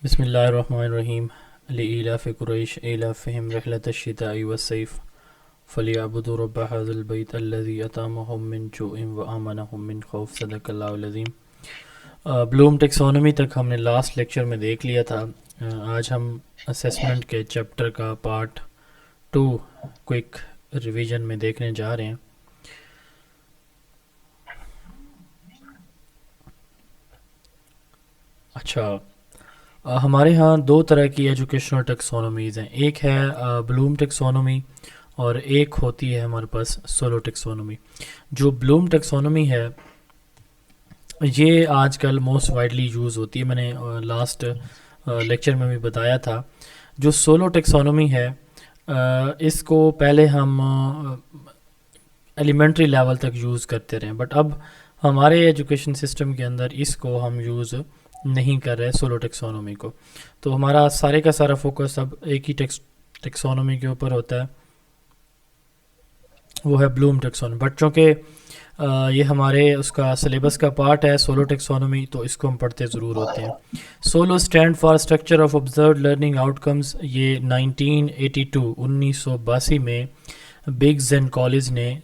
بسم اللہ الرحمن الرحیم لإیلاف قریش ایلافہم رحلۃ الشتاء والصیف فلیعبدوا رب هذا البیت الذی اطعمهم من جوع وآمنهم من خوف. صدق اللہ العظیم. بلوم ٹیکسونومی تک ہم نے لاسٹ لیکچر میں دیکھ لیا تھا. آج ہم اسیسمنٹ کے چیپٹر کا پارٹ 2 کوئک ریویژن میں دیکھنے جا رہے ہیں. اچھا، ہمارے ہاں دو طرح کی ایجوکیشنل ٹیکسونومیز ہیں. ایک ہے بلوم ٹیکسونومی اور ایک ہوتی ہے ہمارے پاس سولو ٹیکسونومی. جو بلوم ٹیکسونومی ہے یہ آج کل موسٹ وائڈلی یوز ہوتی ہے. میں نے لاسٹ لیکچر میں بھی بتایا تھا. جو سولو ٹیکسونومی ہے اس کو پہلے ہم ایلیمنٹری لیول تک یوز کرتے رہے، بٹ اب ہمارے ایجوکیشن سسٹم کے اندر اس کو ہم یوز نہیں کر رہے سولو ٹیکسونومی کو. تو ہمارا سارے کا سارا فوکس اب ایک ہی ٹیکسونومی کے اوپر ہوتا ہے، وہ ہے بلوم ٹیکسونومی. بٹ چونکہ یہ ہمارے اس کا سلیبس کا پارٹ ہے سولو ٹیکسونومی، تو اس کو ہم پڑھتے ضرور ہوتے ہیں. SOLO stand for structure of observed learning outcomes. یہ 1982 میں بگز اینڈ کالج نے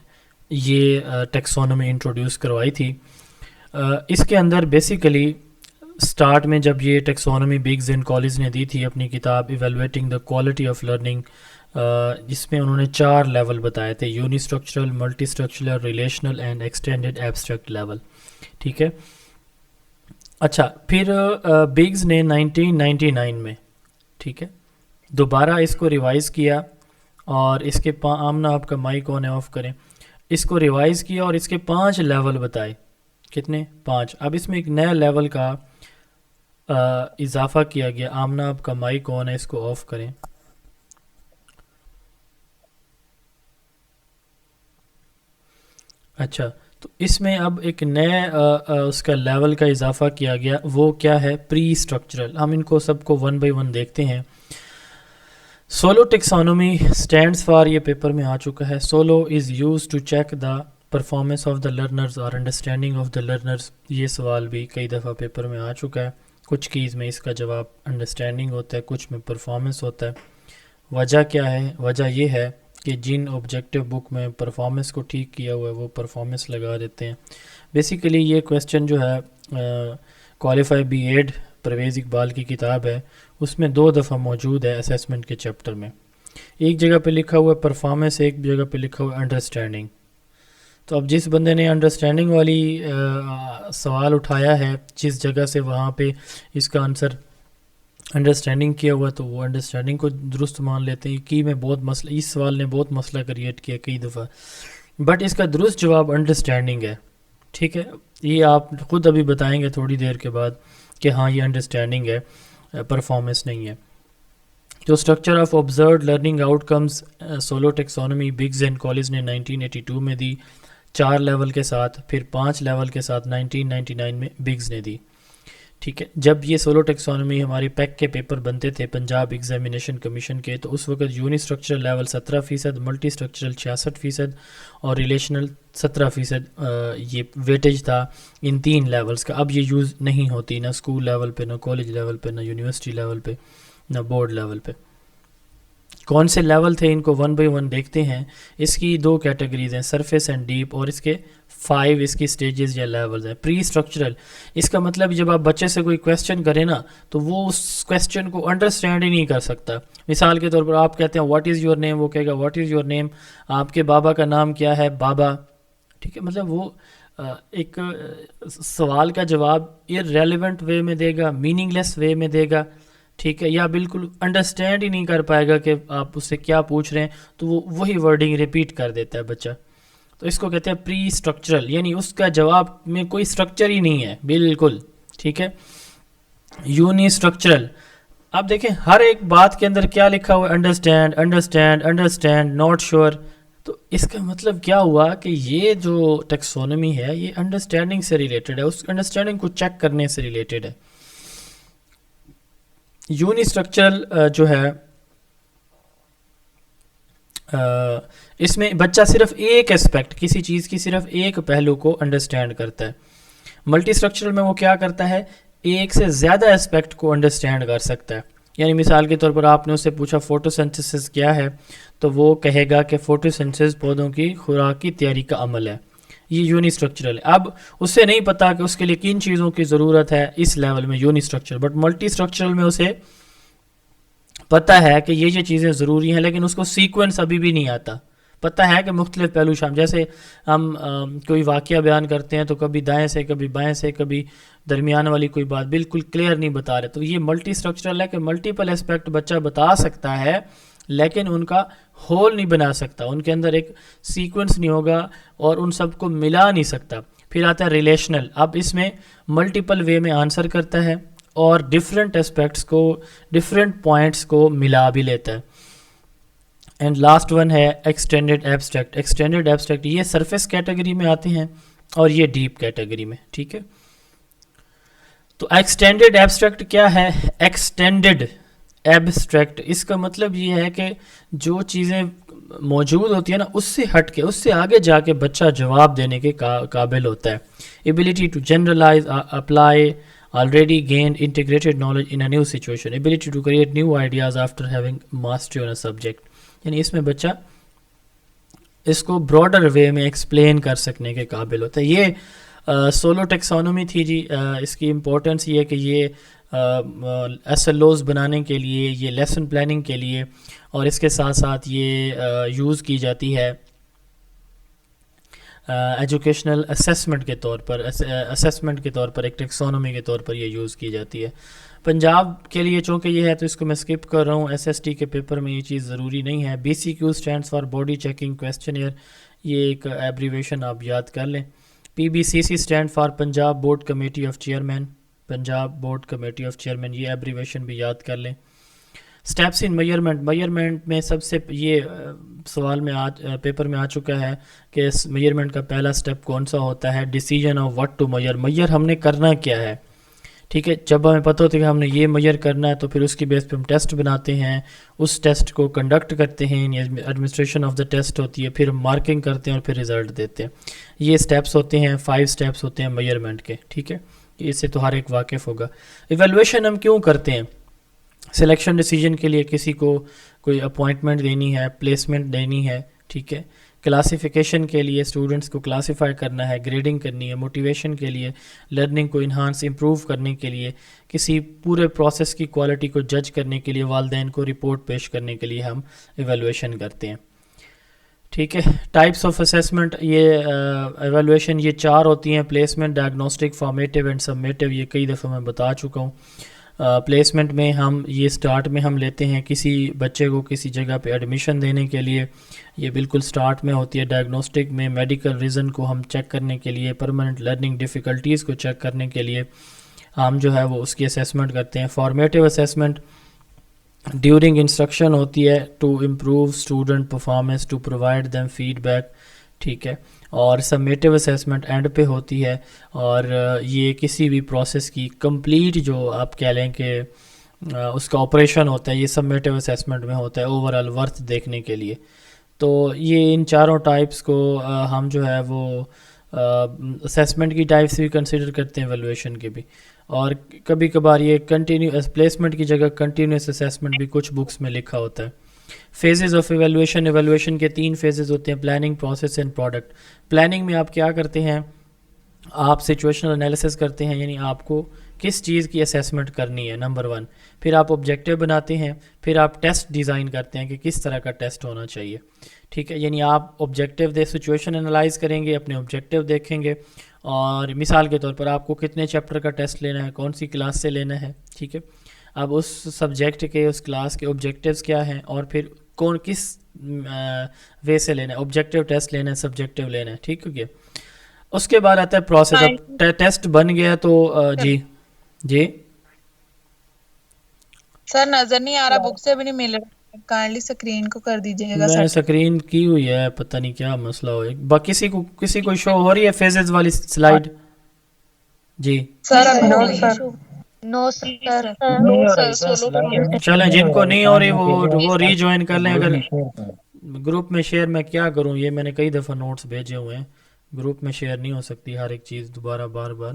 یہ ٹیکسونومی انٹروڈیوس کروائی تھی. اس کے اندر بیسیکلی سٹارٹ میں جب یہ ٹیکسونومی بگز اینڈ کالج نے دی تھی اپنی کتاب evaluating the quality of learning, جس میں انہوں نے 4 لیول بتائے تھے: uni structural, multi structural, relational and extended abstract level. ٹھیک ہے. اچھا، پھر بگز نے 1999 میں ٹھیک ہے دوبارہ اس کو ریوائز کیا، اور اس کے آمنا آپ کا مائک آن ہے آف کریں. اس کو ریوائز کیا اور اس کے 5 لیول بتائے. کتنے؟ 5. اب اس میں ایک نیا لیول کا اضافہ کیا گیا. آمنا آپ کا مائک آن ہے، اس کو آف کریں. اچھا، تو اس میں اب ایک نئے اس کا لیول کا اضافہ کیا گیا. وہ کیا ہے؟ پری اسٹرکچرل. ہم ان کو سب کو 1 بائی 1 دیکھتے ہیں. سولو ٹیکسونومی اسٹینڈس فار، یہ پیپر میں آ چکا ہے، SOLO is use to check the performance of the learners اور انڈرسٹینڈنگ آف دا لرنرز. یہ سوال بھی کئی دفعہ پیپر میں آ چکا ہے. کچھ کیز میں اس کا جواب انڈرسٹینڈنگ ہوتا ہے، کچھ میں پرفارمنس ہوتا ہے. وجہ کیا ہے؟ وجہ یہ ہے کہ جن آبجیکٹیو بک میں پرفارمنس کو ٹھیک کیا ہوا ہے وہ پرفارمنس لگا دیتے ہیں. بیسیکلی یہ کویسچن جو ہے qualify B Ed Parvez Iqbal کی کتاب ہے، اس میں 2 دفعہ موجود ہے اسیسمنٹ کے چیپٹر میں. ایک جگہ پہ لکھا ہوا ہے پرفارمنس، ایک جگہ پہ لکھا ہوا ہے انڈرسٹینڈنگ. تو اب جس بندے نے انڈرسٹینڈنگ والی سوال اٹھایا ہے جس جگہ سے، وہاں پہ اس کا آنسر انڈرسٹینڈنگ کیا ہوا، تو وہ انڈرسٹینڈنگ کو درست مان لیتے ہیں. کی میں بہت مسئلہ، اس سوال نے بہت مسئلہ کریٹ کیا کئی دفعہ، بٹ اس کا درست جواب انڈرسٹینڈنگ ہے. ٹھیک ہے، یہ آپ خود ابھی بتائیں گے تھوڑی دیر کے بعد کہ ہاں یہ انڈرسٹینڈنگ ہے، پرفارمنس نہیں ہے. جو structure of observed learning outcomes SOLO taxonomy Biggs and Collis نے 1982 میں دی 4 لیول کے ساتھ، پھر 5 لیول کے ساتھ 1999 میں بگز نے دی. ٹھیک ہے. جب یہ سولو ٹیکسونومی ہماری پیک کے پیپر بنتے تھے پنجاب ایگزامینیشن کمیشن کے، تو اس وقت uni structural level 17%، multi structural 66% اور ریلیشنل 17% یہ ویٹیج تھا ان 3 لیولز کا. اب یہ یوز نہیں ہوتی، نہ اسکول لیول پہ، نہ کالج لیول پہ، نہ یونیورسٹی لیول پہ، نہ بورڈ لیول پہ. کون سے لیول تھے ان کو 1 بائی 1 دیکھتے ہیں. اس کی 2 کیٹیگریز ہیں، سرفیس اینڈ ڈیپ، اور اس کے 5 اس کی سٹیجز یا لیولز ہیں. پری اسٹرکچرل، اس کا مطلب جب آپ بچے سے کوئی کویسچن کریں نا تو وہ اس کویسچن کو انڈرسٹینڈ ہی نہیں کر سکتا. مثال کے طور پر آپ کہتے ہیں واٹ از یور نیم، وہ کہے گا واٹ از یور نیم، آپ کے بابا کا نام کیا ہے؟ بابا. ٹھیک ہے، مطلب وہ ایک سوال کا جواب irrelevant وے میں دے گا، میننگ لیس وے میں دے گا. ٹھیک ہے، یا بالکل انڈرسٹینڈ ہی نہیں کر پائے گا کہ آپ اس سے کیا پوچھ رہے ہیں، تو وہ وہی ورڈنگ ریپیٹ کر دیتا ہے بچہ. تو اس کو کہتے ہیں پری اسٹرکچرل، یعنی اس کا جواب میں کوئی اسٹرکچر ہی نہیں ہے بالکل. ٹھیک ہے. یونی اسٹرکچرل، آپ دیکھیں ہر ایک بات کے اندر کیا لکھا ہوا ہے؟ Understand, understand, understand, not sure. تو اس کا مطلب کیا ہوا کہ یہ جو ٹیکسونومی ہے یہ انڈرسٹینڈنگ سے ریلیٹڈ ہے، اس انڈرسٹینڈنگ کو چیک کرنے سے ریلیٹڈ ہے. یونی اسٹرکچرل جو ہے اس میں بچہ صرف ایک اسپیکٹ، کسی چیز کی صرف ایک پہلو کو انڈرسٹینڈ کرتا ہے. ملٹی اسٹرکچرل میں وہ کیا کرتا ہے؟ ایک سے زیادہ اسپیکٹ کو انڈرسٹینڈ کر سکتا ہے. یعنی مثال کے طور پر آپ نے اس سے پوچھا فوٹوسنتھسس کیا ہے، تو وہ کہے گا کہ فوٹوسنتھسس پودوں کی خوراک کی تیاری کا عمل ہے. یہ یونی اسٹرکچرل ہے. اب اس سے نہیں پتا کہ اس کے لیے کن چیزوں کی ضرورت ہے اس لیول میں uni structural, but multi structural میں اسے پتہ ہے کہ یہ چیزیں ضروری ہیں، لیکن اس کو سیکوینس ابھی بھی نہیں آتا. پتہ ہے کہ مختلف پہلو شامل، جیسے ہم کوئی واقعہ بیان کرتے ہیں تو کبھی دائیں سے کبھی بائیں سے کبھی درمیان والی کوئی بات بالکل کلیئر نہیں بتا رہے. تو یہ ملٹی اسٹرکچرل ہے کہ ملٹیپل اسپیکٹ بچہ بتا سکتا ہے لیکن ان کا ہول نہیں بنا سکتا، ان کے اندر ایک سیکوینس نہیں ہوگا اور ان سب کو ملا نہیں سکتا. پھر آتا ہے ریلیشنل. اب اس میں ملٹیپل وے میں آنسر کرتا ہے اور ڈفرینٹ اسپیکٹس کو، ڈفرینٹ پوائنٹس کو ملا بھی لیتا ہے. اینڈ لاسٹ ون ہے ایکسٹینڈڈ ایبسٹریکٹ. ایکسٹینڈڈ ایبسٹریکٹ یہ سرفیس کیٹیگری میں آتے ہیں اور یہ ڈیپ کیٹیگری میں. ٹھیک ہے، تو ایکسٹینڈڈ ایبسٹریکٹ کیا ہے؟ ایکسٹینڈڈ ایبسٹریکٹ اس کا مطلب یہ ہے کہ جو چیزیں موجود ہوتی ہیں نا اس سے ہٹ کے، اس سے آگے جا کے بچہ جواب دینے کے قابل ہوتا ہے. Ability to generalise apply already gained integrated knowledge in a new situation, ability to create new ideas after having mastery on a subject. یعنی اس میں بچہ اس کو براڈر وے میں ایکسپلین کر سکنے کے قابل ہوتا ہے. یہ سولو ٹیکسانومی تھی جی. اس کی امپورٹنس یہ ہے کہ یہ ایس ایل اوز بنانے کے لیے، یہ لیسن پلاننگ کے لیے، اور اس کے ساتھ ساتھ یہ یوز کی جاتی ہے ایجوکیشنل اسیسمنٹ کے طور پر، اسیسمنٹ کے طور پر، ایک ٹیکسانومی کے طور پر یہ یوز کی جاتی ہے. پنجاب کے لیے چونکہ یہ ہے تو اس کو میں سکپ کر رہا ہوں، ایس ایس ٹی کے پیپر میں یہ چیز ضروری نہیں ہے. B C Q stands for body checking questionnaire, یہ ایک ایبریویشن آپ یاد کر لیں. P B C C stand for Punjab board committee of chairman, Punjab board committee of chairman, یہ ایبریویشن بھی یاد کر لیں. اسٹیپس ان میئرمنٹ، میئرمنٹ میں سب سے یہ سوال میں پیپر میں آ چکا ہے کہ میئرمنٹ کا پہلا سٹیپ کون سا ہوتا ہے؟ Decision of what to measure. Measure ہم نے کرنا کیا ہے؟ ٹھیک ہے، جب ہمیں پتہ ہوتا ہے کہ ہم نے یہ میئر کرنا ہے تو پھر اس کی بیس پہ ہم ٹیسٹ بناتے ہیں، اس ٹیسٹ کو کنڈکٹ کرتے ہیں، ایڈمنسٹریشن آف دا ٹیسٹ ہوتی ہے، پھر ہم مارکنگ کرتے ہیں اور پھر رزلٹ دیتے ہیں. یہ سٹیپس ہوتے ہیں، 5 سٹیپس ہوتے ہیں میئرمنٹ کے. ٹھیک ہے، اس سے تو ہر ایک واقف ہوگا. ایویلویشن ہم کیوں کرتے ہیں؟ سلیکشن ڈیسیجن کے لیے کسی کو کوئی اپوائنٹمنٹ دینی ہے، پلیسمنٹ دینی ہے. ٹھیک ہے، کلاسیفیکیشن کے لیے اسٹوڈنٹس کو کلاسیفائی کرنا ہے، گریڈنگ کرنی ہے، موٹیویشن کے لیے، لرننگ کو انہانس امپروو کرنے کے لیے، کسی پورے پروسیس کی کوالٹی کو جج کرنے کے لیے، والدین کو رپورٹ پیش کرنے کے لیے ہم ایویلویشن کرتے ہیں. ٹھیک ہے، ٹائپس آف اسیسمنٹ، یہ ایویلویشن یہ 4 ہوتی ہیں: پلیسمنٹ، ڈائگنوسٹک، فارمیٹیو اینڈ سبمیٹیو. یہ کئی دفعہ میں بتا چکا ہوں. پلیسمنٹ میں ہم یہ سٹارٹ میں ہم لیتے ہیں کسی بچے کو کسی جگہ پہ ایڈمیشن دینے کے لیے، یہ بالکل سٹارٹ میں ہوتی ہے. ڈائگنوسٹک میں میڈیکل ریزن کو ہم چیک کرنے کے لیے، پرماننٹ لرننگ ڈیفیکلٹیز کو چیک کرنے کے لیے ہم جو ہے وہ اس کی اسیسمنٹ کرتے ہیں. فارمیٹیو اسیسمنٹ ڈیورنگ انسٹرکشن ہوتی ہے، to improve student performance, to provide them feedback. ٹھیک ہے، اور سبمیٹیو اسیسمنٹ اینڈ پہ ہوتی ہے، اور یہ کسی بھی پروسیس کی کمپلیٹ جو آپ کہہ لیں کہ اس کا آپریشن ہوتا ہے، یہ سبمیٹیو اسیسمنٹ میں ہوتا ہے اوور آل ورتھ دیکھنے کے لیے. تو یہ ان چاروں ٹائپس کو ہم جو ہے وہ اسیسمنٹ کی ٹائپس بھی کنسیڈر کرتے ہیں، ایویلویشن کے بھی. اور کبھی کبھار یہ کنٹینیوس پلیسمنٹ کی جگہ کنٹینیوس اسیسمنٹ بھی کچھ بکس میں لکھا ہوتا ہے. فیزز آف ایویلویشن، ایویلویشن کے 3 فیزز ہوتے ہیں: planning, process and product. Planning میں آپ کیا کرتے ہیں؟ آپ سچویشنل انالیسس کرتے ہیں، یعنی آپ کو کس چیز کی اسیسمنٹ کرنی ہے، نمبر 1. پھر آپ آبجیکٹیو بناتے ہیں، پھر آپ ٹیسٹ ڈیزائن کرتے ہیں کہ کس طرح کا ٹیسٹ ہونا چاہیے. ٹھیک ہے، یعنی آپ آبجیکٹیو سچویشن انالائز کریں گے، اپنے آبجیکٹیو دیکھیں گے، اور مثال کے طور پر آپ کو کتنے چیپٹر کا ٹیسٹ لینا ہے، کون سی کلاس سے لینا ہے. ٹھیک ہے، اب اس سبجیکٹ کے، اس کلاس کے آبجیکٹیوز کیا ہیں، اور پھر کس وے سے لینا ہے، آبجیکٹیو ٹیسٹ لینا ہے، سبجیکٹیو لینا ہے. ٹھیک ہو گیا. اس کے بعد آتا ہے پروسیس. اب ٹیسٹ بن گیا تو جی سر نظر نہیں آ رہا، بک سے بھی نہیں مل رہا، کائنڈلی اسکرین کو کر دیجیے گا. میں نے سکرین کی ہوئی ہے، پتہ نہیں کیا مسئلہ ہو. کسی کو شو ہو رہی ہے فیزز والی سلائیڈ؟ جی سر نو سر. چلیں، جن کو نہیں ہو رہی وہ ری جوائن کر لیں. اگر گروپ میں شیئر میں کیا کروں، یہ میں نے کئی دفعہ نوٹس بھیجے ہوئے ہیں، گروپ میں شیئر نہیں ہو سکتی ہر ایک چیز دوبارہ بار بار.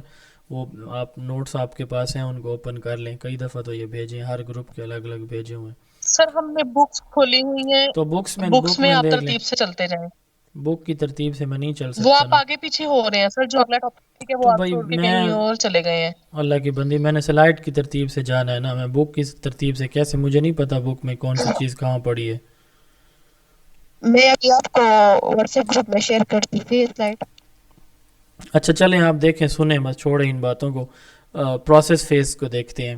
وہ آپ نوٹس آپ کے پاس ہیں ان کو اوپن کر لیں. کئی دفعہ تو یہ بھیجیں, ہر گروپ کے الگ الگ بھیجے ہوئے ہیں. سر ہم نے بکس کھولی ہوئی ہیں, تو بکس بکس میں آپ دیکھ لیں. ترتیب سے چلتے جائیں. بک کی ترتیب سے میں نہیں چل وہ سکتا آپ نا. آگے پیچھے ہو رہے ہیں سر, جو اگلا ٹاپک ہے وہ تو آپ بھائی چھوڑ کے میں کہیں اور چلے گئے ہیں. اللہ کی بندی, میں نے سلائڈ کی ترتیب سے جانا ہے نا, میں بک کی ترتیب سے کیسے, مجھے نہیں پتا بک میں کون سی چیز کہاں پڑی ہے. میں ابھی آپ کو واٹس ایپ گروپ میں شیئر کرتی تھی سلائڈ. اچھا چلیں آپ دیکھیں, سنیں, بس چھوڑیں ان باتوں کو. پروسیس فیز کو دیکھتے ہیں.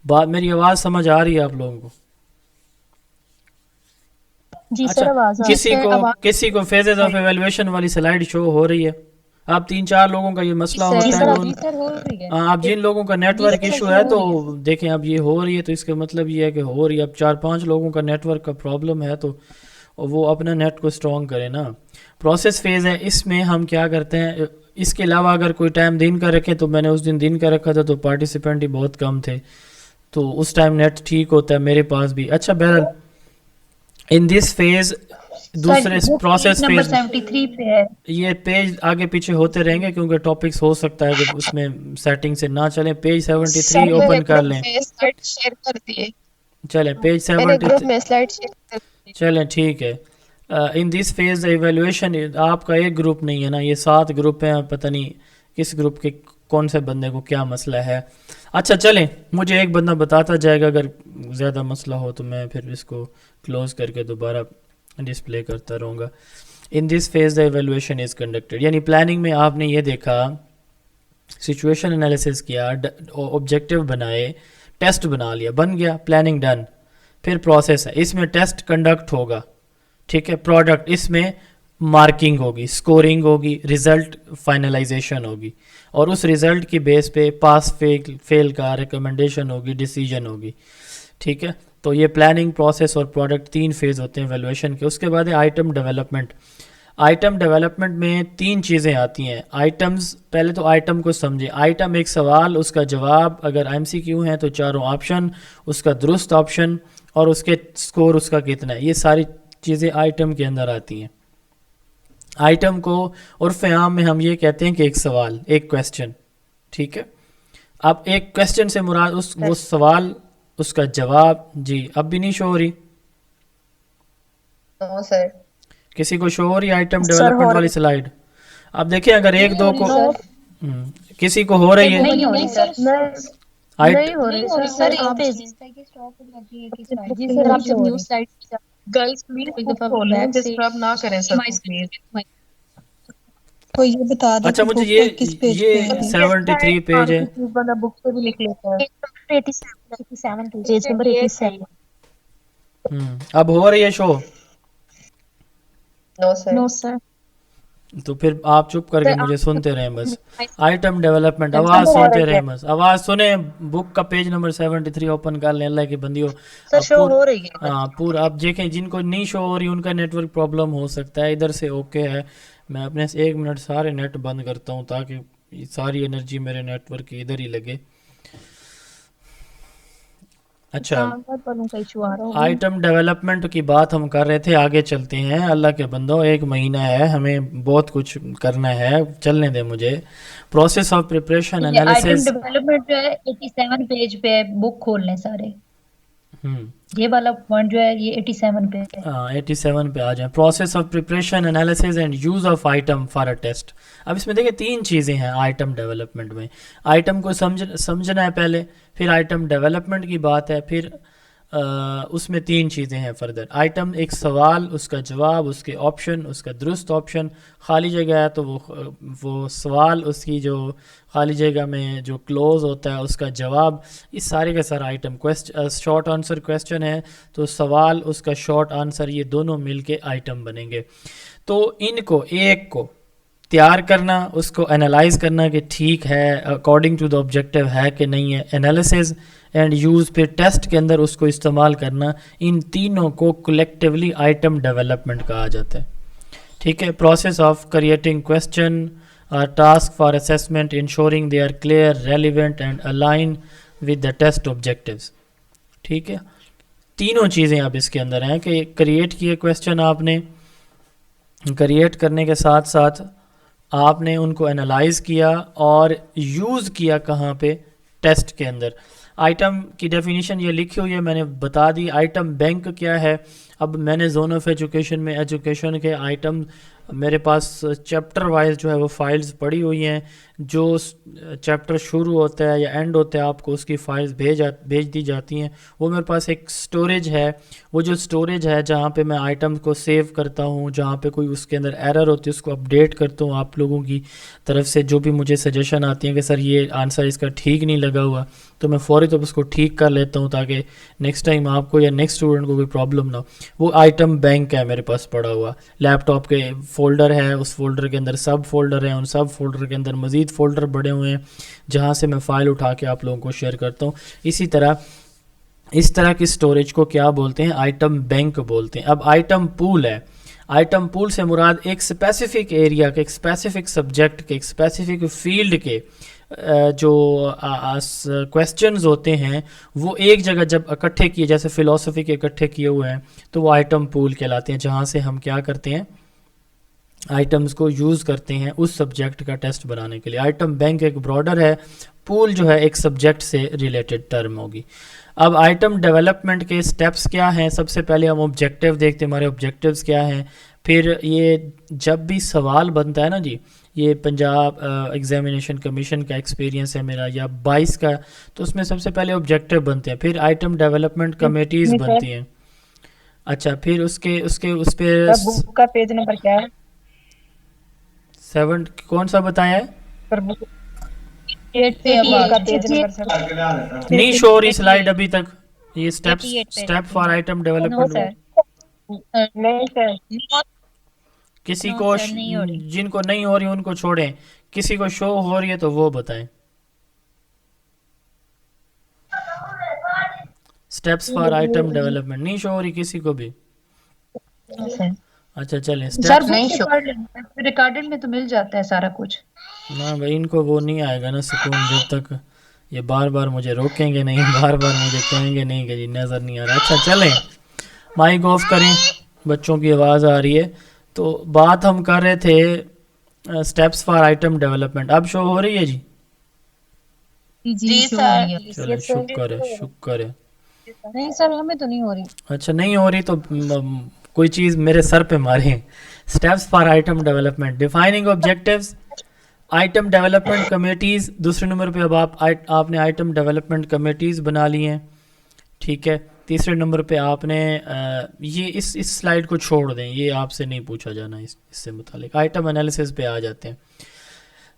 بات میری آواز سمجھ آ رہی ہے آپ لوگوں کو؟ جی اچھا, سر آواز آ رہی ہے. کسی کو فیزز آف ایویلویشن والی سلائڈ شو ہو رہی ہے؟ آپ 3-4 لوگوں کا یہ مسئلہ ہوتا ہے کہ آپ جن لوگوں کا نیٹ ورک ایشو ہے تو دیکھیں اب یہ ہو رہی ہے تو اس کا مطلب یہ ہے کہ ہو رہی ہے. اب 4-5 لوگوں کا نیٹ ورک کا پرابلم ہے تو وہ اپنا نیٹ کو اسٹرانگ کرے نا. پروسیس فیز ہے, اس میں ہم کیا کرتے ہیں, اس کے علاوہ اگر کوئی ٹائم دن کا رکھیں تو میں نے اس دن کا رکھا تھا تو پارٹیسپینٹ ہی بہت کم تھے تو اس ٹائم نیٹ ٹھیک ہوتا ہے, میرے پاس بھی. اچھا بہرحال ان دس فیز, دوسرے پروسیس فیز 73 پہ ہے. یہ پیج آگے پیچھے ہوتے رہیں گے کیونکہ ٹاپکس ہو سکتا ہے کہ اس میں سیٹنگ سے نہ چلیں. پیج 73 اوپن کر لیں. شیئر کر دیے. چلیں پیج میں نے گروپ 73, میں سلائڈ شیئر کر دی. چلیں ٹھیک ہے. ان دس فیز ایویلویشن, آپ کا ایک گروپ نہیں ہے نا, یہ 7 گروپ ہیں, پتہ نہیں کس گروپ کے کون سے بندے کو کیا مسئلہ ہے. اچھا چلیں, مجھے ایک بندہ بتاتا جائے گا, اگر زیادہ مسئلہ ہو تو میں پھر اس کو کلوز کر کے دوبارہ ڈسپلے کرتا رہوں گا. In this phase the evaluation is conducted, یعنی پلاننگ میں آپ نے یہ دیکھا, سچویشن انالیسس کیا, آبجیکٹیو بنائے, ٹیسٹ بنا لیا, بن گیا, پلاننگ ڈن. پھر پروسیس ہے, اس میں ٹیسٹ کنڈکٹ ہوگا, ٹھیک ہے. پروڈکٹ, اس میں مارکنگ ہوگی, سکورنگ ہوگی, ریزلٹ فائنلائزیشن ہوگی, اور اس ریزلٹ کی بیس پہ پاس فیل کا ریکمنڈیشن ہوگی, ڈیسیجن ہوگی, ٹھیک ہے. تو یہ پلاننگ, پروسیس اور پروڈکٹ 3 فیز ہوتے ہیں ایویلویشن کے. اس کے بعد ہے آئٹم ڈیولپمنٹ. آئٹم ڈیولپمنٹ میں 3 چیزیں آتی ہیں. آئٹمز, پہلے تو آئٹم کو سمجھیں. آئٹم ایک سوال, اس کا جواب, اگر MCQ ہیں تو چاروں آپشن, اس کا درست آپشن اور اس کے سکور اس کا کتنا ہے, یہ ساری چیزیں آئٹم کے اندر آتی ہیں. آئٹم کو عرف عام میں ہم یہ کہتے ہیں کہ ایک سوال, ایک کویسچن, ٹھیک ہے. اب ایک کویسچن سے مراد وہ سوال, اس کا جواب. جی اب بھی نہیں شو ہو رہی؟ سر کسی کو شو ہو رہی آئٹم ڈیولپمنٹ والی سلائیڈ؟ اب دیکھیں اگر 1-2 کو کسی کو ہو رہی ہے, نہیں ہو رہی سر, نہیں ہو رہی سر. سر جی سر آپ جب نیو سلائڈ, گرلز پلیز بک کھولیں, ڈسٹرب نہ کریں سر پلیز. تو یہ بتا دیں اچھا کہ مجھے بک کس پیج پہ یہ ہے. 73 پیج ہے. بندہ بک سے بھی لکھ لیتا ہے. 87 پیج نمبر 87. اب ہو رہی ہے شو؟ نو سر. تو پھر آپ چپ کر کے مجھے سنتے رہیں بس. آئٹم ڈیولپمنٹ, آواز سنتے رہیں بس, آواز سنیں. بک کا پیج نمبر 73 اوپن کر لیں, اللہ کی بندیو. سر شو ہو رہی ہے. ہاں پورا آپ دیکھیں, جن کو نہیں شو ہو رہی ان کا نیٹ ورک پرابلم ہو سکتا ہے. ادھر سے اوکے ہے. میں اپنے 1 منٹ سارے نیٹ بند کرتا ہوں تاکہ ساری انرجی میرے نیٹ ورک کی ادھر ہی لگے. اچھا, آئٹم ڈیولپمنٹ کی بات ہم کر رہے تھے, آگے چلتے ہیں. اللہ کے بندوں, 1 مہینہ ہے, ہمیں بہت کچھ کرنا ہے, چلنے دیں مجھے. Process of preparation analysis. Item development جو ہے 87 پیج پہ ہے, بک کھول لیں سارے. یہ والا پوائنٹ جو ہے یہ 87 پہ ہے. 87 پہ آ جائیں. Process of preparation analysis and use of item for a test. اب اس میں دیکھیں 3 چیزیں ہیں آئٹم ڈیولپمنٹ میں. آئٹم کو سمجھنا ہے پہلے, پھر آئٹم ڈیولپمنٹ کی بات ہے, پھر اس میں 3 چیزیں ہیں فردر. آئٹم ایک سوال, اس کا جواب, اس کے آپشن, اس کا درست آپشن. خالی جگہ ہے تو وہ سوال, اس کی جو خالی جگہ میں جو کلوز ہوتا ہے اس کا جواب, اس سارے کا سارا آئٹم. شارٹ آنسر کویسچن ہے تو سوال, اس کا شارٹ آنسر, یہ دونوں مل کے آئٹم بنیں گے. تو ان کو ایک کو تیار کرنا, اس کو انالائز کرنا کہ ٹھیک ہے, اکارڈنگ ٹو دا آبجیکٹیو ہے کہ نہیں ہے, انالیسز اینڈ یوز, پھر ٹیسٹ کے اندر اس کو استعمال کرنا. ان تینوں کو کلیکٹیولی آئٹم ڈیولپمنٹ کہا جاتا ہے, ٹھیک ہے. پروسیس آف کریٹنگ کویسچن اور task for assessment, ensuring they are clear, relevant and align with the test objectives, ٹھیک ہے. تینوں چیزیں اب اس کے اندر ہیں کہ کریٹ کیے کویسچن, آپ نے کریٹ کرنے کے ساتھ ساتھ آپ نے ان کو انالائز کیا اور یوز کیا کہاں پہ؟ ٹیسٹ کے اندر. آئٹم کی ڈیفینیشن یہ لکھی ہوئی ہے، میں نے بتا دی. آئٹم بینک کیا ہے؟ اب میں نے زون آف ایجوکیشن میں ایجوکیشن کے آئٹم میرے پاس چیپٹر وائز جو ہے وہ فائلز پڑی ہوئی ہیں. جو چیپٹر شروع ہوتا ہے یا اینڈ ہوتا ہے آپ کو اس کی فائلز بھیج دی جاتی ہیں. وہ میرے پاس ایک سٹوریج ہے. وہ جو سٹوریج ہے جہاں پہ میں آئٹم کو سیو کرتا ہوں، جہاں پہ کوئی اس کے اندر ایرر ہوتی ہے اس کو اپڈیٹ کرتا ہوں. آپ لوگوں کی طرف سے جو بھی مجھے سجیشن آتی ہیں کہ سر یہ آنسر اس کا ٹھیک نہیں لگا ہوا، تو میں فوری طور پر اس کو ٹھیک کر لیتا ہوں تاکہ نیکسٹ ٹائم آپ کو یا نیکسٹ اسٹوڈنٹ کو کوئی پرابلم نہ ہو. وہ آئٹم بینک ہے میرے پاس پڑا ہوا. لیپ ٹاپ کے فولڈر ہے، اس فولڈر کے اندر سب فولڈر ہیں، ان سب فولڈر کے اندر مزید فولڈر بڑے ہوئے ہیں جہاں سے میں فائل اٹھا کے آپ لوگوں کو شیئر کرتا ہوں. اسی طرح اس طرح کی سٹوریج کو کیا بولتے ہیں؟ آئٹم بینک بولتے ہیں. اب آئٹم پول ہے. آئٹم پول سے مراد ایک اسپیسیفک ایریا کے، ایک اسپیسیفک سبجیکٹ کے، ایک اسپیسیفک فیلڈ کے جو کویسچنز ہوتے ہیں وہ ایک جگہ جب اکٹھے کیے، جیسے فلاسفی کے اکٹھے کیے ہوئے ہیں تو وہ آئٹم پول کہلاتے ہیں، جہاں سے ہم کیا کرتے ہیں؟ آئٹمز کو یوز کرتے ہیں اس سبجیکٹ کا ٹیسٹ بنانے کے لیے. آئٹم بینک ایک براڈر ہے، پول جو ہے ایک سبجیکٹ سے ریلیٹڈ ٹرم ہوگی. اب آئٹم ڈیولپمنٹ کے سٹیپس کیا ہیں؟ سب سے پہلے ہم آبجیکٹیو دیکھتے ہیں، ہمارے آبجیکٹیوز کیا ہیں. پھر یہ جب بھی سوال بنتا ہے نا جی، یہ پنجاب ایگزامینیشن کمیشن کا ایکسپیرینس ہے میرا یا 22 کا، تو اس میں سب سے پہلے آبجیکٹیو بنتے ہیں، پھر آئٹم ڈیولپمنٹ کمیٹیز بنتی ہیں. اچھا پھر اس پہ بک کا پیج نمبر کیا ہے؟ 7 کون سا بتایا ہے؟ نہیں شو رہی سلائیڈ ابھی تک. یہ اسٹیپ فار آئٹم ڈیولپمنٹ کسی کو جن کو نہیں ہو رہی ان کو چھوڑیں، کسی کو شو ہو رہی ہے تو وہ بتائیں. اسٹیپس فار آئٹم ڈیولپمنٹ نہیں شو ہو رہی کسی کو بھی؟ اچھا چلیں ریکارڈڈ میں تو مل جاتا ہے سارا کچھ. نہ بھائی ان کو وہ نہیں آئے گا نا سکون، جب تک یہ بار بار مجھے روکیں گے نہیں، بار بار مجھے کہیں گے نہیں کہ جی نظر نہیں آ رہا. اچھا چلیں مائک آف کریں، بچوں کی آواز آ رہی ہے. تو بات ہم کر رہے تھے اسٹیپس فار آئٹم ڈیولپمنٹ. اب شو ہو رہی ہے جی؟ جی سر. چلیں شکر ہے. نہیں سر ہمیں تو نہیں ہو رہی. اچھا نہیں ہو رہی تو کوئی چیز میرے سر پہ ماریں. Steps for item development, defining objectives, item development committees. دوسرے نمبر پہ اب آپ نے آئٹم ڈیولپمنٹ کمیٹیز بنا لی ہیں، ٹھیک ہے. تیسرے نمبر پہ آپ نے یہ اس سلائیڈ کو چھوڑ دیں، یہ آپ سے نہیں پوچھا جانا اس سے متعلق. آئٹم انالیسس پہ آ جاتے ہیں.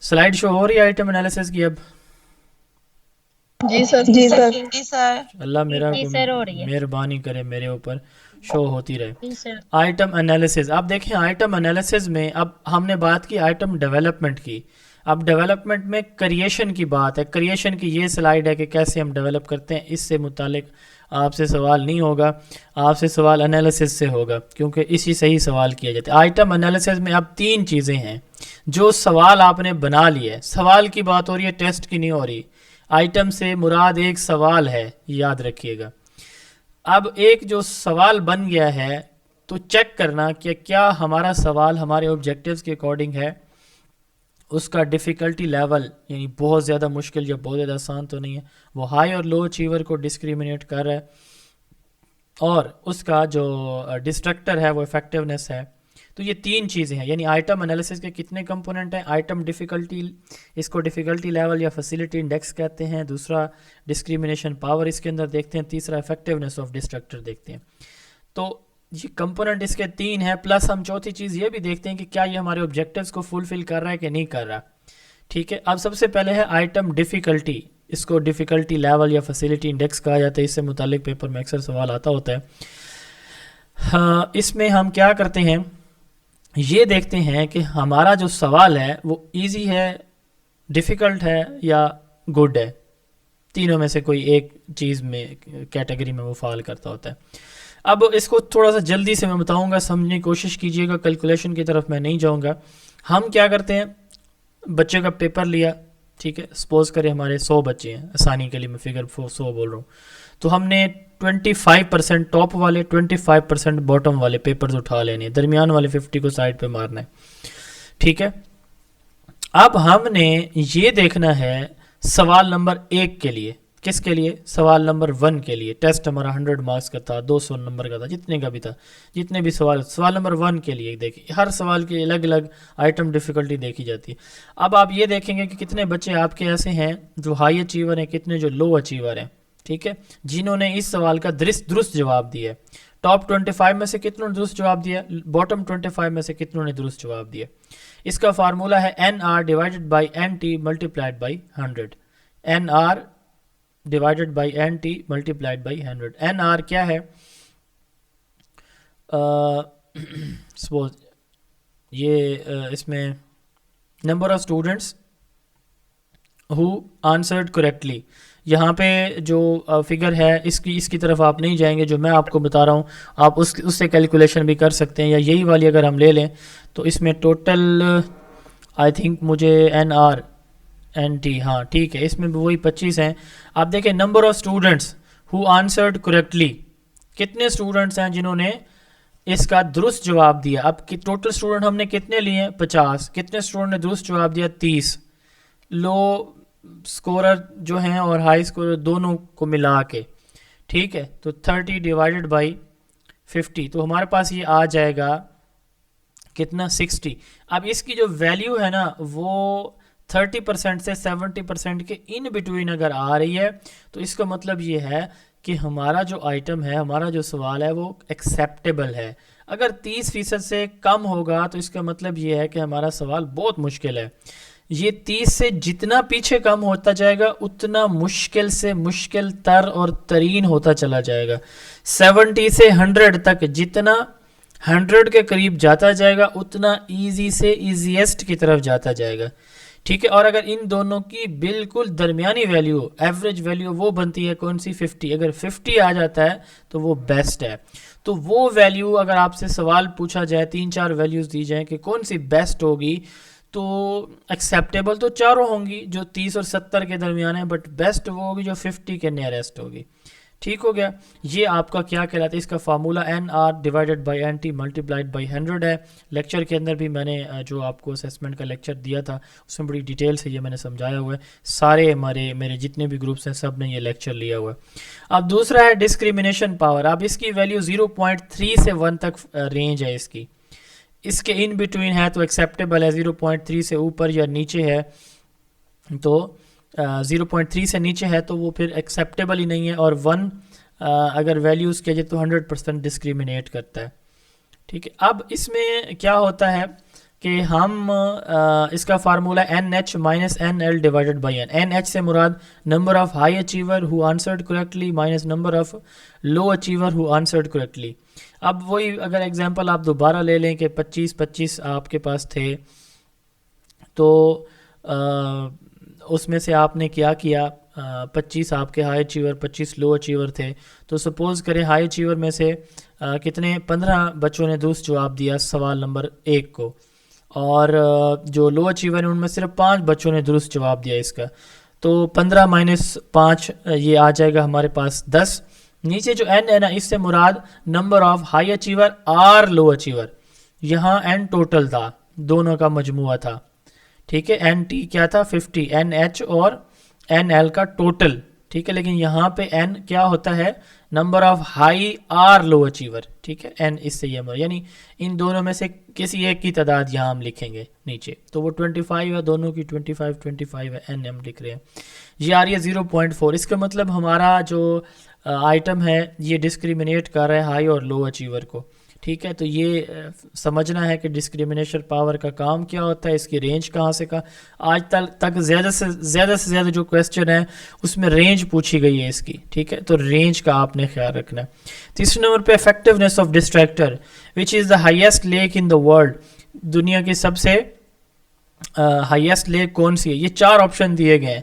سلائیڈ شو ہو رہی ہے آئٹم انالیسس کی؟ اب جی سر. جی سر. اللہ میرا مہربانی کرے میرے اوپر شو ہوتی رہے. Item analysis. اب دیکھیں آئٹم انالیسس میں اب ہم نے بات کی آئٹم ڈیولپمنٹ کی. اب ڈیولپمنٹ میں کریشن کی بات ہے. کریشن کی یہ سلائیڈ ہے کہ کیسے ہم ڈیولپ کرتے ہیں. اس سے متعلق آپ سے سوال نہیں ہوگا، آپ سے سوال انالیسس سے ہوگا کیونکہ اسی سے ہی سوال کیا جاتا ہے. آئٹم انالیسس میں اب 3 چیزیں ہیں. جو سوال آپ نے بنا لیا ہے، سوال کی بات ہو رہی ہے، ٹیسٹ کی نہیں ہو رہی. آئٹم سے مراد ایک سوال ہے، یاد رکھیے گا. اب ایک جو سوال بن گیا ہے تو چیک کرنا کہ کیا ہمارا سوال ہمارے آبجیکٹیوز کے اکارڈنگ ہے. اس کا ڈیفیکلٹی لیول یعنی بہت زیادہ مشکل یا بہت زیادہ آسان تو نہیں ہے، وہ ہائی اور لو اچیور کو ڈسکریمنیٹ کر رہا ہے، اور اس کا جو ڈسٹرکٹر ہے وہ افیکٹونیس ہے. تو یہ 3 چیزیں ہیں. یعنی آئٹم انالیسس کے کتنے کمپوننٹ ہیں؟ آئٹم ڈیفیکلٹی، اس کو ڈیفیکلٹی لیول یا فیسیلٹی انڈیکس کہتے ہیں. دوسرا ڈسکریمنیشن پاور اس کے اندر دیکھتے ہیں. تیسرا افیکٹونیس آف ڈسٹرکٹر دیکھتے ہیں. تو یہ کمپوننٹ اس کے 3 ہیں، پلس ہم چوتھی چیز یہ بھی دیکھتے ہیں کہ کیا یہ ہمارے آبجیکٹیوز کو فلفل کر رہا ہے کہ نہیں کر رہا. ٹھیک ہے. اب سب سے پہلے ہے آئٹم ڈیفیکلٹی. اس کو ڈیفیکلٹی لیول یا فیسیلٹی انڈیکس کہا جاتا ہے. اس سے متعلق پیپر میں اکثر سوال آتا ہوتا ہے. ہاں اس میں ہم کیا کرتے ہیں، یہ دیکھتے ہیں کہ ہمارا جو سوال ہے وہ ایزی ہے، ڈیفیکلٹ ہے یا گڈ ہے. تینوں میں سے کوئی ایک چیز میں کیٹیگری میں وہ فال کرتا ہوتا ہے. اب اس کو تھوڑا سا جلدی سے میں بتاؤں گا، سمجھنے کی کوشش کیجئے گا. کیلکولیشن کی طرف میں نہیں جاؤں گا. ہم کیا کرتے ہیں، بچے کا پیپر لیا، ٹھیک ہے، سپوز کریں ہمارے 100 بچے ہیں، آسانی کے لیے میں فگر 100 بول رہا ہوں. تو ہم نے 25% ٹاپ والے، 25% باٹم والے پیپرز اٹھا لینے، درمیان والے 50 کو سائڈ پہ مارنا ہے. ٹھیک ہے. اب ہم نے یہ دیکھنا ہے سوال نمبر 1 کے لیے. کس کے لیے؟ سوال نمبر 1 کے لیے. ٹیسٹ ہمارا 100 مارکس کا تھا, 200 نمبر کا تھا, جتنے کا بھی تھا, جتنے بھی سوال نمبر 1 کے لیے دیکھیں. ہر سوال کی الگ الگ آئٹم ڈیفیکلٹی دیکھی جاتی ہے. اب آپ یہ دیکھیں گے کہ کتنے بچے آپ کے ایسے ہیں جو ہائی اچیور ہیں, کتنے جو لو اچیور ہیں, ٹھیک ہے, جنہوں نے اس سوال کا درست جواب دیا ہے. ٹاپ 25 میں سے کتنوں نے درست جواب دیا, باٹم 25 میں سے کتنوں نے درست جواب دیا. اس کا فارمولا ہے NR divided by NT multiplied by 100. NR divided by NT multiplied by 100. NR کیا ہے؟ سپوز یہ اس میں number of students who answered correctly. یہاں پہ جو فگر ہے اس کی طرف آپ نہیں جائیں گے, جو میں آپ کو بتا رہا ہوں آپ اس سے کیلکولیشن بھی کر سکتے ہیں, یا یہی والی اگر ہم لے لیں تو اس میں ٹوٹل آئی تھنک مجھے NR NT, ہاں ٹھیک ہے, اس میں بھی وہی 25 ہیں. آپ دیکھیں number of students who answered correctly, کتنے اسٹوڈنٹس ہیں جنہوں نے اس کا درست جواب دیا. اب ٹوٹل اسٹوڈنٹ ہم نے کتنے لیے ہیں؟ 50. کتنے اسٹوڈنٹ نے درست جواب دیا؟ 30. لو اسکورر جو ہیں اور ہائی اسکورر دونوں کو ملا کے, ٹھیک ہے, تو 30 ڈیوائڈڈ بائی 50, تو ہمارے پاس یہ آ جائے گا کتنا؟ 60. اب اس کی جو ویلیو ہے نا وہ 30% سے 70% کے ان بٹوین اگر آ رہی ہے تو اس کا مطلب یہ ہے کہ ہمارا جو آئٹم ہے, ہمارا جو سوال ہے وہ ایکسیپٹیبل ہے. اگر 30% سے کم ہوگا تو اس کا مطلب یہ ہے کہ ہمارا سوال بہت مشکل ہے. یہ 30 سے جتنا پیچھے کم ہوتا جائے گا اتنا مشکل سے مشکل تر اور ترین ہوتا چلا جائے گا. 70 سے 100 تک جتنا 100 کے قریب جاتا جائے گا اتنا ایزی سے ایزیسٹ کی طرف جاتا جائے گا, ٹھیک ہے. اور اگر ان دونوں کی بالکل درمیانی ویلیو, ایوریج ویلیو, وہ بنتی ہے کون سی؟ 50. اگر 50 آ جاتا ہے تو وہ بیسٹ ہے. تو وہ ویلیو اگر آپ سے سوال پوچھا جائے, 3-4 ویلیوز دی جائیں کہ کون سی بیسٹ ہوگی, تو ایکسیپٹیبل تو چاروں ہوں گی جو 30 اور 70 کے درمیان ہیں, بٹ بیسٹ وہ ہوگی جو 50 کے نیئرسٹ ہوگی. ٹھیک ہو گیا. یہ آپ کا کیا کہلاتا ہے؟ اس کا formula NR divided by NT multiplied by 100 ہے. لیکچر کے اندر بھی میں نے جو آپ کو اسیسمنٹ کا لیکچر دیا تھا اس میں بڑی ڈیٹیل سے یہ میں نے سمجھایا ہوا ہے. سارے میرے جتنے بھی گروپس ہیں سب نے یہ لیکچر لیا ہوا ہے. اب دوسرا ہے ڈسکریمنیشن پاور. اب اس کی ویلیو 0.3 سے 1 تک رینج ہے اس کے ان بٹوین ہے تو ایکسیپٹیبل ہے, 0.3 سے اوپر یا نیچے ہے تو 0.3 سے نیچے ہے تو وہ پھر ایکسیپٹیبل ہی نہیں ہے, اور 1 اگر ویلیوز کیا جائے تو 100% ڈسکریمنیٹ کرتا ہے, ٹھیک ہے. اب اس میں کیا ہوتا ہے کہ ہم اس کا formula NH minus NL divided by N. NH سے مراد number of high achiever who answered correctly minus number of low achiever who answered correctly. اب وہی اگر ایگزامپل آپ دوبارہ لے لیں کہ 25 آپ کے پاس تھے تو اس میں سے آپ نے کیا 25 آپ کے ہائی اچیور 25 لو اچیور تھے, تو سپوز کریں ہائی اچیور میں سے کتنے 15 بچوں نے درست جواب دیا سوال نمبر 1 کو, اور جو لو اچیور ہیں ان میں صرف 5 بچوں نے درست جواب دیا اس کا, تو 15 مائنس 5 یہ آ جائے گا ہمارے پاس 10. نیچے جو n ہے نا اس سے مراد نمبر آف ہائی اچیور اور لو اچیور, یہاں n ٹوٹل تھا, دونوں کا مجموعہ تھا, ٹھیک ہے. NT کیا تھا؟ 50, NH اور NL کا ٹوٹل, ٹھیک ہے. لیکن یہاں پہ n کیا ہوتا ہے؟ نمبر آف ہائی اور لو اچیور, ٹھیک ہے. n اس سے یہ یعنی ان دونوں میں سے کسی ایک کی تعداد یہاں ہم لکھیں گے نیچے, تو وہ 25 ہے, دونوں کی 25 ہے, n ہم لکھ رہے ہیں. یہ آ رہی ہے 0.4. اس کا مطلب ہمارا جو آئٹم ہے یہ ڈسکریمنیٹ کر رہا ہے ہائی اور لو اچیور کو, ٹھیک ہے. تو یہ سمجھنا ہے کہ ڈسکریمنیشن پاور کا کام کیا ہوتا ہے, اس کی رینج کہاں سے کہاں. آج تک زیادہ سے زیادہ جو کویسچن ہے اس میں رینج پوچھی گئی ہے اس کی, ٹھیک ہے. تو رینج کا آپ نے خیال رکھنا ہے. تیسرے نمبر پہ effectiveness of distractor which is the highest lake in the world. دنیا کی سب سے ہائیسٹ لیک کون سی ہے؟ یہ 4 آپشن دیے گئے ہیں.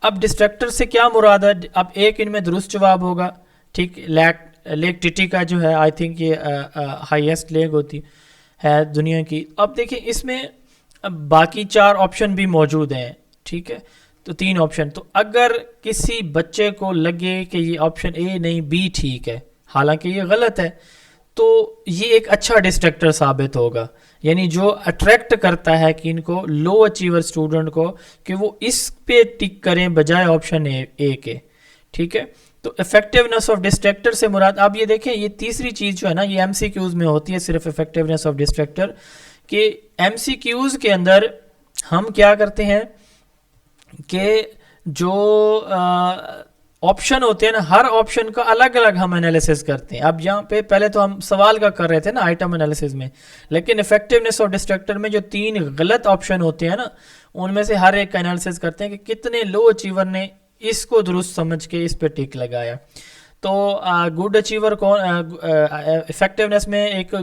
اب ڈسٹریکٹر سے کیا مراد ہے؟ اب ایک ان میں درست جواب ہوگا, ٹھیک. لیک ٹٹی کا جو ہے آئی تھنک یہ ہائیسٹ لیک ہوتی ہے دنیا کی. اب دیکھیں اس میں باقی 4 آپشن بھی موجود ہیں, ٹھیک ہے. تو 3 آپشن, تو اگر کسی بچے کو لگے کہ یہ آپشن A نہیں B ٹھیک ہے, حالانکہ یہ غلط ہے, تو یہ ایک اچھا ڈسٹریکٹر ثابت ہوگا، یعنی جو اٹریکٹ کرتا ہے کہ ان کو لو اچیور اسٹوڈنٹ کو کہ وہ اس پہ ٹک کریں بجائے آپشن اے کے. ٹھیک ہے، تو افیکٹونیس آف ڈسٹریکٹر سے مراد آپ یہ دیکھیں، یہ تیسری چیز جو ہے نا یہ ایم سی کیوز میں ہوتی ہے صرف افیکٹونیس آف ڈسٹریکٹر، کہ ایم سی کیوز کے اندر ہم کیا کرتے ہیں کہ جو آپشن ہوتے ہیں نا، ہر آپشن کا الگ الگ ہم انالیسس کرتے ہیں. اب یہاں پہ پہلے تو ہم سوال کا کر رہے تھے نا آئٹم انالیسس میں، لیکن افیکٹونیس آف ڈسٹریکٹر میں جو 3 غلط آپشن ہوتے ہیں نا ان میں سے ہر ایک کا انالیسس کرتے ہیں کہ کتنے لو اچیور نے اس کو درست سمجھ کے اس پہ ٹک لگایا. تو گڈ اچیور کون، افیکٹونیس میں ایک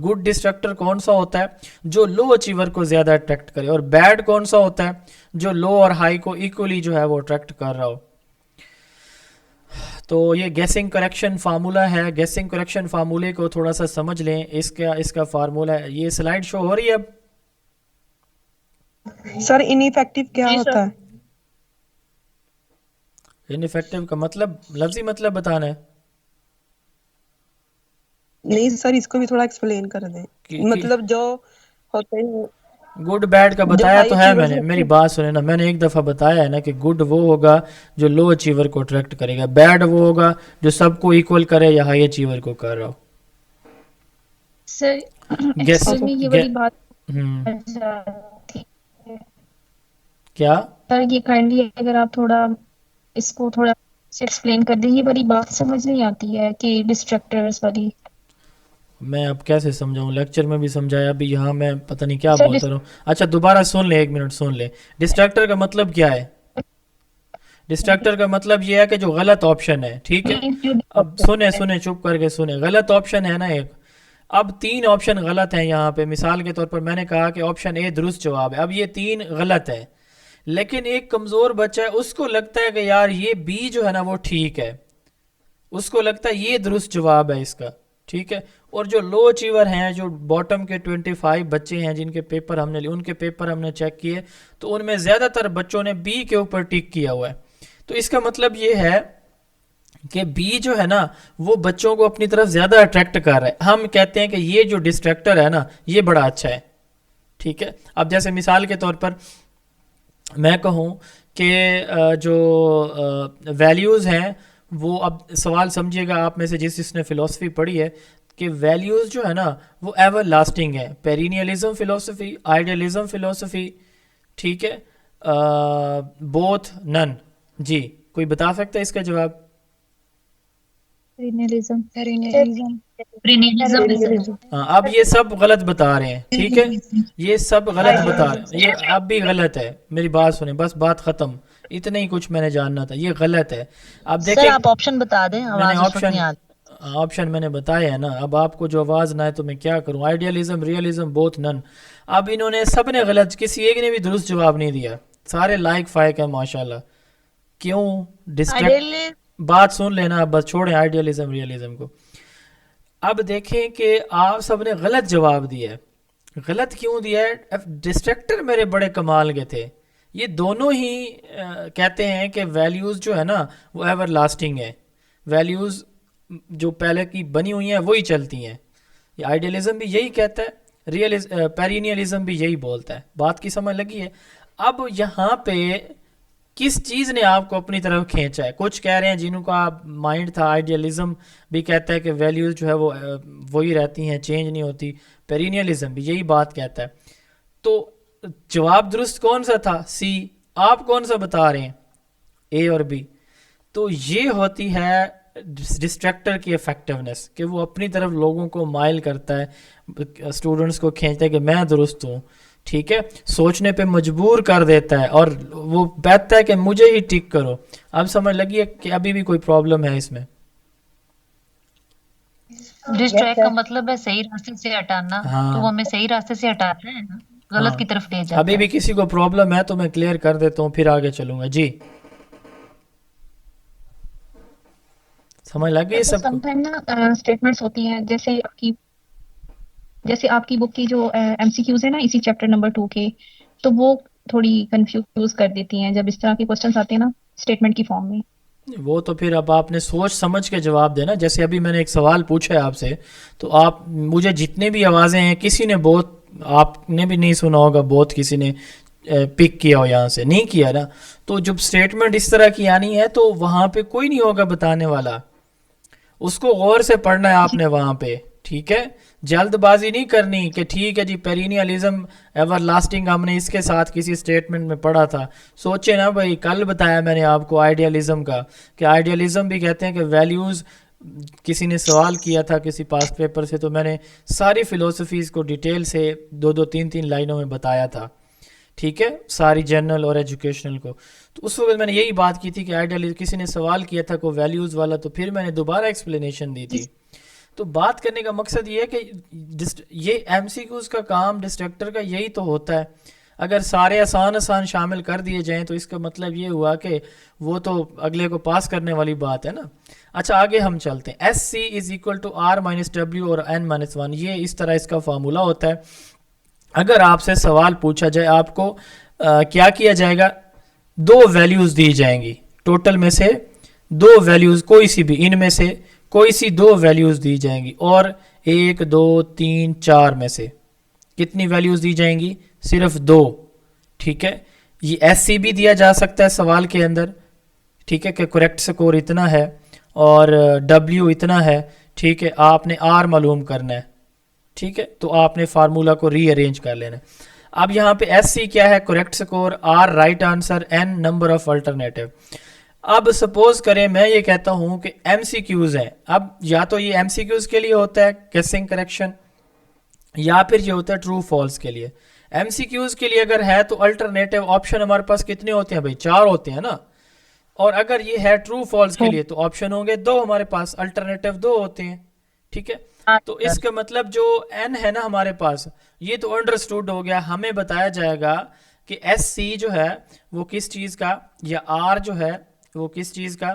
گڈ ڈسٹریکٹر کون سا ہوتا ہے جو لو اچیور کو زیادہ اٹریکٹ کرے، اور بیڈ کون سا ہوتا ہے جو لو اور ہائی کو ایکولی جو ہے وہ اٹریکٹ کر رہا ہو. تو یہ گیسنگ کریکشن فارمولہ ہے، گیسنگ کریکشن فارمولے کو تھوڑا سا سمجھ لیں، اس کا فارمولہ ہے. یہ سلائیڈ شو ہو رہی ہے اب؟ سر ان ایفیکٹو کیا ہوتا ہے؟ انفیکٹو کا مطلب لفظی مطلب بتانا ہے. نہیں سر اس کو بھی تھوڑا ایکسپلین کر دیں، مطلب جو ہوتے ہیں گڈ بیڈ کا بتایا تو ہے میں نے، میری بات سنیں نا، میں نے ایک دفعہ بتایا ہے نا کہ گڈ وہ ہوگا جو لو اچیور کو اٹریکٹ کرے گا، بیڈ وہ ہوگا جو سب کو ایکول کرے یا ہائی اچیور کو کر رہا ہو. سر ایکچوئل میں یہ والی بات کیا سر یہ کائنڈلی اگر آپ تھوڑا اس کو تھوڑا سے ایکسپلین کر دیں، یہ والی بات سمجھ نہیں آتی ہے کہ ڈسٹریکٹرز والی. میں اب کیسے سمجھاؤں، لیکچر میں بھی سمجھایا، ابھی یہاں میں پتہ نہیں کیا بولتا رہا ہوں. اچھا دوبارہ سن لیں، 1 منٹ سن لیں. ڈسٹریکٹر کا مطلب کیا ہے؟ ڈسٹریکٹر کا مطلب یہ ہے کہ جو غلط آپشن ہے. ٹھیک ہے، اب سنیں چپ کر کے سنیں. غلط آپشن ہے نا ایک، اب 3 آپشن غلط ہیں یہاں پہ. مثال کے طور پر میں نے کہا کہ آپشن اے درست جواب ہے، اب یہ 3 غلط ہے، لیکن ایک کمزور بچہ ہے اس کو لگتا ہے کہ یار یہ بی جو ہے نا وہ ٹھیک ہے، اس کو لگتا ہے یہ درست جواب ہے اس کا. ٹھیک ہے، اور جو لو اچیور ہیں، جو باٹم کے 25 بچے ہیں جن کے پیپر ہم نے لیے، ان کے پیپر ہم نے چیک کیے تو ان میں زیادہ تر بچوں نے بی کے اوپر ٹک کیا ہوا ہے. تو اس کا مطلب یہ ہے کہ بی جو ہے نا وہ بچوں کو اپنی طرف زیادہ اٹریکٹ کر رہا ہے. ہم کہتے ہیں کہ یہ جو ڈسٹریکٹر ہے نا یہ بڑا اچھا ہے. ٹھیک ہے، اب جیسے مثال کے طور پر میں کہوں کہ جو ویلیوز ہیں وہ، اب سوال سمجھیے گا آپ میں سے جس نے فلسفی پڑھی ہے، کہ ویلیوز جو ہے نا وہ ایور لاسٹنگ ہے. پیرینیلزم فلسفی، آئیڈیلزم فلسفی. ٹھیک ہے، بوتھ نن. جی کوئی بتا سکتا ہے اس کا جواب؟ اب یہ سب غلط بتا رہے ہیں. ٹھیک ہے، یہ سب غلط بتا رہے ہیں، یہ اب بھی غلط ہے. میری بات سنیں، بس بات ختم، اتنا ہی کچھ میں نے جاننا تھا. یہ غلط ہے. اب دیکھیں آپ آپشن بتا دیں، آپشن میں نے بتایا ہے نا. اب آپ کو جو آواز نہ ہے تو میں کیا کروں؟ آئیڈیالزم، ریئلزم، بوتھ نن. اب انہوں نے سب نے غلط، کسی ایک نے بھی درست جواب نہیں دیا. سارے لائک فائق ہیں ماشاءاللہ. کیوں؟ ڈسٹریکٹ. بات سن لینا، اب بس چھوڑیں آئیڈیالزم ریئلزم کو. اب دیکھیں کہ آپ سب نے غلط جواب دیا ہے. غلط کیوں دیا ہے؟ ڈسٹریکٹر میرے بڑے کمال کے تھے. یہ دونوں ہی کہتے ہیں کہ ویلیوز جو ہے نا وہ ایور لاسٹنگ ہے، ویلیوز جو پہلے کی بنی ہوئی ہیں وہی چلتی ہیں. یہ آئیڈیالزم بھی یہی کہتا ہے، پیرینیلزم بھی یہی بولتا ہے. بات کی سمجھ لگی ہے؟ اب یہاں پہ کس چیز نے آپ کو اپنی طرف کھینچا ہے؟ کچھ کہہ رہے ہیں جنہوں کا مائنڈ تھا آئیڈیالزم بھی کہتا ہے کہ ویلیوز جو ہے وہ وہی رہتی ہیں، چینج نہیں ہوتی. پیرینیلزم بھی یہی بات کہتا ہے. تو جواب درست کون سا تھا؟ سی. آپ کون سا بتا رہے ہیں؟ اے اور بی. تو یہ ہوتی ہے ڈسٹریکٹر کی افیکٹونیس، کہ وہ اپنی طرف لوگوں کو مائل کرتا ہے، اسٹوڈنٹس کو کھینچتا ہے کہ میں درست ہوں. ٹھیک ہے، سوچنے پہ مجبور کر دیتا ہے اور وہ کہتا ہے کہ مجھے ہی ٹک کرو. اب سمجھ لگی ہے کہ ابھی بھی کوئی پرابلم ہے اس میں؟ ڈسٹریکٹ کا مطلب ہے صحیح راستے سے ہٹانا، تو وہ ہمیں صحیح راستے سے ہٹاتا ہے نا، غلط کی طرف لے جاتا ہے. ابھی بھی کسی کو پرابلم ہے تو میں کلیئر کر دیتا ہوں، پھر آگے چلوں گا. جی سمجھ لگ گئی سب کو؟ سم ٹائم نا اسٹیٹمنٹس ہوتی ہیں، جیسے آپ کی بک کی جو ایم سی کیوز ہے نا اسی چیپٹر نمبر 2 کے، تو وہ تھوڑی کنفیوز کر دیتی ہیں جب اس طرح کے کوسچنس آتے ہیں نا اسٹیٹمنٹ کی فارم میں. وہ تو پھر اب آپ نے سوچ سمجھ کے جواب دینا. جیسے ابھی میں نے ایک سوال پوچھا ہے آپ سے, تو آپ مجھے جتنے بھی آوازیں ہیں, کسی نے بہت, آپ نے بھی نہیں سنا ہوگا بہت کسی نے پک کیا ہو یہاں سے, نہیں کیا نا. تو جب اسٹیٹمنٹ اس طرح کی آنی ہے تو وہاں پہ کوئی نہیں ہوگا بتانے والا, اس کو غور سے پڑھنا ہے آپ نے وہاں پہ, ٹھیک ہے. جلد بازی نہیں کرنی کہ ٹھیک ہے جی پیرینیالزم ایور لاسٹنگ ہم نے اس کے ساتھ کسی اسٹیٹمنٹ میں پڑھا تھا. سوچے نا بھائی, کل بتایا میں نے آپ کو آئیڈیالزم کا, کہ آئیڈیالزم بھی کہتے ہیں کہ ویلیوز. کسی نے سوال کیا تھا کسی پاسٹ پیپر سے, تو میں نے ساری فلسفیز کو ڈیٹیل سے 2-3 لائنوں میں بتایا تھا, ٹھیک ہے, ساری جنرل اور ایجوکیشنل کو. تو اس وقت میں نے یہی بات کی تھی کہ آئیڈیالزم, کسی نے سوال کیا تھا کوئی ویلیوز والا, تو پھر میں نے دوبارہ ایکسپلینیشن دی تھی. تو بات کرنے کا مقصد یہ ہے کہ یہ ایم سی کیوز کا کام ڈسٹرکٹر کا یہی تو ہوتا ہے. اگر سارے آسان شامل کر دیے جائیں تو اس کا مطلب یہ ہوا کہ وہ تو اگلے کو پاس کرنے والی بات ہے نا. اچھا آگے ہم چلتے ہیں. S C is equal to R minus W اور این مائنس 1, یہ اس طرح اس کا فارمولہ ہوتا ہے. اگر آپ سے سوال پوچھا جائے, آپ کو کیا کیا جائے گا, 2 ویلیوز دی جائیں گی, ٹوٹل میں سے 2 ویلیوز, کوئی سی بھی ان میں سے کوئی سی 2 ویلیوز دی جائیں گی, اور 1 2 3 4 میں سے کتنی ویلیوز دی جائیں گی, صرف 2, ٹھیک ہے. یہ ایس سی بھی دیا جا سکتا ہے سوال کے اندر, ٹھیک ہے, کہ کریکٹ سکور اتنا ہے اور ڈبلیو اتنا ہے, ٹھیک ہے. آپ نے آر معلوم کرنا ہے, ٹھیک ہے, تو آپ نے فارمولا کو ری ارینج کر لینا. اب یہاں پہ ایس سی کیا ہے, correct score, R right answer, N number of alternative. اب سپوز کریں میں یہ کہتا ہوں کہ ایم سی کیوز ہیں. اب یا تو یہ ایم سی کیوز کے لیے ہوتا ہے گیسنگ کریکشن, یا پھر یہ ہوتا ہے ٹرو فالس کے لیے. ایم سی کیوز کے لیے اگر ہے تو الٹرنیٹیو آپشن ہمارے پاس کتنے ہوتے ہیں بھائی, 4 ہوتے ہیں نا. اور اگر یہ ہے ٹرو فالس کے لیے تو آپشن ہوں گے 2, ہمارے پاس الٹرنیٹیو 2 ہوتے ہیں, ٹھیک ہے. تو اس کا مطلب جو این ہے نا ہمارے پاس, یہ تو انڈرسٹوڈ ہو گیا. ہمیں بتایا جائے گا کہ ایس سی جو ہے وہ کس چیز کا, یا آر جو ہے وہ کس چیز کا,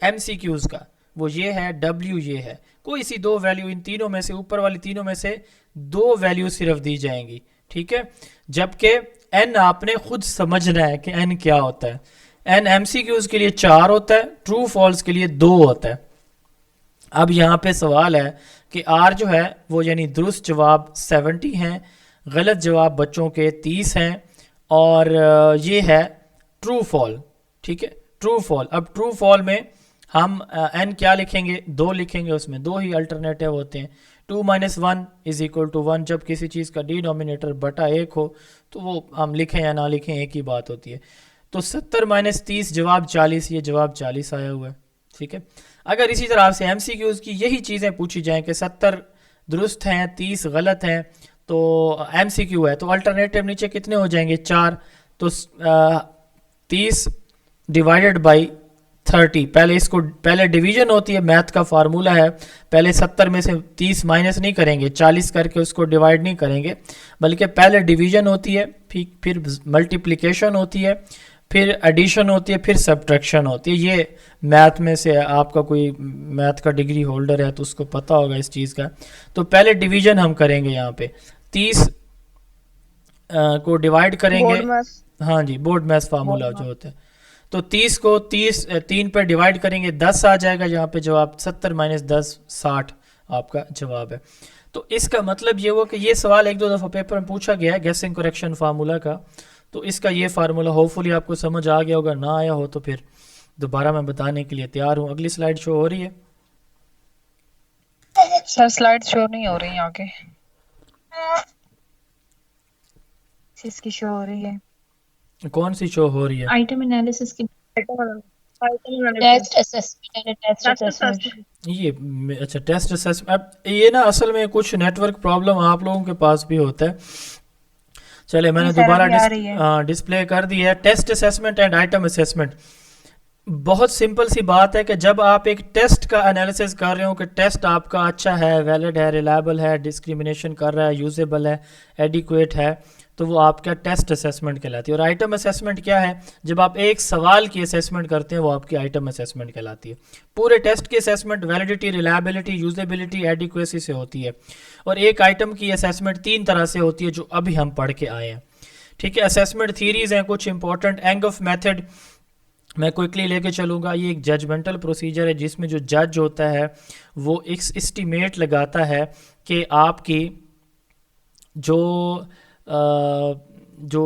ایم سی کیوز کا, وہ یہ ہے, ڈبلیو یہ ہے. کوئی سی 2 ویلیو ان تینوں میں سے, اوپر والی تینوں میں سے 2 ویلیو صرف دی جائیں گی, ٹھیک ہے. جبکہ این آپ نے خود سمجھنا ہے کہ این کیا ہوتا ہے. این ایم سی کیوز کے لیے 4 ہوتا ہے, ٹرو فالس کے لیے 2 ہوتا ہے. اب یہاں پہ سوال ہے کہ آر جو ہے وہ یعنی درست جواب 70 ہیں, غلط جواب بچوں کے 30 ہیں, اور یہ ہے ٹرو فال, ٹھیک ہے, ٹرو فال. اب ٹرو فال میں ہم این کیا لکھیں گے, 2 لکھیں گے, اس میں 2 ہی الٹرنیٹیو ہوتے ہیں. 2 - 1 = 1. جب کسی چیز کا ڈینومینیٹر بٹا 1 ہو تو وہ ہم لکھیں یا نہ لکھیں ایک ہی بات ہوتی ہے. تو 70 - 30 جواب 40, یہ جواب 40 آیا ہوا ہے, ٹھیک ہے. اگر اسی طرح آپ سے ایم سی کیوز کی یہی چیزیں پوچھی جائیں کہ 70 درست ہیں 30 غلط ہیں, تو ایم سی کیو ہے, تو الٹرنیٹیو نیچے کتنے ہو جائیں گے, 4. تو 30 ڈیوائڈڈ بائی 30. پہلے اس کو پہلے ڈویژن ہوتی ہے, میتھ کا فارمولہ ہے, پہلے 70 میں سے 30 مائنس نہیں کریں گے, 40 کر کے اس کو ڈیوائڈ نہیں کریں گے, بلکہ پہلے ڈویژن ہوتی ہے, پھر ملٹیپلیکیشن ہوتی ہے, پھر ایڈیشن ہوتی ہے, پھر سبٹریکشن ہوتی ہے. یہ میتھ میں سے آپ کا کوئی میتھ کا ڈگری ہولڈر ہے تو اس کو پتہ ہوگا اس چیز کا. تو پہلے ڈویژن ہم کریں گے, یہاں پہ 30 کو ڈیوائڈ کریں گے, ہاں جی بورڈ میتھ فارمولہ جو ہوتا ہے. تو 30 کو 3 پہ ڈیوائڈ کریں گے, 10 آ جائے گا یہاں پہ جواب. 70 - 10 60 آپ کا جواب ہے. تو اس کا مطلب یہ ہوا کہ یہ سوال 1-2 دفعہ پیپر میں پوچھا گیا ہے گیسنگ کریکشن فارمولہ کا. تو اس کا یہ فارمولہ ہوپ فلی آپ کو سمجھ آ گیا ہوگا, نہ آیا ہو تو پھر دوبارہ میں بتانے کے لیے تیار ہوں. اگلی سلائیڈ شو ہو رہی ہے سر؟ سلائیڈ شو نہیں ہو رہی آگے, اس کی شو ہو رہی ہے. کون سی شو ہو رہی ہے؟ آئٹم انالیسس کی ٹیسٹ اسسمنٹ. یہ اچھا ٹیسٹ اسسمنٹ. اب یہ نا اصل میں کچھ نیٹ ورک پرابلم آپ لوگوں کے پاس بھی ہوتا ہے. چلے میں نے دوبارہ ڈسپلے کر دی ہے. Test assessment and item assessment بہت سمپل سی بات ہے کہ جب آپ ایک ٹیسٹ کا انالیسس کر رہے ہو کہ ٹیسٹ آپ کا اچھا ہے, ویلڈ ہے, ریلائبل ہے, ڈسکریمنیشن کر رہا ہے, یوزیبل ہے, ایڈیکویٹ ہے, تو وہ آپ کا ٹیسٹ اسسمنٹ کہلاتی ہے. اور آئٹم اسسمنٹ کیا ہے؟ جب آپ ایک سوال کی اسسمنٹ کرتے ہیں وہ آپ کی آئٹم اسسمنٹ کہلاتی ہے. پورے ٹیسٹ کی assessment validity, reliability, usability, adequacy سے ہوتی ہے. اور ایک آئٹم کی اسسمنٹ 3 طرح سے ہوتی ہے جو ابھی ہم پڑھ کے آئے ہیں, ٹھیک ہے. اسسمنٹ تھیریز ہیں کچھ امپورٹنٹ. اینگ آف میتھڈ میں کوئکلی لے کے چلوں گا. یہ ایک ججمنٹل پروسیجر ہے جس میں جو جج ہوتا ہے وہ ایک اسٹیمیٹ لگاتا ہے کہ آپ کی جو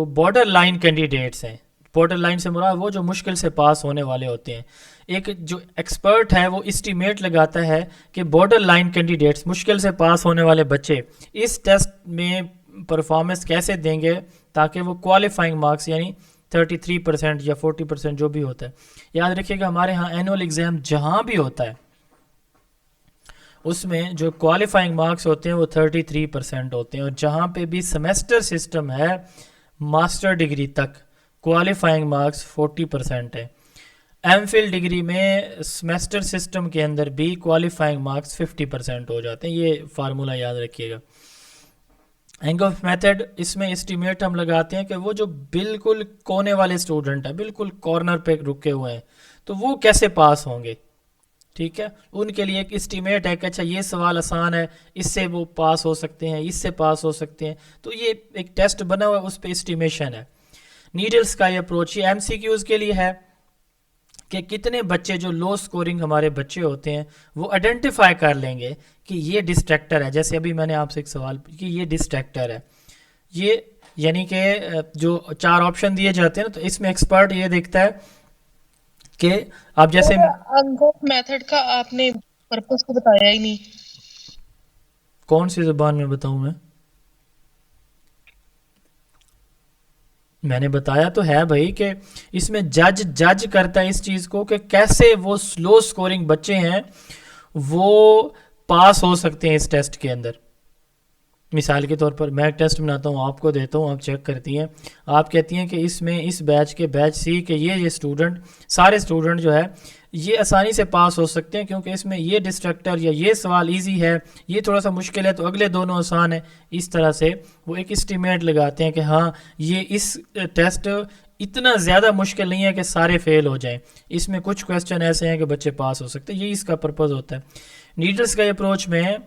بارڈر لائن کینڈیڈیٹس ہیں، بارڈر لائن سے مراد وہ جو مشکل سے پاس ہونے والے ہوتے ہیں. ایک جو ایکسپرٹ ہے وہ اسٹیمیٹ لگاتا ہے کہ بارڈر لائن کینڈیڈیٹس، مشکل سے پاس ہونے والے بچے اس ٹیسٹ میں پرفارمنس کیسے دیں گے تاکہ وہ کوالیفائنگ مارکس یعنی 33% یا 40% جو بھی ہوتا ہے. یاد رکھیے گا ہمارے ہاں اینول ایگزام جہاں بھی ہوتا ہے اس میں جو کوالیفائنگ مارکس ہوتے ہیں وہ 33% ہوتے ہیں، اور جہاں پہ بھی سیمیسٹر سسٹم ہے ماسٹر ڈگری تک کوالیفائنگ مارکس 40% ہے. ایم فل ڈگری میں سیمیسٹر سسٹم کے اندر بھی کوالیفائنگ مارکس 50% ہو جاتے ہیں. یہ فارمولہ یاد رکھیے گا. اینگوف میتھڈ، اس میں اسٹیمیٹ ہم لگاتے ہیں کہ وہ جو بالکل کونے والے اسٹوڈنٹ ہیں، بالکل کارنر پہ رکے ہوئے ہیں، تو وہ کیسے پاس ہوں گے. ٹھیک ہے، ان کے لیے ایک اسٹیمیٹ ہے کہ اچھا یہ سوال آسان ہے، اس سے وہ پاس ہو سکتے ہیں، اس سے پاس ہو سکتے ہیں. تو یہ ایک ٹیسٹ بنا ہوا ہے، اس پہ اسٹیمیشن ہے. نیڈلز کا یہ اپروچ یہ ایم سی کیوز کے لیے ہے کہ کتنے بچے جو لو سکورنگ ہمارے بچے ہوتے ہیں وہ آئیڈینٹیفائی کر لیں گے کہ یہ ڈسٹریکٹر ہے. جیسے ابھی میں نے آپ سے ایک سوال کہ یہ ڈسٹریکٹر ہے، یہ یعنی کہ جو 4 آپشن دیے جاتے ہیں نا، تو اس میں ایکسپرٹ یہ دیکھتا ہے کہ آپ جیسے انگوف میتھڈ کا آپ نے پرپس کو بتایا ہی نہیں. کون سی زبان میں بتاؤں میں نے بتایا تو ہے بھائی کہ اس میں جج کرتا ہے اس چیز کو کہ کیسے وہ سلو سکورنگ بچے ہیں وہ پاس ہو سکتے ہیں اس ٹیسٹ کے اندر. مثال کے طور پر میں ایک ٹیسٹ بناتا ہوں، آپ کو دیتا ہوں، آپ چیک کرتی ہیں، آپ کہتی ہیں کہ اس میں اس بیچ کے بیچ سی کے یہ اسٹوڈنٹ، سارے اسٹوڈنٹ جو ہے یہ آسانی سے پاس ہو سکتے ہیں کیونکہ اس میں یہ ڈسٹرکٹر یا یہ سوال ایزی ہے، یہ تھوڑا سا مشکل ہے تو اگلے دونوں آسان ہیں. اس طرح سے وہ ایک اسٹیمیٹ لگاتے ہیں کہ ہاں یہ اس ٹیسٹ اتنا زیادہ مشکل نہیں ہے کہ سارے فیل ہو جائیں، اس میں کچھ کویسچن ایسے ہیں کہ بچے پاس ہو سکتے ہیں. یہی اس کا پرپز ہوتا ہے. نیڈلز کا یہ اپروچ میں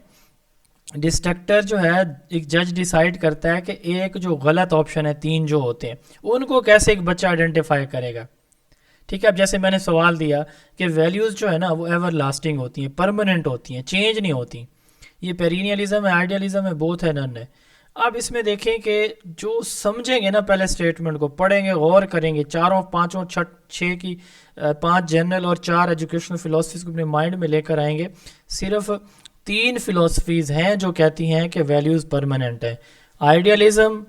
ڈسٹرکٹر جو ہے ایک جج ڈیسائیڈ کرتا ہے کہ ایک جو غلط آپشن ہے، 3 جو ہوتے ہیں ان کو کیسے ایک بچہ آئیڈینٹیفائی کرے گا. ٹھیک ہے، اب جیسے میں نے سوال دیا کہ ویلیوز جو ہے نا وہ ایور لاسٹنگ ہوتی ہیں، پرماننٹ ہوتی ہیں، چینج نہیں ہوتی. یہ پیرینیلزم ہے، آئیڈیالزم ہے، بوتھ ہے، نن ہے. اب اس میں دیکھیں کہ جو سمجھیں گے نا پہلے اسٹیٹمنٹ کو پڑھیں گے، غور کریں گے، 4 5 6 کی 5 جنرل اور 4 ایجوکیشنل فلاسفیز کو اپنے مائنڈ میں لے کر آئیں گے. صرف 3 فلاسفیز ہیں جو کہتی ہیں کہ ویلیوز پرماننٹ ہے، آئیڈیالزم،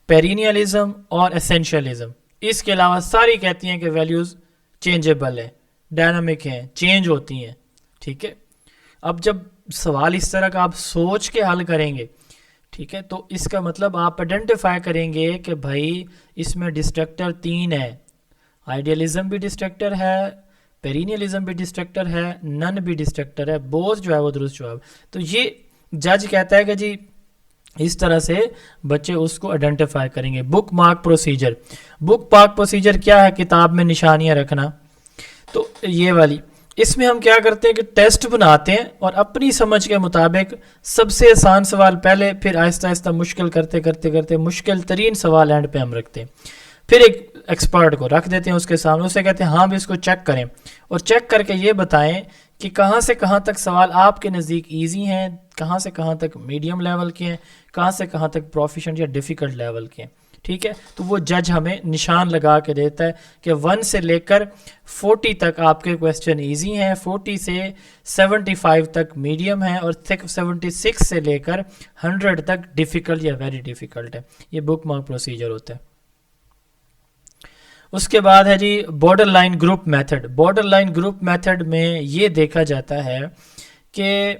پیرینیلزم اور اسینشلزم. اس کے علاوہ ساری کہتی ہیں کہ ویلیوز چینجیبل ہے، ڈائنامک ہیں، چینج ہوتی ہیں. ٹھیک ہے، اب جب سوال اس طرح کا آپ سوچ کے حل کریں گے، ٹھیک ہے، تو اس کا مطلب آپ آئیڈینٹیفائی کریں گے کہ بھائی اس میں ڈسٹرکٹر 3 ہے، آئیڈیالزم بھی ڈسٹرکٹر ہے، پیرینیلزم بھی ڈسٹرکٹر ہے، نن بھی ڈسٹرکٹر ہے، بوتھ جو ہے وہ درست جواب. تو یہ جج کہتا ہے کہ جی اس طرح سے بچے اس کو آئیڈینٹیفائی کریں گے. بک مارک پروسیجر، بک مارک پروسیجر کیا ہے؟ کتاب میں نشانیاں رکھنا. تو یہ والی اس میں ہم کیا کرتے ہیں کہ ٹیسٹ بناتے ہیں اور اپنی سمجھ کے مطابق سب سے آسان سوال پہلے، پھر آہستہ آہستہ مشکل کرتے کرتے کرتے مشکل ترین سوال اینڈ پہ ہم رکھتے ہیں. پھر ایک ایکسپرٹ کو رکھ دیتے ہیں اس کے سامنے، اسے کہتے ہیں ہاں بھی اس کو چیک کریں اور چیک کر کے یہ بتائیں کہ کہاں سے کہاں تک سوال آپ کے نزدیک ایزی ہیں، کہاں سے کہاں تک میڈیم لیول کے ہیں، کہاں سے کہاں تک پروفیشنٹ یا ڈیفیکلٹ لیول کے ہیں. ٹھیک ہے، تو وہ جج ہمیں نشان لگا کے دیتا ہے کہ 1 سے لے کر 40 تک آپ کے کویسچن ایزی ہیں، 40 سے 75 تک میڈیم ہیں، اور 76 سے لے کر 100 تک ڈیفیکلٹ یا ویری ڈیفیکلٹ ہے. یہ بک مارک پروسیجر ہوتا ہے. اس کے بعد ہے جی border line group method. Border line group method میں یہ دیکھا جاتا ہے کہ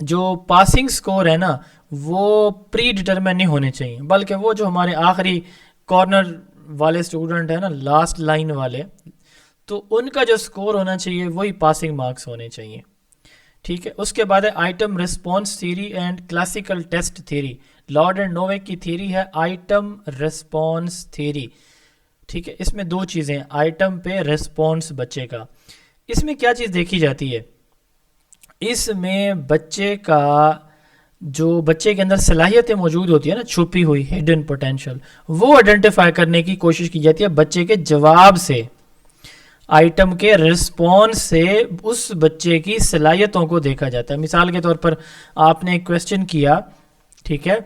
جو پاسنگ سکور ہے نا وہ پری ڈٹرمن نہیں ہونے چاہیے، بلکہ وہ جو ہمارے آخری کارنر والے اسٹوڈنٹ ہیں نا، لاسٹ لائن والے، تو ان کا جو سکور ہونا چاہیے وہی پاسنگ مارکس ہونے چاہیے. ٹھیک ہے، اس کے بعد ہے item response theory and classical test theory. Lord and Novick کی تھیوری ہے آئٹم رسپانس تھیوری. ٹھیک ہے، اس میں 2 چیزیں، آئٹم پہ رسپانس بچے کا. اس میں کیا چیز دیکھی جاتی ہے؟ اس میں بچے کا جو بچے کے اندر صلاحیتیں موجود ہوتی ہیں نا، چھپی ہوئی ہڈن پوٹینشل، وہ آئیڈینٹیفائی کرنے کی کوشش کی جاتی ہے بچے کے جواب سے. آئٹم کے رسپانس سے اس بچے کی صلاحیتوں کو دیکھا جاتا ہے. مثال کے طور پر آپ نے ایک کویسچن کیا, ٹھیک ہے,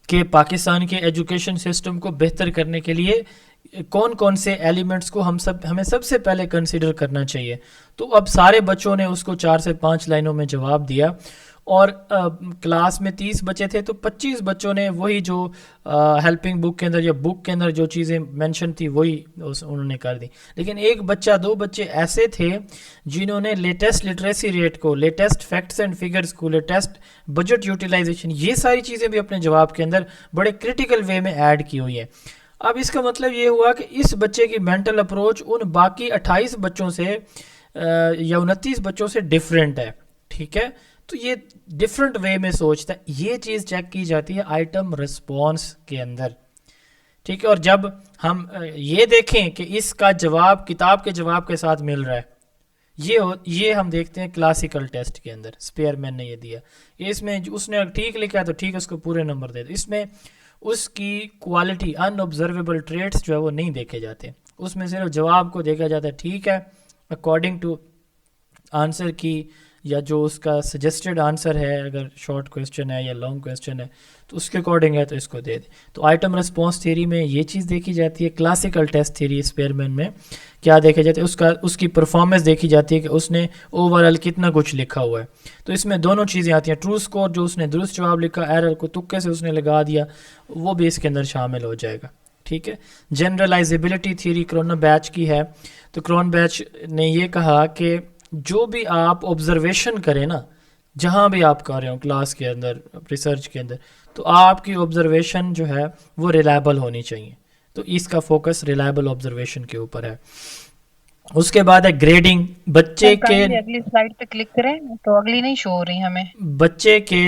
کہ پاکستان کے ایجوکیشن سسٹم کو بہتر کرنے کے لیے کون کون سے ایلیمنٹس کو ہمیں سب سے پہلے کنسیڈر کرنا چاہیے. تو اب سارے بچوں نے اس کو 4 سے 5 لائنوں میں جواب دیا, اور کلاس میں 30 بچے تھے تو 25 بچوں نے وہی جو ہیلپنگ بک کے اندر یا بک کے اندر جو چیزیں مینشن تھی وہی انہوں نے کر دی. لیکن ایک بچہ 2 بچے ایسے تھے جنہوں نے لیٹسٹ لٹریسی ریٹ کو, لیٹسٹ فیکٹس اینڈ فگرز کو, لیٹسٹ بجٹ یوٹیلائزیشن, یہ ساری چیزیں بھی اپنے جواب کے اندر بڑے کرٹیکل وے میں ایڈ کی ہوئی ہیں. اب اس کا مطلب یہ ہوا کہ اس بچے کی مینٹل اپروچ ان باقی 28 بچوں سے یا 29 بچوں سے ڈیفرنٹ ہے, ٹھیک ہے. تو یہ ڈفرینٹ وے میں سوچتا ہے. یہ چیز چیک کی جاتی ہے آئٹم رسپانس کے اندر, ٹھیک ہے. اور جب ہم یہ دیکھیں کہ اس کا جواب کتاب کے جواب کے ساتھ مل رہا ہے, یہ ہم دیکھتے ہیں کلاسیکل ٹیسٹ کے اندر. اسپیئر مین نے یہ دیا, اس میں اس نے ٹھیک لکھا ہے تو ٹھیک, اس کو پورے نمبر دے دو. اس میں اس کی کوالٹی ان آبزرویبل ٹریٹس جو ہے وہ نہیں دیکھے جاتے, اس میں صرف جواب کو دیکھا جاتا ہے, ٹھیک ہے, اکارڈنگ ٹو آنسر کی یا جو اس کا سجسٹڈ آنسر ہے, اگر شارٹ کویسچن ہے یا لانگ کویسچن ہے تو اس کے اکارڈنگ ہے تو اس کو دے دیں. تو آئٹم رسپانس تھیوری میں یہ چیز دیکھی جاتی ہے. کلاسیکل ٹیسٹ تھیوری اسپیئرمین میں کیا دیکھا جاتا ہے, اس کی پرفارمنس دیکھی جاتی ہے کہ اس نے اوور آل کتنا کچھ لکھا ہوا ہے. تو اس میں دونوں چیزیں آتی ہیں, ٹرو اسکور جو اس نے درست جواب لکھا, ایرر کو تکے سے اس نے لگا دیا, وہ بھی اس کے اندر شامل ہو جائے گا, ٹھیک ہے. جنرلائزیبلٹی تھیوری کرونا بیچ کی ہے. تو کرون بیچ نے یہ کہا کہ جو بھی آپ آبزرویشن کریں نا, جہاں بھی آپ کر رہے ہوں, کلاس کے اندر, ریسرچ کے اندر, تو آپ کی آبزرویشن جو ہے وہ ریلائبل ہونی چاہیے. تو اس کا فوکس ریلائبل آبزرویشن کے اوپر ہے. اس کے بعد ہے گریڈنگ. بچے کے اگلی سلائیڈ پہ کلک کریں تو اگلی نہیں شو ہو رہی ہمیں. بچے کے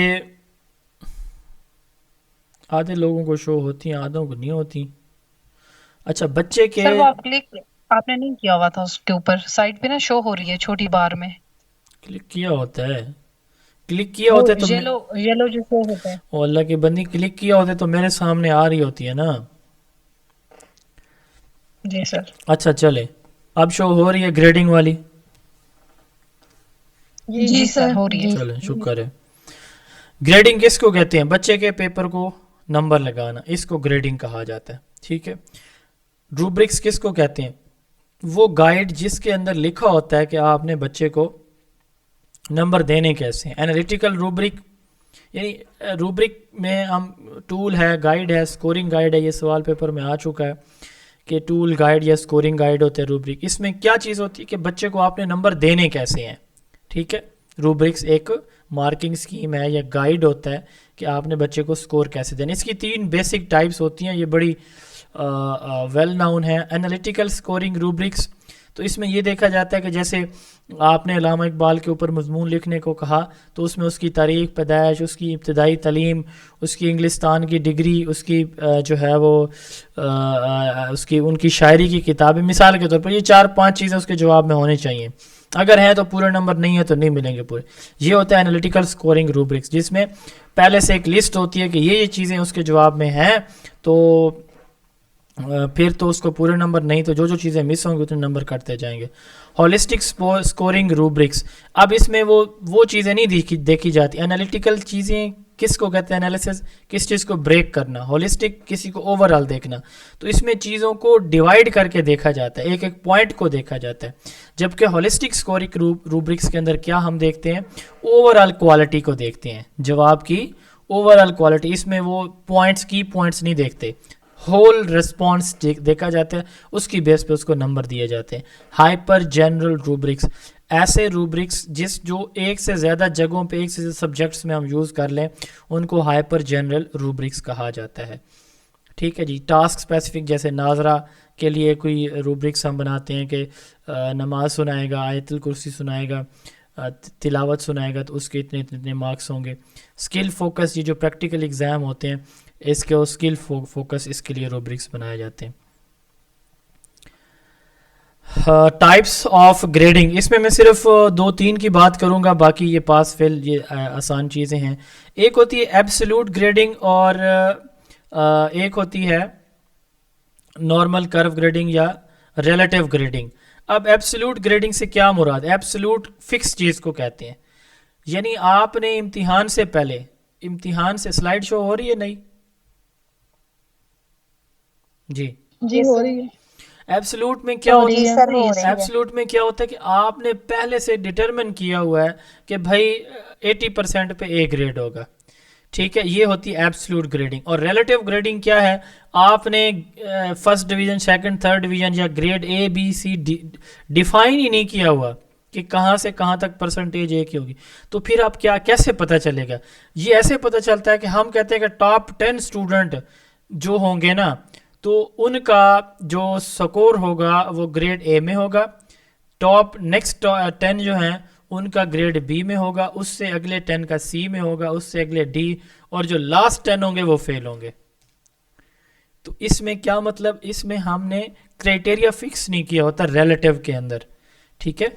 آدھے لوگوں کو شو ہوتی ہیں, آدھوں کو نہیں ہوتی. اچھا, بچے کے سر وہ آپ نے نہیں کیا ہوا تھا, اس کے اوپر سائڈ پہ نا شو ہو رہی ہے چھوٹی بار میں. کلک کیا ہوتا ہے, کلک کیا ہوتا ہے تو یلو جو شو ہوتا ہے. او اللہ کی بندی, کلک کیا ہوتا ہے تو میرے سامنے آ رہی ہوتی ہے نا. جی سر. اچھا چلے, اب شو ہو رہی ہے گریڈنگ والی. جی سر ہو رہی ہے. چلیں شکر ہے. گریڈنگ کس کو کہتے ہیں؟ بچے کے پیپر کو نمبر لگانا, اس کو گریڈنگ کہا جاتا ہے, ٹھیک ہے. روبرکس کس کو کہتے ہیں؟ وہ گائیڈ جس کے اندر لکھا ہوتا ہے کہ آپ نے بچے کو نمبر دینے کیسے ہیں. انالیٹیکل روبرک, یعنی روبرک میں ہم ٹول ہے, گائیڈ ہے, اسکورنگ گائیڈ ہے. یہ سوال پیپر میں آ چکا ہے کہ ٹول گائیڈ یا اسکورنگ گائیڈ ہوتے ہیں روبرک. اس میں کیا چیز ہوتی ہے کہ بچے کو آپ نے نمبر دینے کیسے ہیں, ٹھیک ہے. روبرکس ایک مارکنگ اسکیم ہے یا گائیڈ ہوتا ہے کہ آپ نے بچے کو اسکور کیسے دینا. اس کی 3 بیسک ٹائپس ہوتی ہیں, یہ بڑی ویل ناؤن ہے. انالیٹیکل اسکورنگ روبرکس, تو اس میں یہ دیکھا جاتا ہے کہ جیسے آپ نے علامہ اقبال کے اوپر مضمون لکھنے کو کہا تو اس میں اس کی تاریخ پیدائش, اس کی ابتدائی تعلیم, اس کی انگلستان کی ڈگری, اس کی جو ہے وہ اس کی ان کی شاعری کی کتابیں, مثال کے طور پر یہ 4-5 چیزیں اس کے جواب میں ہونی چاہیے. اگر ہیں تو پورے نمبر, نہیں ہے تو نہیں ملیں گے پورے. یہ ہوتا ہے انالیٹیکل اسکورنگ روبرکس, جس میں پہلے سے ایک لسٹ ہوتی ہے کہ یہ چیزیں اس کے جواب میں ہیں, تو پھر تو اس کو پورے نمبر, نہیں تو جو چیزیں مس ہوں گی اتنے نمبر کٹتے جائیں گے. ہولسٹک اسکورنگ روبرکس, اب اس میں وہ چیزیں نہیں دیکھی جاتی. انالیٹیکل چیزیں کس کو کہتے ہیں؟ انالیسس, کس چیز کو بریک کرنا. ہولسٹک کسی کو اوور آل دیکھنا. تو اس میں چیزوں کو ڈیوائڈ کر کے دیکھا جاتا ہے, ایک ایک پوائنٹ کو دیکھا جاتا ہے. جبکہ ہولسٹک اسکورنگ روبرکس کے اندر کیا ہم دیکھتے ہیں؟ اوور آل کوالٹی کو دیکھتے ہیں, جواب کی اوور آل کوالٹی. اس میں وہ کی پوائنٹس نہیں دیکھتے, ہول ریسپانس دیکھا جاتا ہے, اس کی بیس پہ اس کو نمبر دیے جاتے ہیں. ہائپر جنرل روبرکس, ایسے روبرکس جو ایک سے زیادہ جگہوں پہ, ایک سے زیادہ سبجیکٹس میں ہم یوز کر لیں, ان کو ہائپر جنرل روبرکس کہا جاتا ہے, ٹھیک ہے جی. ٹاسک اسپیسیفک, جیسے ناظرہ کے لیے کوئی روبرکس ہم بناتے ہیں کہ نماز سنائے گا, آیت الکرسی سنائے گا, تلاوت سنائے گا, تو اس کے اتنے مارکس ہوں گے. اسکل فوکس, یہ جو پریکٹیکل ایگزام ہوتے ہیں, اس کے اسکل فوکس, اس کے لیے روبرکس بنائے جاتے ہیں. ٹائپس آف گریڈنگ, اس میں صرف 2-3 کی بات کروں گا, باقی یہ پاس فیل یہ آسان چیزیں ہیں. ایک ہوتی ہے ایبسولوٹ گریڈنگ اور ایک ہوتی ہے نارمل کرو گریڈنگ یا ریلیٹیو گریڈنگ. اب ایبسولوٹ گریڈنگ سے کیا مراد؟ ایبسولوٹ فکس چیز کو کہتے ہیں، یعنی آپ نے امتحان سے پہلے، امتحان سے سلائیڈ شو ہو رہی ہے نہیں جی؟ جی ہو رہی ہے. ایبسولوٹ میں کیا ہوتا ہے؟ ایبسولوٹ میں کیا ہوتا ہے کہ آپ نے پہلے سے ڈٹرمن کیا ہوا ہے کہ بھائی 80% پہ اے گریڈ ہوگا، ٹھیک ہے، یہ ہوتی ہے ایبسولوٹ گریڈنگ. اور ریلیٹیو گریڈنگ کیا ہے؟ آپ نے first division, second, third division یا گریڈ اے بی سی ڈیفائن ہی نہیں کیا ہوا کہ کہاں سے کہاں تک پرسنٹیج اے کی ہوگی، تو پھر آپ کیا کیسے پتہ چلے گا؟ یہ ایسے پتہ چلتا ہے کہ ہم کہتے ہیں کہ ٹاپ 10 اسٹوڈنٹ جو ہوں گے نا، تو ان کا جو سکور ہوگا وہ گریڈ اے میں ہوگا، ٹاپ نیکسٹ 10 جو ہیں ان کا گریڈ بی میں ہوگا، اس سے اگلے 10 کا سی میں ہوگا، اس سے اگلے ڈی، اور جو لاسٹ 10 ہوں گے وہ فیل ہوں گے. تو اس میں کیا مطلب؟ اس میں ہم نے کرائٹیریا فکس نہیں کیا ہوتا ریلیٹیو کے اندر، ٹھیک ہے.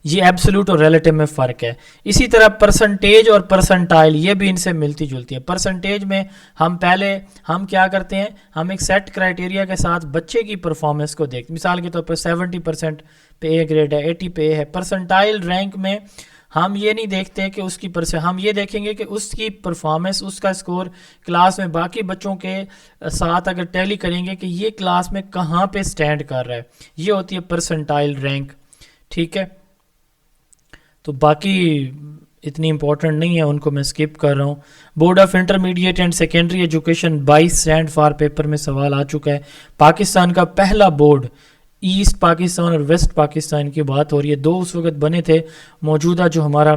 یہ ایبسولوٹ اور ریلیٹیو میں فرق ہے. اسی طرح پرسنٹیج اور پرسنٹائل یہ بھی ان سے ملتی جلتی ہے. پرسنٹیج میں ہم کیا کرتے ہیں؟ ہم ایک سیٹ کرائٹیریا کے ساتھ بچے کی پرفارمنس کو دیکھتے، مثال کے طور پر 70% پہ اے گریڈ ہے، 80 پہ اے ہے. پرسنٹائل رینک میں ہم یہ نہیں دیکھتے کہ اس کی ہم یہ دیکھیں گے کہ اس کی پرفارمنس، اس کا اسکور کلاس میں باقی بچوں کے ساتھ اگر ٹیلی کریں گے کہ یہ کلاس میں کہاں پہ سٹینڈ کر رہا ہے، یہ ہوتی ہے پرسنٹائل رینک، ٹھیک ہے. تو باقی اتنی امپورٹنٹ نہیں ہے، ان کو میں سکپ کر رہا ہوں. Board of intermediate and secondary education 22 stand for paper میں سوال آ چکا ہے. پاکستان کا پہلا بورڈ، ایسٹ پاکستان اور ویسٹ پاکستان کی بات ہو رہی ہے، دو اس وقت بنے تھے. موجودہ جو ہمارا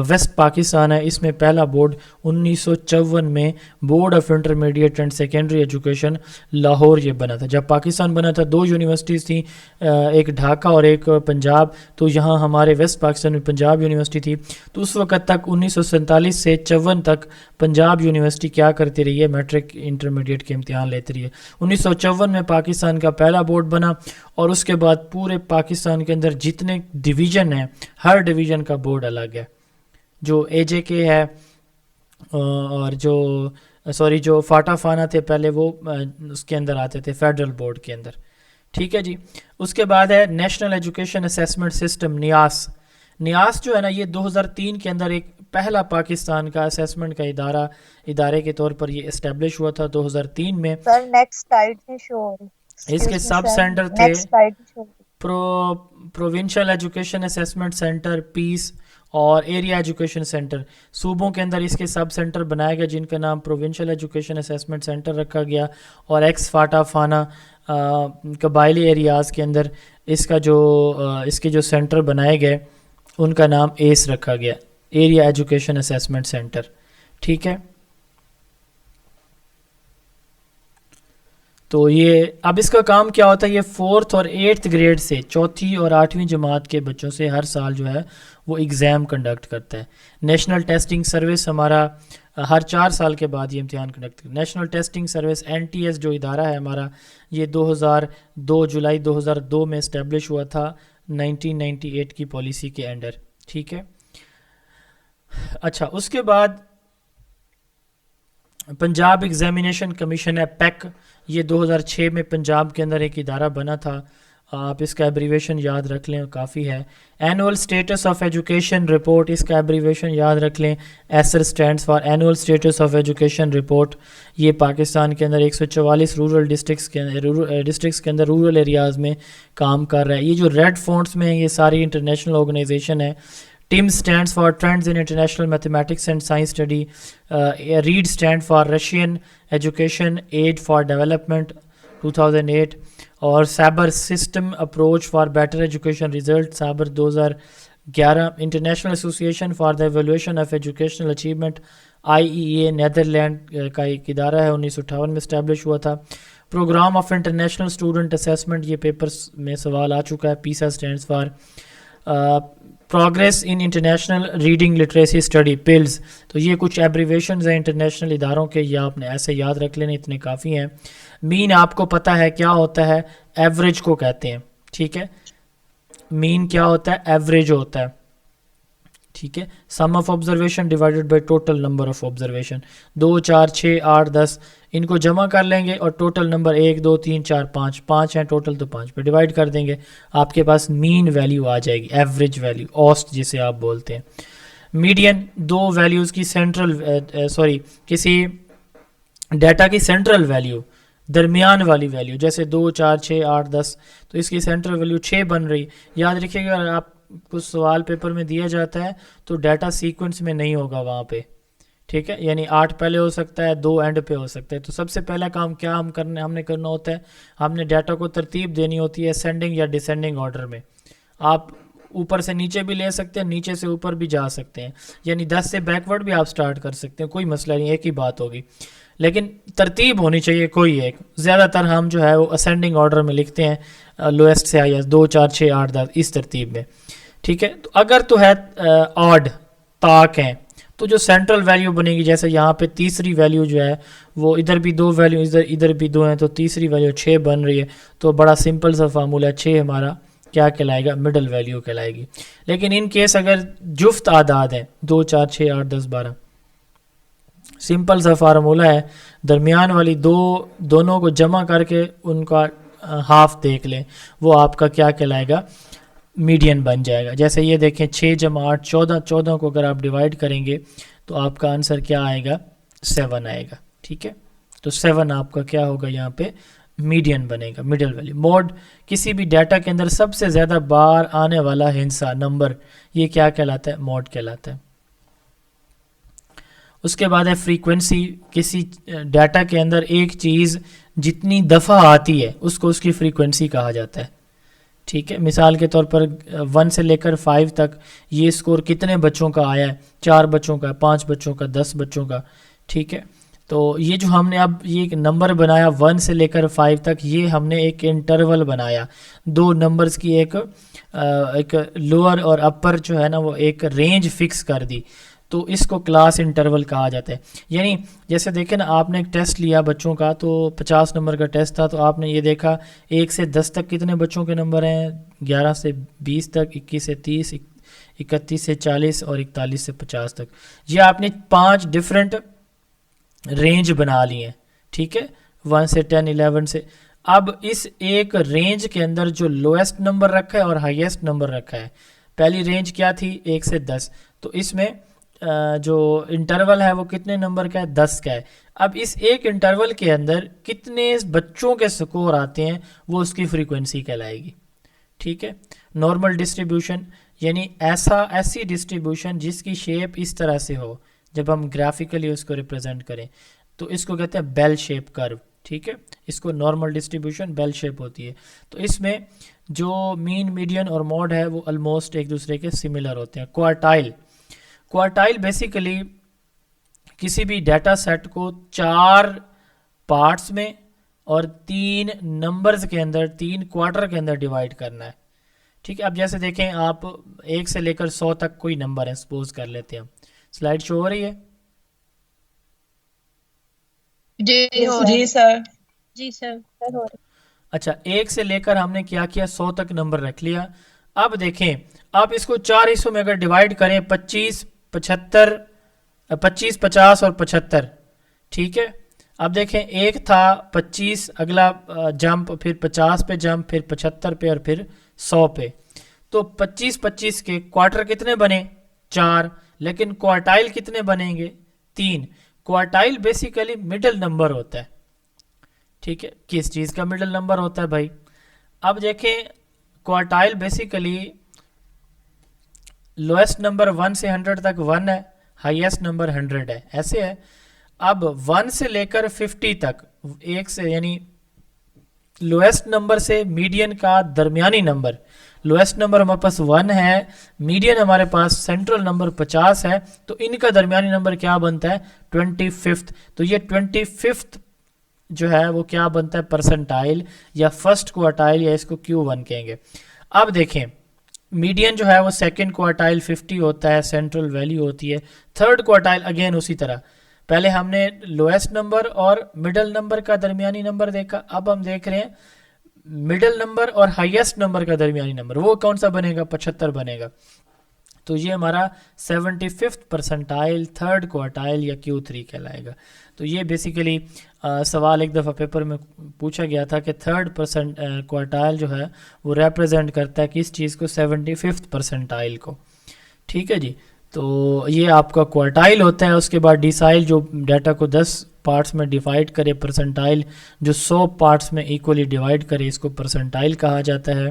ویسٹ پاکستان ہے، اس میں پہلا بورڈ 1954 میں board of intermediate and secondary education Lahore یہ بنا تھا. جب پاکستان بنا تھا 2 یونیورسٹیز تھیں، ایک ڈھاکہ اور ایک پنجاب. تو یہاں ہمارے ویسٹ پاکستان میں پنجاب یونیورسٹی تھی. تو اس وقت تک 1947 سے 54 تک پنجاب یونیورسٹی کیا کرتی رہی ہے؟ میٹرک انٹرمیڈیٹ کے امتحان لیتی رہی ہے. 1954 میں پاکستان کا پہلا بورڈ بنا، اور اس کے بعد پورے پاکستان کے اندر جتنے ڈویژن ہیں، ہر ڈویژن کا بورڈ الگ ہے. جو اے جے کے ہے اور جو فاٹا فانا تھے پہلے، وہ اس کے اندر آتے تھے فیڈرل بورڈ کے اندر، ٹھیک ہے جی. اس کے بعد ہے national education assessment system, Nias. Nias جو ہے نا، یہ 2003 کے اندر ایک پہلا پاکستان کا اسیسمنٹ کا ادارے کے طور پر یہ اسٹیبلش ہوا تھا 2003 میں. سر نیکسٹ سلائیڈ سے شو ہو رہی. اس کے سب سینٹر تھے پروونشل ایجوکیشن اسیسمنٹ سینٹر، پیس، اور ایریا ایجوکیشن سینٹر. صوبوں کے اندر اس کے سب سینٹر بنائے گئے جن کا نام پروونشل ایجوکیشن اسیسمنٹ سینٹر رکھا گیا، اور ایکس فاٹا فانا قبائلی ایریاز کے اندر اس کے جو سینٹر بنائے گئے ان کا نام ایس رکھا گیا، ایریا ایجوکیشن اسیسمنٹ سینٹر، ٹھیک ہے. تو یہ اب اس کا کام کیا ہوتا ہے؟ یہ 4th اور 8th گریڈ سے 4تھی اور 8ویں جماعت کے بچوں سے ہر سال جو ہے وہ ایگزام کنڈکٹ کرتا ہے. نیشنل ٹیسٹنگ سروس ہمارا ہر 4 سال کے بعد یہ امتحان کنڈکٹ کرتا ہے. نیشنل ٹیسٹنگ سروس NTS جو ادارہ ہے ہمارا، یہ 2002 جولائی 2002 میں اسٹیبلش ہوا تھا 1998 کی پالیسی کے انڈر، ٹھیک ہے. اچھا، اس کے بعد پنجاب ایگزامینیشن کمیشن ہے، پیک. یہ 2006 میں پنجاب کے اندر ایک ادارہ بنا تھا. آپ اس کا ایبریویشن یاد رکھ لیں، کافی ہے. Annual status of education report, اس کا ایبریویشن یاد رکھ لیں. ASER stands for annual status of education report. یہ پاکستان کے اندر 144 رورل ڈسٹرکٹس کے اندر رورل ایریاز میں کام کر رہا ہے. یہ جو ریڈ فونٹس میں ہیں یہ ساری انٹرنیشنل آرگنائزیشن ہے. TIM stands for Trends in International Mathematics and Science Study. READ stand for Russian Education Aid for Development 2008. اور SABER system approach for better education result, SABER 2011. International association for the evaluation of educational achievement, IEA Netherland کا ایک ادارہ ہے، 1958 میں establish ہوا تھا. Programme of international student assessment, یہ papers میں سوال آ چکا ہے. PISA stands for progress in international reading literacy study, PIRLS. تو یہ کچھ ایبریویشنز ہیں انٹرنیشنل اداروں کے، یہ آپ نے ایسے یاد رکھ لینے، اتنے کافی ہیں. مین آپ کو پتہ ہے کیا ہوتا ہے؟ ایوریج کو کہتے ہیں، ٹھیک ہے. مین کیا ہوتا ہے؟ ایوریج ہوتا ہے، ٹھیک ہے. Sum of observation divided by total number of observation. 2 4 6 8 10 ان کو جمع کر لیں گے اور ٹوٹل نمبر 1 2 3 4 5 ہیں ٹوٹل, تو 5 پہ ڈیوائڈ کر دیں گے, آپ کے پاس مین ویلیو آ جائے گی, ایوریج ویلیو, اوسط جسے آپ بولتے ہیں. میڈین 2 ویلیوز کی سینٹرل کسی ڈیٹا کی سینٹرل ویلیو, درمیان والی ویلیو, جیسے 2 4 6 8 10 تو اس کی سینٹرل ویلیو 6 بن رہی. یاد رکھیے گا اگر آپ کچھ سوال پیپر میں دیا جاتا ہے تو ڈیٹا سیکوینس میں نہیں ہوگا وہاں پہ, ٹھیک ہے, یعنی 8 پہلے ہو سکتا ہے 2 اینڈ پہ ہو سکتا ہے. تو سب سے پہلا کام کیا ہم نے کرنا ہوتا ہے, ہم نے ڈیٹا کو ترتیب دینی ہوتی ہے اسینڈنگ یا ڈسینڈنگ آرڈر میں. آپ اوپر سے نیچے بھی لے سکتے ہیں, نیچے سے اوپر بھی جا سکتے ہیں, یعنی 10 سے بیکورڈ بھی آپ سٹارٹ کر سکتے ہیں, کوئی مسئلہ نہیں, ایک ہی بات ہوگی, لیکن ترتیب ہونی چاہیے کوئی ایک. زیادہ تر ہم جو ہے وہ اسینڈنگ آرڈر میں لکھتے ہیں, لوئسٹ سے ہائیسٹ 2 4 6 8 10 اس ترتیب میں, ٹھیک ہے. تو اگر تو ہے آڈ طاق ہیں تو جو سینٹرل ویلیو بنے گی, جیسے یہاں پہ تیسری ویلیو جو ہے وہ ادھر بھی 2 ویلیو ادھر بھی 2 ہیں, تو تیسری ویلیو 6 بن رہی ہے. تو بڑا سمپل سا فارمولہ ہے, 6 ہمارا کیا کہلائے گا, مڈل ویلیو کہلائے گی. لیکن ان کیس اگر جفت اعداد ہیں 2 4 6 8 10 12, سمپل سا فارمولہ ہے, درمیان والی دونوں کو جمع کر کے ان کا ہاف دیکھ لیں, وہ آپ کا کیا کہلائے گا, میڈین بن جائے گا. جیسے یہ دیکھیں 6 جمع 8 14, 14 کو اگر آپ ڈیوائڈ کریں گے تو آپ کا آنسر کیا آئے گا, 7 آئے گا, ٹھیک ہے. تو 7 آپ کا کیا ہوگا یہاں پہ, میڈین بنے گا, مڈل ویلیو. موڈ کسی بھی ڈیٹا کے اندر سب سے زیادہ بار آنے والا ہندسہ نمبر, یہ کیا کہلاتا ہے, موڈ کہلاتا ہے. اس کے بعد ہے فریکوینسی. کسی ڈیٹا کے اندر ایک چیز جتنی دفعہ آتی ہے اس کو اس کی فریکوینسی کہا جاتا ہے, ٹھیک ہے. مثال کے طور پر 1 سے لے کر 5 تک یہ اسکور کتنے بچوں کا آیا ہے, 4 بچوں کا, 5 بچوں کا, 10 بچوں کا, ٹھیک ہے. تو یہ جو ہم نے اب یہ ایک نمبر بنایا 1 سے لے کر 5 تک, یہ ہم نے ایک انٹرول بنایا, 2 نمبرز کی ایک لوور اور اپر جو ہے نا وہ ایک رینج فکس کر دی, تو اس کو کلاس انٹرول کہا جاتا ہے. یعنی جیسے دیکھیں نا, آپ نے ایک ٹیسٹ لیا بچوں کا, تو 50 نمبر کا ٹیسٹ تھا, تو آپ نے یہ دیکھا 1 سے 10 تک کتنے بچوں کے نمبر ہیں, 11 سے 20 تک, 21 سے 30, 31 سے 40 اور 41 سے 50 تک. یہ آپ نے 5 ڈفرینٹ رینج بنا لی ہیں, ٹھیک ہے, 1 سے 10 11 سے. اب اس ایک رینج کے اندر جو لویسٹ نمبر رکھا ہے اور ہائیسٹ نمبر رکھا ہے, پہلی رینج کیا تھی 1 سے 10, تو اس میں جو انٹرول ہے وہ کتنے نمبر کا ہے, 10 کا ہے. اب اس ایک انٹرول کے اندر کتنے بچوں کے سکور آتے ہیں وہ اس کی فریکوینسی کہلائے گی, ٹھیک ہے. نارمل ڈسٹریبیوشن یعنی ایسی ڈسٹریبیوشن جس کی شیپ اس طرح سے ہو, جب ہم گرافیکلی اس کو ریپرزینٹ کریں تو اس کو کہتے ہیں بیل شیپ کرو, ٹھیک ہے. اس کو نارمل ڈسٹریبیوشن بیل شیپ ہوتی ہے. تو اس میں جو مین, میڈین اور موڈ ہے وہ آلموسٹ ایک دوسرے کے سملر ہوتے ہیں. کوارٹائل بیسیکلی کسی بھی ڈیٹا سیٹ کو 4 پارٹس میں اور 3 نمبرز کے اندر, 3 کوارٹر کے اندر ڈیوائڈ کرنا ہے, ٹھیک ہے. اب جیسے دیکھیں آپ 1 سے لے کر 100 تک کوئی نمبر ہے, سپوز کر لیتے ہیں. سلائیڈ شو ہو رہی ہے؟ جی سر. جی سر. اچھا, 1 سے لے کر ہم نے کیا 100 تک نمبر رکھ لیا. اب دیکھیں آپ اس کو 4 حصوں میں اگر ڈیوائڈ کریں, 25 50 اور 75, ٹھیک ہے. اب دیکھیں ایک تھا 25, اگلا جمپ, پھر 50 پہ جمپ, پھر 75 پہ اور پھر 100 پہ. تو 25 کے کوارٹر کتنے بنے, 4, لیکن کوارٹائل کتنے بنیں گے, 3. کوارٹائل بیسیکلی مڈل نمبر ہوتا ہے, ٹھیک ہے. کس چیز کا مڈل نمبر ہوتا ہے بھائی؟ اب دیکھیں کوارٹائل بیسیکلی لویسٹ نمبر 1 سے 100 تک 1 ہے, ہائیسٹ نمبر 100 ہے, ایسے ہے. اب 1 سے لے کر 50 تک, 1 سے یعنی لویسٹ نمبر سے میڈین کا درمیانی نمبر, لویسٹ نمبر ہمارے پاس 1 ہے, میڈین ہمارے پاس سینٹرل نمبر 50 ہے, تو ان کا درمیانی نمبر کیا بنتا ہے 25. تو یہ 25 جو ہے وہ کیا بنتا ہے, پرسنٹائل یا فرسٹ کوارٹائل, یا اس کو Q1 کہیں گے. اب دیکھیں میڈین جو ہے وہ سیکنڈ کوارٹائل 50 ہوتا ہے, سینٹرل ویلیو ہوتی ہے. تھرڈ کوارٹائل اگین اسی طرح, پہلے ہم نے لویسٹ نمبر اور مڈل نمبر کا درمیانی نمبر دیکھا, اب ہم دیکھ رہے ہیں مڈل نمبر اور ہائیسٹ نمبر کا درمیانی نمبر, وہ کون سا بنے گا, 75 بنے گا. تو یہ ہمارا 75th پرسنٹائل تھرڈ کوارٹائل یا Q3 کہلائے گا. تو یہ بیسیکلی سوال ایک دفعہ پیپر میں پوچھا گیا تھا کہ تھرڈ کوارٹائل جو ہے وہ ریپرزینٹ کرتا ہے کس چیز کو؟ 75th پرسنٹائل کو. ٹھیک ہے جی. تو یہ آپ کا کوارٹائل ہوتا ہے. اس کے بعد ڈیسائل جو ڈیٹا کو 10 پارٹس میں ڈیوائڈ کرے، پرسنٹائل جو 100 پارٹس میں ایکولی ڈیوائڈ کرے، اس کو پرسنٹائل کہا جاتا ہے.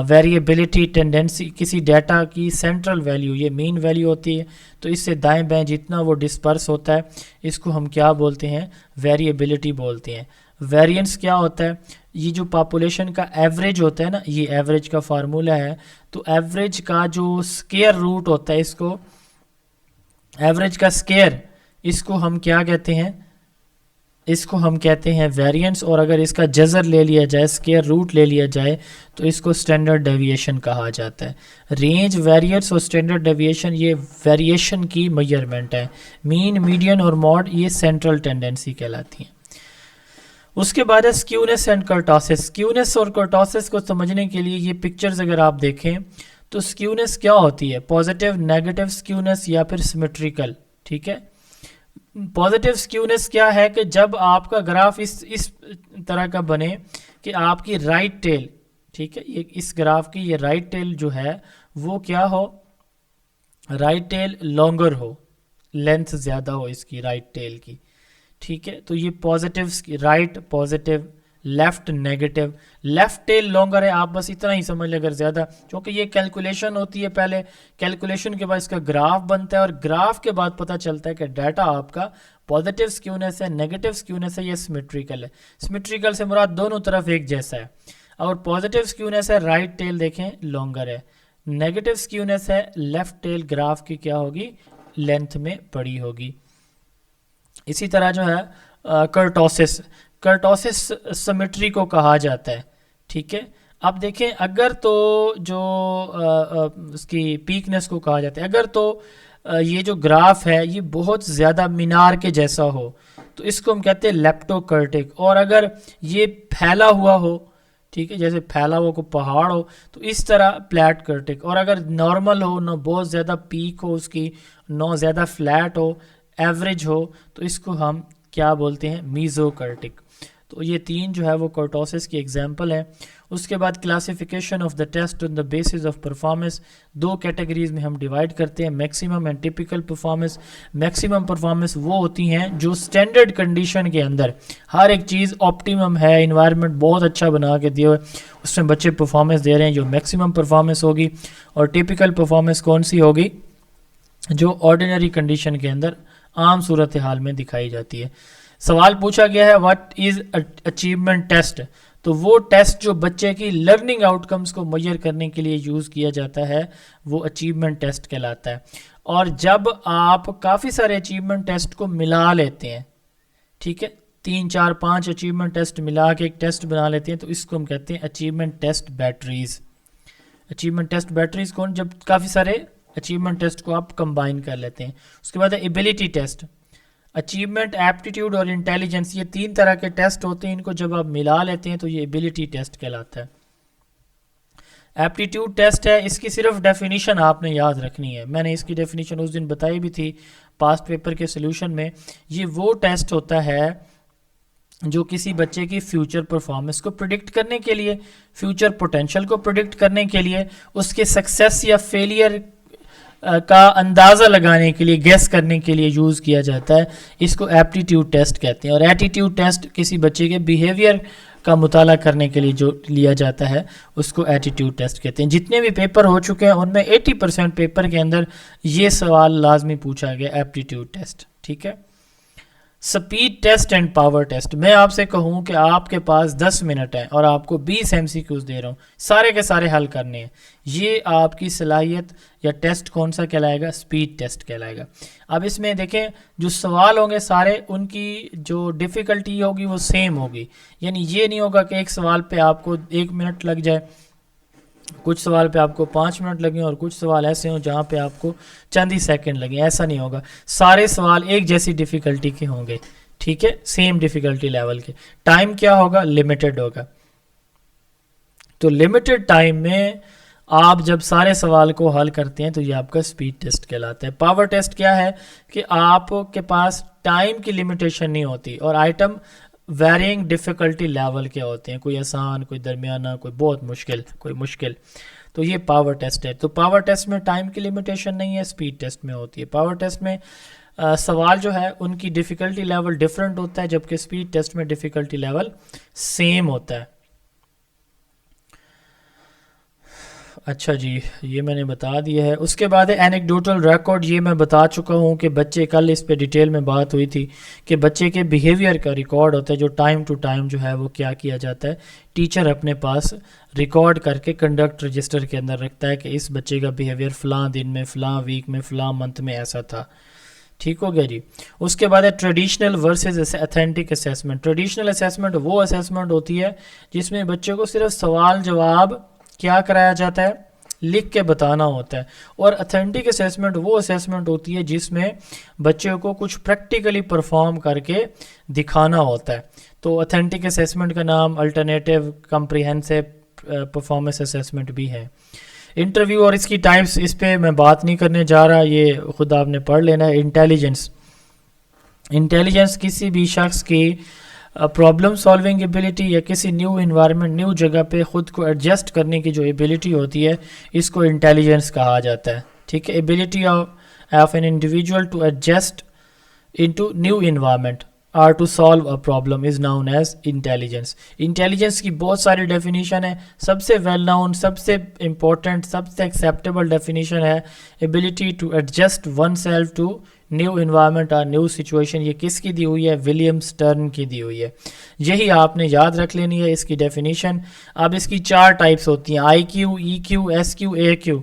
ویریبلٹی ٹینڈنسی کسی ڈیٹا کی سینٹرل ویلیو، یہ مین ویلیو ہوتی ہے، تو اس سے دائیں بائیں جتنا وہ ڈسپرس ہوتا ہے اس کو ہم کیا بولتے ہیں؟ ویریبلٹی بولتے ہیں. ویریئنس کیا ہوتا ہے؟ یہ جو پاپولیشن کا ایوریج ہوتا ہے نا، یہ ایوریج کا فارمولا ہے. تو ایوریج کا جو اسکیئر روٹ ہوتا ہے، اس کو ایوریج کا اسکیئر، اس کو ہم کیا کہتے ہیں؟ اس کو ہم کہتے ہیں ویریئنس. اور اگر اس کا جذر لے لیا جائے، اسکیئر روٹ لے لیا جائے، تو اس کو اسٹینڈرڈ ڈیویشن کہا جاتا ہے. رینج، ویریئنس اور اسٹینڈرڈ ڈیویشن یہ ویریشن کی میجرمنٹ ہے. مین، میڈین اور ماڈ یہ سینٹرل ٹینڈنسی کہلاتی ہیں. اس کے بعد ہے سکیونس اینڈ کرٹوسس. سکیونس اور کرٹوسس کو سمجھنے کے لیے یہ پکچرز اگر آپ دیکھیں تو سکیونس کیا ہوتی ہے؟ پازیٹیو، نیگیٹو سکیونس یا پھر سیمیٹریکل. ٹھیک ہے. پازیٹیو سکیونس کیا ہے کہ جب آپ کا گراف اس طرح کا بنے کہ آپ کی رائٹ ٹیل، ٹھیک ہے، یہ اس گراف کی یہ رائٹ ٹیل جو ہے وہ کیا ہو؟ رائٹ ٹیل لانگر ہو، لینتھ زیادہ ہو اس کی رائٹ ٹیل کی. ٹھیک ہے. تو یہ positive, right positive, left negative. Left tail longer ہے، آپ بس اتنا ہی سمجھ لیں اگر زیادہ، کیونکہ یہ کیلکولیشن ہوتی ہے. پہلے کیلکولیشن کے بعد اس کا گراف بنتا ہے، اور گراف کے بعد پتہ چلتا ہے کہ ڈیٹا آپ کا پازیٹیو سکیونس ہے، نیگیٹو سکیونس ہے یا سیمیٹریکل ہے. سیمیٹریکل سے مراد دونوں طرف ایک جیسا ہے. اور پازیٹیو سکیونس ہے، رائٹ ٹیل دیکھیں لانگر ہے. نیگیٹو سکیونس ہے، لیفٹ ٹیل گراف کی کیا ہوگی؟ لینتھ میں بڑی ہوگی. اسی طرح جو ہے کرٹوسس، کرٹوسس سیمیٹری کو کہا جاتا ہے. ٹھیک ہے. اب دیکھیں اگر تو جو اس کی پیکنس کو کہا جاتا ہے، اگر تو یہ جو گراف ہے یہ بہت زیادہ مینار کے جیسا ہو تو اس کو ہم کہتے ہیں لیپٹوکرٹک. اور اگر یہ پھیلا ہوا ہو، ٹھیک ہے، جیسے پھیلا ہوا کو پہاڑ ہو تو اس طرح پلیٹ کرٹک. اور اگر نارمل ہو، نہ بہت زیادہ پیک ہو اس کی، نہ زیادہ فلیٹ ہو، ایوریج ہو، تو اس کو ہم کیا بولتے ہیں؟ میزو کرٹک. تو یہ تین جو ہے وہ کرٹوسس کی ایگزامپل ہے. اس کے بعد classification of the test on the basis of performance. دو کیٹیگریز میں ہم ڈیوائڈ کرتے ہیں، maximum and typical performance. Maximum performance وہ ہوتی ہیں جو اسٹینڈرڈ کنڈیشن کے اندر ہر ایک چیز آپٹیمم ہے، انوائرمنٹ بہت اچھا بنا کے دیے ہوئے، اس میں بچے پرفارمنس دے رہے ہیں، جو میکسیمم پرفارمنس ہوگی. اور ٹپیکل پرفارمنس کون سی ہوگی؟ جو آرڈینری کنڈیشن کے اندر عام صورتحال میں دکھائی جاتی ہے. سوال پوچھا گیا ہے واٹ از اچیومنٹ ٹیسٹ. تو وہ ٹیسٹ جو بچے کی لرننگ آؤٹ کمز کو میئر کرنے کے لیے یوز کیا جاتا ہے وہ اچیومنٹ ٹیسٹ کہلاتا ہے. اور جب آپ کافی سارے اچیومنٹ ٹیسٹ کو ملا لیتے ہیں، ٹھیک ہے، 3 4 5 اچیومنٹ ٹیسٹ ملا کے ایک ٹیسٹ بنا لیتے ہیں، تو اس کو ہم کہتے ہیں achievement test batteries. Achievement test batteries کون؟ جب کافی سارے اچیومنٹ ٹیسٹ کو آپ کمبائن کر لیتے ہیں. اس کے بعد ایبیلٹی ٹیسٹ. اچیومنٹ، ایپٹیٹیوڈ اور انٹیلیجنس، یہ 3 طرح کے ٹیسٹ ہوتے ہیں، ان کو جب آپ ملا لیتے ہیں تو یہ ایبیلٹی ٹیسٹ کہلاتا ہے. ایپٹیٹیوڈ ٹیسٹ ہے، اس کی صرف ڈیفینیشن آپ نے یاد رکھنی ہے. میں نے اس کی ڈیفینیشن اس دن بتائی بھی تھی پاسٹ پیپر کے سلوشن میں. یہ وہ ٹیسٹ ہوتا ہے جو کسی بچے کی فیوچر پرفارمنس کو پریڈکٹ کرنے کے لیے، فیوچر پوٹینشیل کو پریڈکٹ کرنے کے لیے، اس کے سکسیس یا فیلئر کا اندازہ لگانے کے لیے، گیس کرنے کے لیے یوز کیا جاتا ہے. اس کو ایپٹیٹیوڈ ٹیسٹ کہتے ہیں. اور ایٹیٹیوڈ ٹیسٹ کسی بچے کے بیہیویئر کا مطالعہ کرنے کے لیے جو لیا جاتا ہے اس کو ایٹیٹیوڈ ٹیسٹ کہتے ہیں. جتنے بھی پیپر ہو چکے ہیں ان میں 80% پیپر کے اندر یہ سوال لازمی پوچھا گیا، ایپٹیٹیوڈ ٹیسٹ. ٹھیک ہے. Speed test and power test. میں آپ سے کہوں کہ آپ کے پاس 10 منٹ ہیں اور آپ کو 20 MCQs دے رہا ہوں، سارے کے سارے حل کرنے ہیں، یہ آپ کی صلاحیت یا ٹیسٹ کون سا کہلائے گا؟ سپیڈ ٹیسٹ کہلائے گا. اب اس میں دیکھیں جو سوال ہوں گے سارے، ان کی جو ڈیفیکلٹی ہوگی وہ سیم ہوگی. یعنی یہ نہیں ہوگا کہ ایک سوال پہ آپ کو 1 منٹ لگ جائے، کچھ سوال پہ آپ کو 5 منٹ لگیں، اور کچھ سوال ایسے ہوں جہاں پہ آپ کو چند ہی سیکنڈ لگیں. ایسا نہیں ہوگا، سارے سوال ایک جیسی ڈیفیکلٹی کے ہوں گے. ٹھیک ہے، سیم ڈیفیکلٹی لیول کے. ٹائم کیا ہوگا؟ لمیٹڈ ہوگا. تو لمیٹڈ ٹائم میں آپ جب سارے سوال کو حل کرتے ہیں تو یہ آپ کا سپیڈ ٹیسٹ کہلاتا ہے. پاور ٹیسٹ کیا ہے کہ آپ کے پاس ٹائم کی لمیٹیشن نہیں ہوتی اور آئٹم ویرینگ ڈیفیکلٹی لیول کے ہوتے ہیں, کوئی آسان, کوئی درمیانہ, کوئی بہت مشکل, کوئی مشکل. تو یہ پاور ٹیسٹ ہے. تو پاور ٹیسٹ میں ٹائم کی لمیٹیشن نہیں ہے, سپیڈ ٹیسٹ میں ہوتی ہے. پاور ٹیسٹ میں سوال جو ہے ان کی ڈیفیکلٹی لیول ڈیفرنٹ ہوتا ہے, جبکہ سپیڈ ٹیسٹ میں ڈیفیکلٹی لیول سیم ہوتا ہے. اچھا جی, یہ میں نے بتا دیا ہے. اس کے بعد ہے اینیکڈوٹل ریکارڈ. یہ میں بتا چکا ہوں کہ بچے, کل اس پہ ڈیٹیل میں بات ہوئی تھی کہ بچے کے بیہیویئر کا ریکارڈ ہوتا ہے جو ٹائم ٹو ٹائم جو ہے وہ کیا جاتا ہے, ٹیچر اپنے پاس ریکارڈ کر کے کنڈکٹ رجسٹر کے اندر رکھتا ہے کہ اس بچے کا بیہیویئر فلاں دن میں, فلاں ویک میں, فلاں منتھ میں ایسا تھا. ٹھیک ہو گیا جی. اس کے بعد ہے traditional versus authentic assessment. Traditional assessment وہ اسیسمنٹ ہوتی ہے جس میں بچے کو صرف سوال جواب کیا کرایا جاتا ہے, لکھ کے بتانا ہوتا ہے. اور اتھینٹک اسیسمنٹ وہ اسیسمنٹ ہوتی ہے جس میں بچے کو کچھ پریکٹیکلی پرفارم کر کے دکھانا ہوتا ہے. تو اتھینٹک اسیسمنٹ کا نام الٹرنیٹیو کمپریہنسو پرفارمنس اسیسمنٹ بھی ہے. انٹرویو اور اس کی ٹائپس, اس پہ میں بات نہیں کرنے جا رہا, یہ خود آپ نے پڑھ لینا ہے. انٹیلیجنس کسی بھی شخص کی پرابلم سالونگ ایبلٹی یا کسی نیو انوائرمنٹ, نیو جگہ پہ خود کو ایڈجسٹ کرنے کی جو ایبلٹی ہوتی ہے اس کو انٹیلیجنس کہا جاتا ہے. ٹھیک ہے. Ability of an individual to adjust into new environment or to solve a problem is known as intelligence. Intelligence کی بہت ساری ڈیفینیشن ہے. سب سے ویل ناؤن, سب سے امپورٹنٹ, سب سے ایکسیپٹیبل ڈیفینیشن ہے ability to adjust oneself to new environment or new situation. یہ کس کی دی ہوئی ہے؟ ولیم سٹرن کی دی ہوئی ہے. یہی آپ نے یاد رکھ لینی ہے اس کی ڈیفینیشن. اب اس کی 4 ٹائپس ہوتی ہیں, آئی کیو, ای کیو, ایس کیو, اے کیو.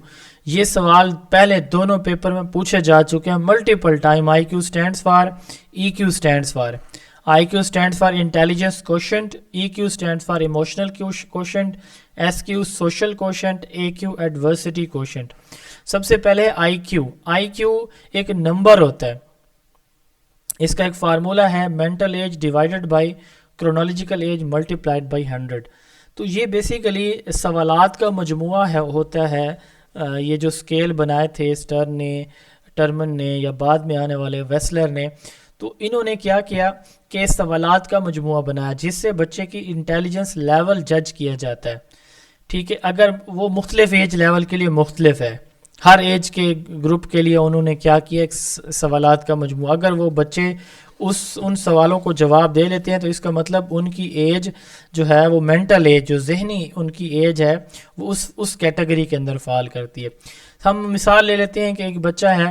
یہ سوال پہلے دونوں پیپر میں پوچھے جا چکے ہیں multiple time. I Q stands for, E Q stands for. I Q stands for intelligence quotient, E Q stands for emotional quotient, S Q social quotient, A Q adversity quotient. سب سے پہلے آئی کیو. آئی کیو ایک number ہوتا ہے, اس کا ایک formula ہے mental age divided by chronological age multiplied by 100. تو یہ بیسیکلی سوالات کا مجموعہ ہوتا ہے. یہ جو اسکیل بنائے تھے سٹرن نے, ٹرمن نے, یا بعد میں آنے والے ویسلر نے, تو انہوں نے کیا کیا کہ سوالات کا مجموعہ بنایا جس سے بچے کی انٹیلیجنس لیول جج کیا جاتا ہے. ٹھیک ہے. اگر وہ مختلف ایج لیول کے لیے مختلف ہے, ہر ایج کے گروپ کے لیے انہوں نے کیا کیا, ایک سوالات کا مجموعہ. اگر وہ بچے ان سوالوں کو جواب دے لیتے ہیں تو اس کا مطلب ان کی ایج جو ہے وہ مینٹل ایج, جو ذہنی ان کی ایج ہے, وہ اس کیٹیگری کے اندر فال کرتی ہے. ہم مثال لے لیتے ہیں کہ ایک بچہ ہے,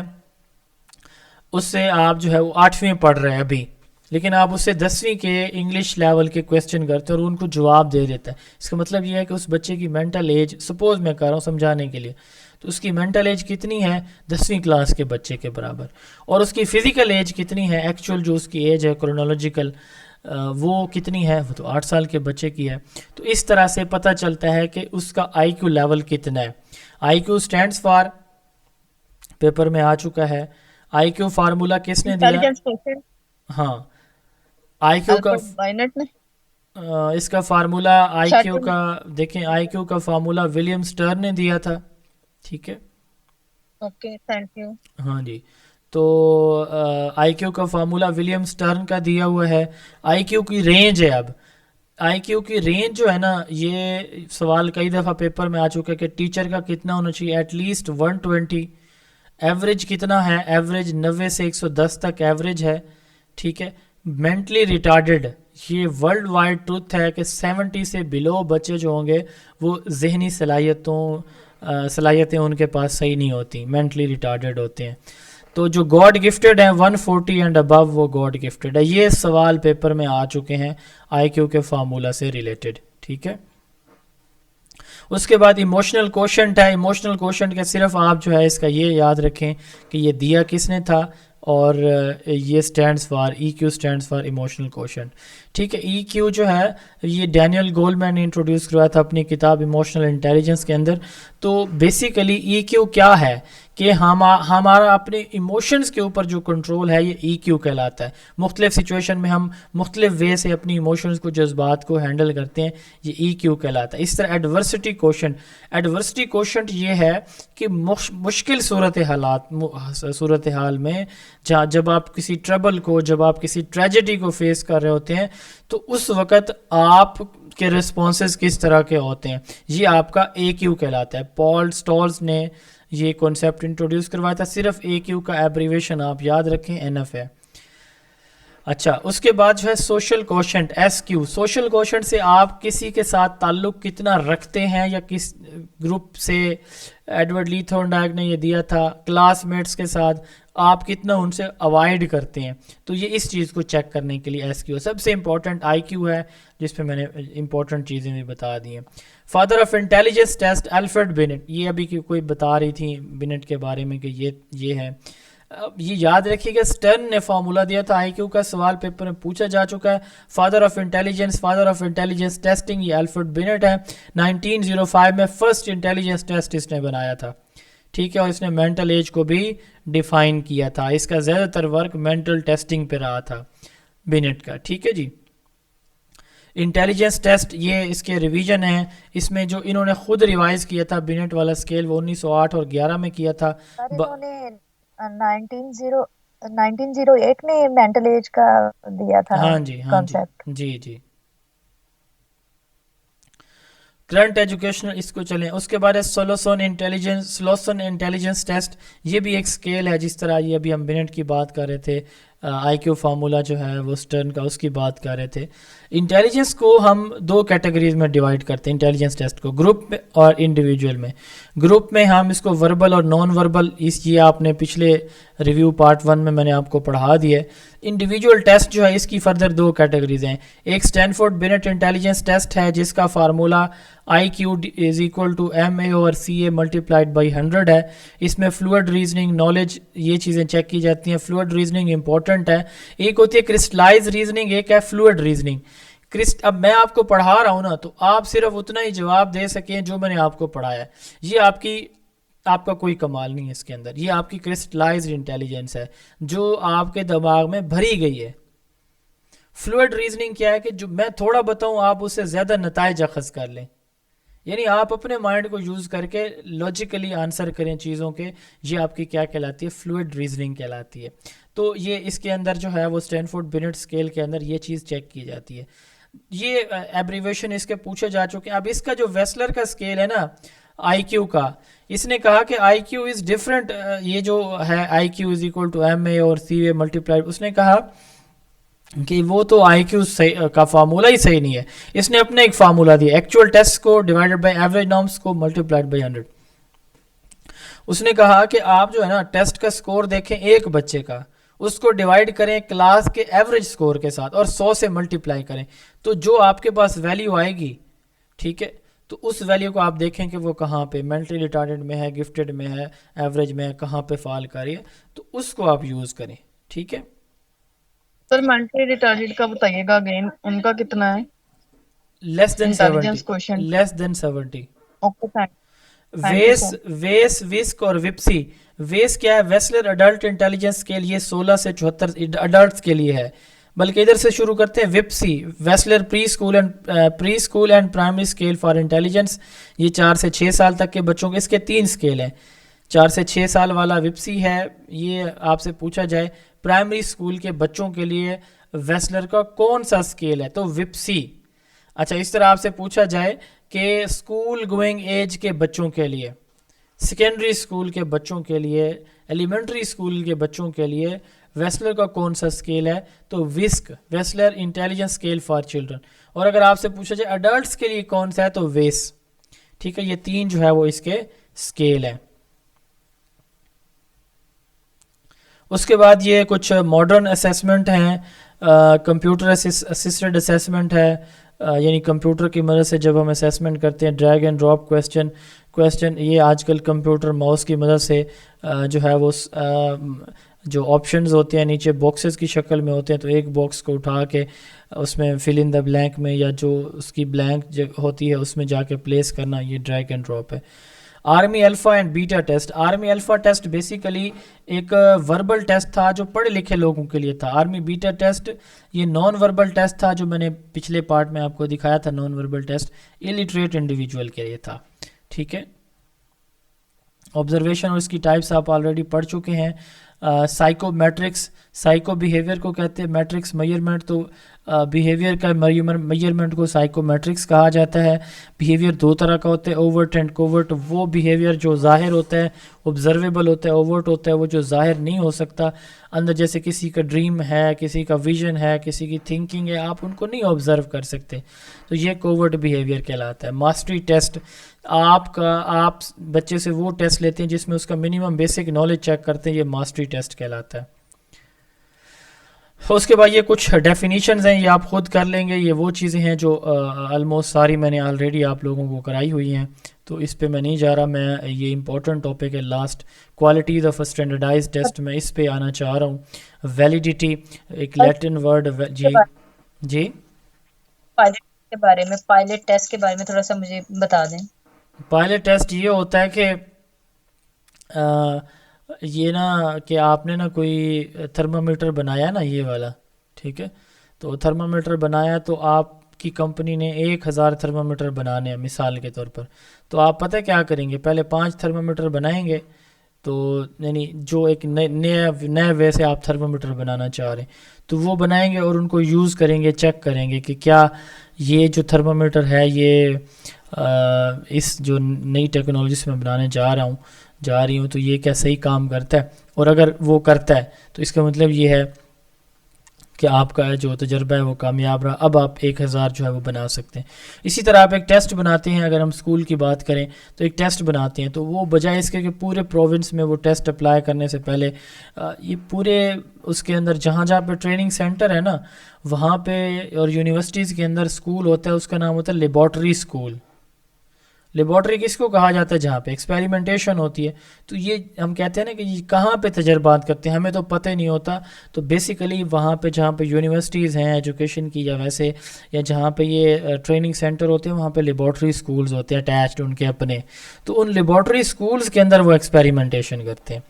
اس سے آپ جو ہے وہ 8ویں پڑھ رہے ہیں ابھی, لیکن آپ اس سے 10ویں کے انگلش لیول کے کویسچن کرتے ہیں اور ان کو جواب دے دیتا ہے. اس کا مطلب یہ ہے کہ اس بچے کی مینٹل ایج, سپوز میں کر رہا ہوں سمجھانے کے لیے, تو اس کی مینٹل ایج کتنی ہے؟ 10ویں کلاس کے بچے کے برابر. اور اس کی فزیکل ایج کتنی ہے؟ ایکچوئل جو اس کی ایج ہے کرونالوجیکل, وہ کتنی ہے؟ وہ تو 8 سال کے بچے کی ہے. تو اس طرح سے پتہ چلتا ہے کہ اس کا آئی کیو لیول کتنا ہے. آئی کیو اسٹینڈس فار, پیپر میں آ چکا ہے. آئی کیو فارمولا کس نے دیا؟ ہاں, آئی کیو کا اس کا فارمولا آئی کیو کا دیکھیں, آئی کیو کا فارمولا ولیم سٹرن نے دیا تھا. ٹھیک ہے, اوکے تھینک یو. ہاں جی. تو آئی کیو کا فارمولا ولیم سٹرن کا دیا ہوا ہے. آئی کیو کی رینج ہے. اب آئی کیو کی رینج جو ہے نا, یہ سوال کئی دفعہ پیپر میں آ چکا ہے کہ ٹیچر کا کتنا ہونا چاہیے, ایٹ لیسٹ 120. ایوریج کتنا ہے؟ ایوریج 90 سے 110 تک ایوریج ہے. ٹھیک ہے. مینٹلی ریٹارڈڈ, یہ ورلڈ وائڈ ٹروتھ ہے کہ 70 سے بلو بچے جو ہوں گے وہ ذہنی صلاحیتیں ان کے پاس صحیح نہیں ہوتی, مینٹلی ریٹارڈڈ ہوتے ہیں. تو جو گاڈ گفٹڈ ہیں 140 اینڈ ابو وہ گاڈ گفٹڈ ہے. یہ سوال پیپر میں آ چکے ہیں آئی کیو کے فارمولا سے ریلیٹڈ. ٹھیک ہے. اس کے بعد ایموشنل کوشنٹ ہے. ایموشنل کوشنٹ کا صرف آپ جو ہے اس کا یہ یاد رکھیں کہ یہ دیا کس نے تھا, اور یہ stands for, E Q stands for emotional quotient. ٹھیک ہے. ای کیو جو ہے یہ ڈینیل گولمین نے انٹروڈیوس کروایا تھا اپنی کتاب ایموشنل انٹیلیجنس کے اندر. تو بیسیکلی ای کیو کیا ہے کہ ہمارا اپنے ایموشنز کے اوپر جو کنٹرول ہے یہ ای کیو کہلاتا ہے. مختلف سچویشن میں ہم مختلف وے سے اپنی ایموشنز کو جذبات کو ہینڈل کرتے ہیں, یہ ای کیو کہلاتا ہے. اس طرح ایڈورسٹی کوشنٹ یہ ہے کہ مشکل صورتحال میں جب آپ کسی ٹربل کو, جب آپ کسی ٹریجڈی کو فیس کر رہے ہوتے ہیں تو اس وقت آپ کے ریسپانسز کس طرح کے ہوتے ہیں, یہ آپ کا اے کیو کہلاتا ہے. پال اسٹالز نے یہ کانسیپٹ انٹروڈیوس کروایا تھا. صرف اے کیو کا ایبریویشن آپ یاد رکھیں, این ایف ہے. اچھا, اس کے بعد جو ہے social quotient, S Q. Social quotient سے آپ کسی کے ساتھ تعلق کتنا رکھتے ہیں یا کس گروپ سے, ایڈورڈ لی تھورنڈائک نے یہ دیا تھا, کلاس میٹس کے ساتھ آپ کتنا ان سے اوائڈ کرتے ہیں. تو یہ اس چیز کو چیک کرنے کے لیے ایس کیو. سب سے امپورٹنٹ آئی کیو ہے جس پہ میں نے امپورٹنٹ چیزیں بھی بتا دی ہیں. Father of intelligence test Alfred Binet, یہ ابھی کوئی بتا رہی تھی بینٹ کے بارے میں کہ یہ ہے. یہ یاد رکھیے گا, سٹرن نے فارمولا دیا تھا آئی کیو کا, سوال پیپر میں پوچھا جا چکا ہے. فادر آف انٹیلیجنس ٹیسٹنگ یہ الفریڈ بینٹ ہے. 1905 میں فرسٹ انٹیلیجنس ٹیسٹ اس نے بنایا تھا, ٹھیک ہے, اور اس نے مینٹل ایج کو بھی ڈیفائن کیا تھا. اس کا زیادہ تر ورک مینٹل ٹیسٹنگ پہ رہا تھا بینٹ کا, ٹھیک ہے جی. انٹیلیجنس ٹیسٹ یہ اس کے ریویژن ہیں, اس میں جو انہوں نے خود ریوائز کیا تھا بینٹ والا اسکیل وہ 1908 اور 11 میں کیا تھا. 1908 میں مینٹل ایج کا دیا تھا. ہاں جی, ہاں جی جی. کرنٹ ایجوکیشنل اس کو چلیں. اس کے بعد ہے سلوسن انٹیلیجنس ٹیسٹ, یہ بھی ایک اسکیل ہے. جس طرح یہ ابھی ہم بینٹ کی بات کر رہے تھے, آئی کیو فارمولا جو ہے وہ سٹرن کا, اس کی بات کر رہے تھے. انٹیلیجنس کو ہم دو کیٹیگریز میں ڈیوائڈ کرتے ہیں انٹیلیجنس ٹیسٹ کو, گروپ میں اور انڈیویجول میں. گروپ میں ہم اس کو وربل اور نان وربل, یہ آپ نے پچھلے ریویو پارٹ 1 میں نے آپ کو پڑھا دیا ہے. انڈیویجول ٹیسٹ جو ہے اس کی فردر دو کیٹیگریز ہیں. ایک اسٹینفورڈ بینٹ انٹیلیجنس ٹیسٹ ہے جس کا formula I Q is equal to M A over C A multiplied by 100 ہے. اس میں فلوئڈ ریزننگ, نالج, یہ چیزیں چیک کی جاتی ہیں. فلوئڈ ریزننگ امپورٹنٹ ہے. ایک ہوتی ہے کرسٹلائز ریزننگ, ایک ہے فلوئڈ ریزننگ. اب میں آپ کو پڑھا رہا ہوں نا, تو آپ صرف اتنا ہی جواب دے سکیں جو میں نے آپ کو پڑھایا. یہ آپ کا کوئی کمال نہیں ہے اس کے اندر. یہ آپ کی کرسٹلائزڈ انٹیلیجنس ہے جو آپ کے دماغ میں بھری گئی ہے. فلوئڈ ریزننگ کیا ہے کہ جو میں تھوڑا بتاؤں آپ اس سے زیادہ نتائج اخذ کر لیں, یعنی آپ اپنے مائنڈ کو یوز کر کے لاجیکلی آنسر کریں چیزوں کے. یہ آپ کی کیا کہلاتی ہے, فلوئڈ ریزننگ کہلاتی ہے. تو یہ اس کے اندر جو ہے وہ اسٹینفورڈ بینٹ اسکیل کے اندر یہ چیز چیک کی جاتی ہے. یہ ایبریویشن اس کے پوچھے جا چکے ہیں. اب اس کا جو ویسلر کا اسکیل ہے نا آئی کیو کا, اس نے کہا کہ آئی کیو از ڈفرینٹ. یہ جو ہے آئی Q is equal to M اے اور سی اے ملٹیپلائڈ, اس نے کہا کہ وہ تو آئی کیو کا فارمولا ہی صحیح نہیں ہے. اس نے اپنا ایک فارمولا دیا, ایکچوئل ٹیسٹ کو ڈیوائڈیڈ بائی ایوریج نارمس کو ملٹیپلائڈ بائی 100. اس نے کہا کہ آپ جو ہے نا ٹیسٹ کا سکور دیکھیں ایک بچے کا, اس کو ڈیوائڈ کریں کلاس کے ایوریج سکور کے ساتھ اور 100 سے ملٹیپلائی کریں, تو جو آپ کے پاس ویلیو آئے گی, ٹھیک ہے, تو اس ویلیو کو آپ دیکھیں کہ وہ کہاں پہ مینٹلی ریٹارڈڈ میں ہے, گفٹڈ میں ہے, ایوریج میں ہے, کہاں پہ فال کر رہی ہے, تو اس کو آپ یوز کریں. ٹھیک ہے سر مینٹلی ریٹارڈڈ کا بتائیے گا اگین, ان کا کتنا ہے؟ لیس دین 70. ویس, وسک اور وپسی. ویس کیا ہے, ویسلر اڈلٹ انٹیلیجنس اسکیل, یہ 16 سے 74 اڈلٹس کے لیے ہے. بلکہ ادھر سے شروع کرتے ہیں. وپسی, Wechsler preschool and primary scale for intelligence, یہ 4 سے 6 سال تک کے بچوں کے, اس کے 3 اسکیل ہیں. 4 سے 6 سال والا وپسی ہے. یہ آپ سے پوچھا جائے پرائمری اسکول کے بچوں کے لیے ویسلر کا کون سا اسکیل ہے, تو وپسی. اچھا, اس طرح آپ سے پوچھا جائے کہ اسکول گوئنگ ایج کے بچوں کے لیے, سیکنڈری اسکول کے بچوں کے لیے, ایلیمنٹری اسکول کے بچوں کے لیے ویسلر کا کون سا اسکیل ہے, تو وسک, ویسلر انٹیلیجنس اسکیل فار چلڈرن. اور اگر آپ سے پوچھا جائے اڈلٹس کے لیے کون سا ہے, تو ویس. ٹھیک ہے, یہ 3 جو ہے وہ اس کے اسکیل ہیں. اس کے بعد یہ کچھ ماڈرن اسیسمنٹ ہیں. کمپیوٹر اسسٹڈ اسیسمنٹ ہے, یعنی کمپیوٹر کی مدد سے جب ہم اسیسمنٹ کرتے ہیں, ڈریگ اینڈ ڈراپ کویسچن. یہ آج کل کمپیوٹر ماؤس کی مدد سے جو ہے وہ جو آپشنز ہوتے ہیں نیچے باکسز کی شکل میں ہوتے ہیں, تو ایک باکس کو اٹھا کے اس میں فل ان دا بلینک میں, یا جو اس کی بلینک ہوتی ہے اس میں جا کے پلیس کرنا, یہ ڈریگ اینڈ ڈراپ ہے. Army alpha and beta test. Army alpha test basically ایک وربل ٹیسٹ تھا جو پڑھے لکھے لوگوں کے لیے تھا. آرمی بیٹا ٹیسٹ یہ نان وربل ٹیسٹ تھا جو میں نے پچھلے پارٹ میں آپ کو دکھایا تھا. Non verbal test illiterate individual کے لیے تھا. ٹھیک ہے. آبزرویشن اور اس کی ٹائپس آپ آلریڈی پڑھ چکے ہیں. سائیکو میٹرکس, سائیکو بیہیویئر کو کہتے ہیں, میٹرکس میئرمنٹ, تو بیہیویئر کا میئرمنٹ کو سائیکو میٹرکس کہا جاتا ہے. بیہیویئر دو طرح کا ہوتا ہے, اوورٹ اینڈ کوورٹ. وہ بیہیویئر جو ظاہر ہوتا ہے آبزرویبل ہوتا ہے, اوورٹ ہوتا ہے وہ جو ظاہر نہیں ہو سکتا اندر, جیسے کسی کا ڈریم ہے, کسی کا ویژن ہے, کسی کی تھنکنگ ہے, آپ ان کو نہیں آبزرو کر سکتے, تو یہ کوورٹ بیہیویئر کہلاتا ہے. ماسٹری ٹیسٹ, آپ بچے سے وہ ٹیسٹ لیتے ہیں جس میں اس کا منیمم بیسک نالج چیک کرتے ہیں, یہ ماسٹری ٹیسٹ کہلاتا ہے. اس کے بعد یہ کچھ ڈیفینیشنز ہیں, یہ آپ خود کر لیں گے. یہ وہ چیزیں ہیں جو آلموسٹ ساری میں نے آلریڈی آپ لوگوں کو کرائی ہوئی ہیں, تو اس پہ میں نہیں جا رہا. میں یہ امپورٹنٹ ٹاپک ہے last, qualities of standardised test, میں اس پہ آنا چاہ رہا ہوں. ویلیڈیٹی ایک لیٹن ورڈ. جی پائلٹ کے بارے میں, پائلٹ ٹیسٹ کے بارے میں تھوڑا سا مجھے بتا دیں. پائلٹ ٹیسٹ یہ ہوتا ہے کہ یہ نا کہ آپ نے نا کوئی تھرمامیٹر بنایا نا, یہ والا, ٹھیک ہے, تو تھرمامیٹر بنایا تو آپ کی کمپنی نے 1000 تھرمامیٹر بنانے ہیں مثال کے طور پر. تو آپ پتہ کیا کریں گے, پہلے 5 تھرمامیٹر بنائیں گے, تو یعنی جو ایک نئے وے سے آپ تھرمامیٹر بنانا چاہ رہے ہیں, تو وہ بنائیں گے اور ان کو یوز کریں گے, چیک کریں گے کہ کیا یہ جو تھرمامیٹر ہے یہ اس جو نئی ٹیکنالوجی سے میں بنانے جا رہی ہوں تو یہ کیا صحیح کام کرتا ہے. اور اگر وہ کرتا ہے تو اس کا مطلب یہ ہے کہ آپ کا جو تجربہ ہے وہ کامیاب رہا, اب آپ 1000 جو ہے وہ بنا سکتے ہیں. اسی طرح آپ ایک ٹیسٹ بناتے ہیں, اگر ہم اسکول کی بات کریں تو ایک ٹیسٹ بناتے ہیں, تو وہ بجائے اس کے کہ پورے پروونس میں وہ ٹیسٹ اپلائی کرنے سے پہلے یہ پورے اس کے اندر جہاں پہ ٹریننگ سینٹر ہے نا, وہاں پہ اور یونیورسٹیز کے اندر اسکول ہوتا ہے, اس کا نام ہوتا ہے لیبارٹری اسکول. لیبارٹری کس کو کہا جاتا ہے, جہاں پہ ایکسپیریمنٹیشن ہوتی ہے. تو یہ ہم کہتے ہیں نا کہ یہ کہاں پہ تجربات کرتے ہیں, ہمیں تو پتہ ہی نہیں ہوتا. تو بیسیکلی وہاں پہ جہاں پہ یونیورسٹیز ہیں ایجوکیشن کی, یا ویسے یا جہاں پہ یہ ٹریننگ سینٹر ہوتے ہیں, وہاں پہ لیبارٹری اسکولز ہوتے ہیں اٹیچڈ ان کے اپنے. تو ان لیبارٹری اسکولز کے اندر وہ ایکسپیریمنٹیشن کرتے ہیں.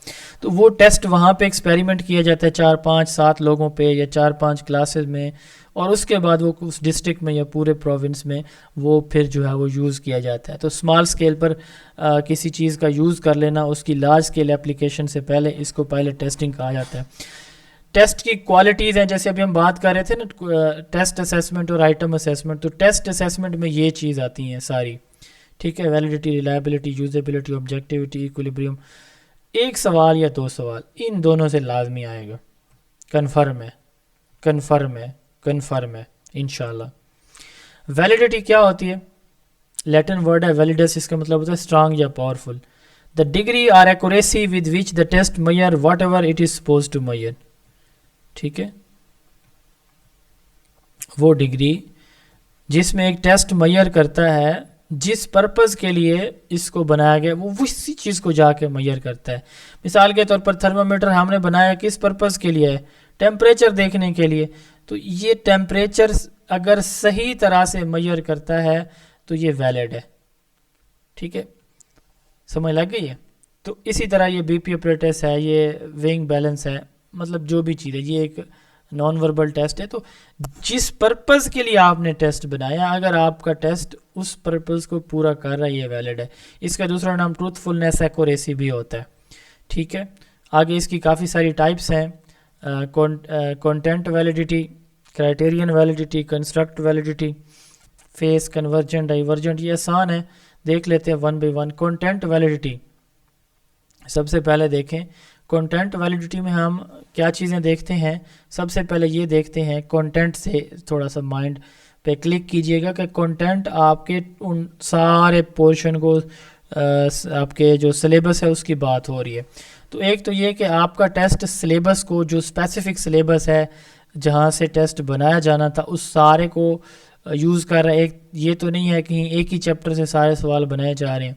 تو وہ ٹیسٹ وہاں پہ ایکسپیریمنٹ کیا جاتا ہے 4 5 7 لوگوں پہ یا 4 5 کلاسز میں, اور اس کے بعد وہ اس ڈسٹرکٹ میں یا پورے پروونس میں وہ پھر جو ہے وہ یوز کیا جاتا ہے. تو اسمال اسکیل پر کسی چیز کا یوز کر لینا, اس کی لارج اسکیل اپلیکیشن سے پہلے, اس کو پائلٹ ٹیسٹنگ کہا جاتا ہے. ٹیسٹ کی کوالٹیز ہیں, جیسے ابھی ہم بات کر رہے تھے نا ٹیسٹ اسیسمنٹ اور آئٹم اسیسمنٹ, تو ٹیسٹ اسیسمنٹ میں یہ چیز آتی ہیں ساری, ٹھیک ہے. Validity, reliability, usability, objectivity, equilibrium. 1 سوال یا 2 سوال ان دونوں سے لازمی آئے گا. کنفرم ہے انشاءاللہ. ویلیڈیٹی کیا ہوتی ہے, لیٹن ورڈ ہے ویلیڈس, اس کا مطلب ہوتا ہے اسٹرانگ یا پاورفل. دا ڈگری اور accuracy with which the test measure whatever it is suppose to measure, ٹھیک ہے. وہ ڈگری جس میں ایک ٹیسٹ میئر کرتا ہے, جس پرپز کے لیے اس کو بنایا گیا وہ اسی چیز کو جا کے میئر کرتا ہے. مثال کے طور پر تھرمامیٹر ہم نے بنایا کس پرپز کے لیے ہے, ٹیمپریچر دیکھنے کے لیے. تو یہ ٹیمپریچر اگر صحیح طرح سے میئر کرتا ہے تو یہ ویلڈ ہے, ٹھیک ہے, سمجھ لگ گئی ہے. تو اسی طرح یہ بی پی اپریٹس ہے, یہ وینگ بیلنس ہے, مطلب جو بھی چیز ہے, یہ ایک نان وربل ٹیسٹ ہے. تو جس پرپز کے لیے آپ نے ٹیسٹ بنایا, اگر آپ کا ٹیسٹ اس پرپز کو پورا کر رہا ہے, یہ ویلڈ ہے. اس کا دوسرا نام ٹروتھ فلنس, ایکوریسی بھی ہوتا ہے, ٹھیک ہے. آگے اس کی کافی ساری ٹائپس ہیں. Content validity, criterion validity, construct validity, face, convergent, divergent. یہ آسان ہے, دیکھ لیتے ہیں 1 by 1. کانٹینٹ ویلیڈیٹی سب سے پہلے دیکھیں. کانٹینٹ ویلیڈیٹی میں ہم کیا چیزیں دیکھتے ہیں, سب سے پہلے یہ دیکھتے ہیں, کانٹینٹ سے تھوڑا سا مائنڈ پہ کلک کیجئے گا کہ کانٹینٹ آپ کے ان سارے پورشن کو, آپ کے جو سلیبس ہے اس کی بات ہو رہی ہے. تو ایک تو یہ کہ آپ کا ٹیسٹ سلیبس کو, جو اسپیسیفک سلیبس ہے جہاں سے ٹیسٹ بنایا جانا تھا, اس سارے کو یوز کر رہا ہے. ایک یہ تو نہیں ہے کہ ایک ہی چیپٹر سے سارے سوال بنائے جا رہے ہیں,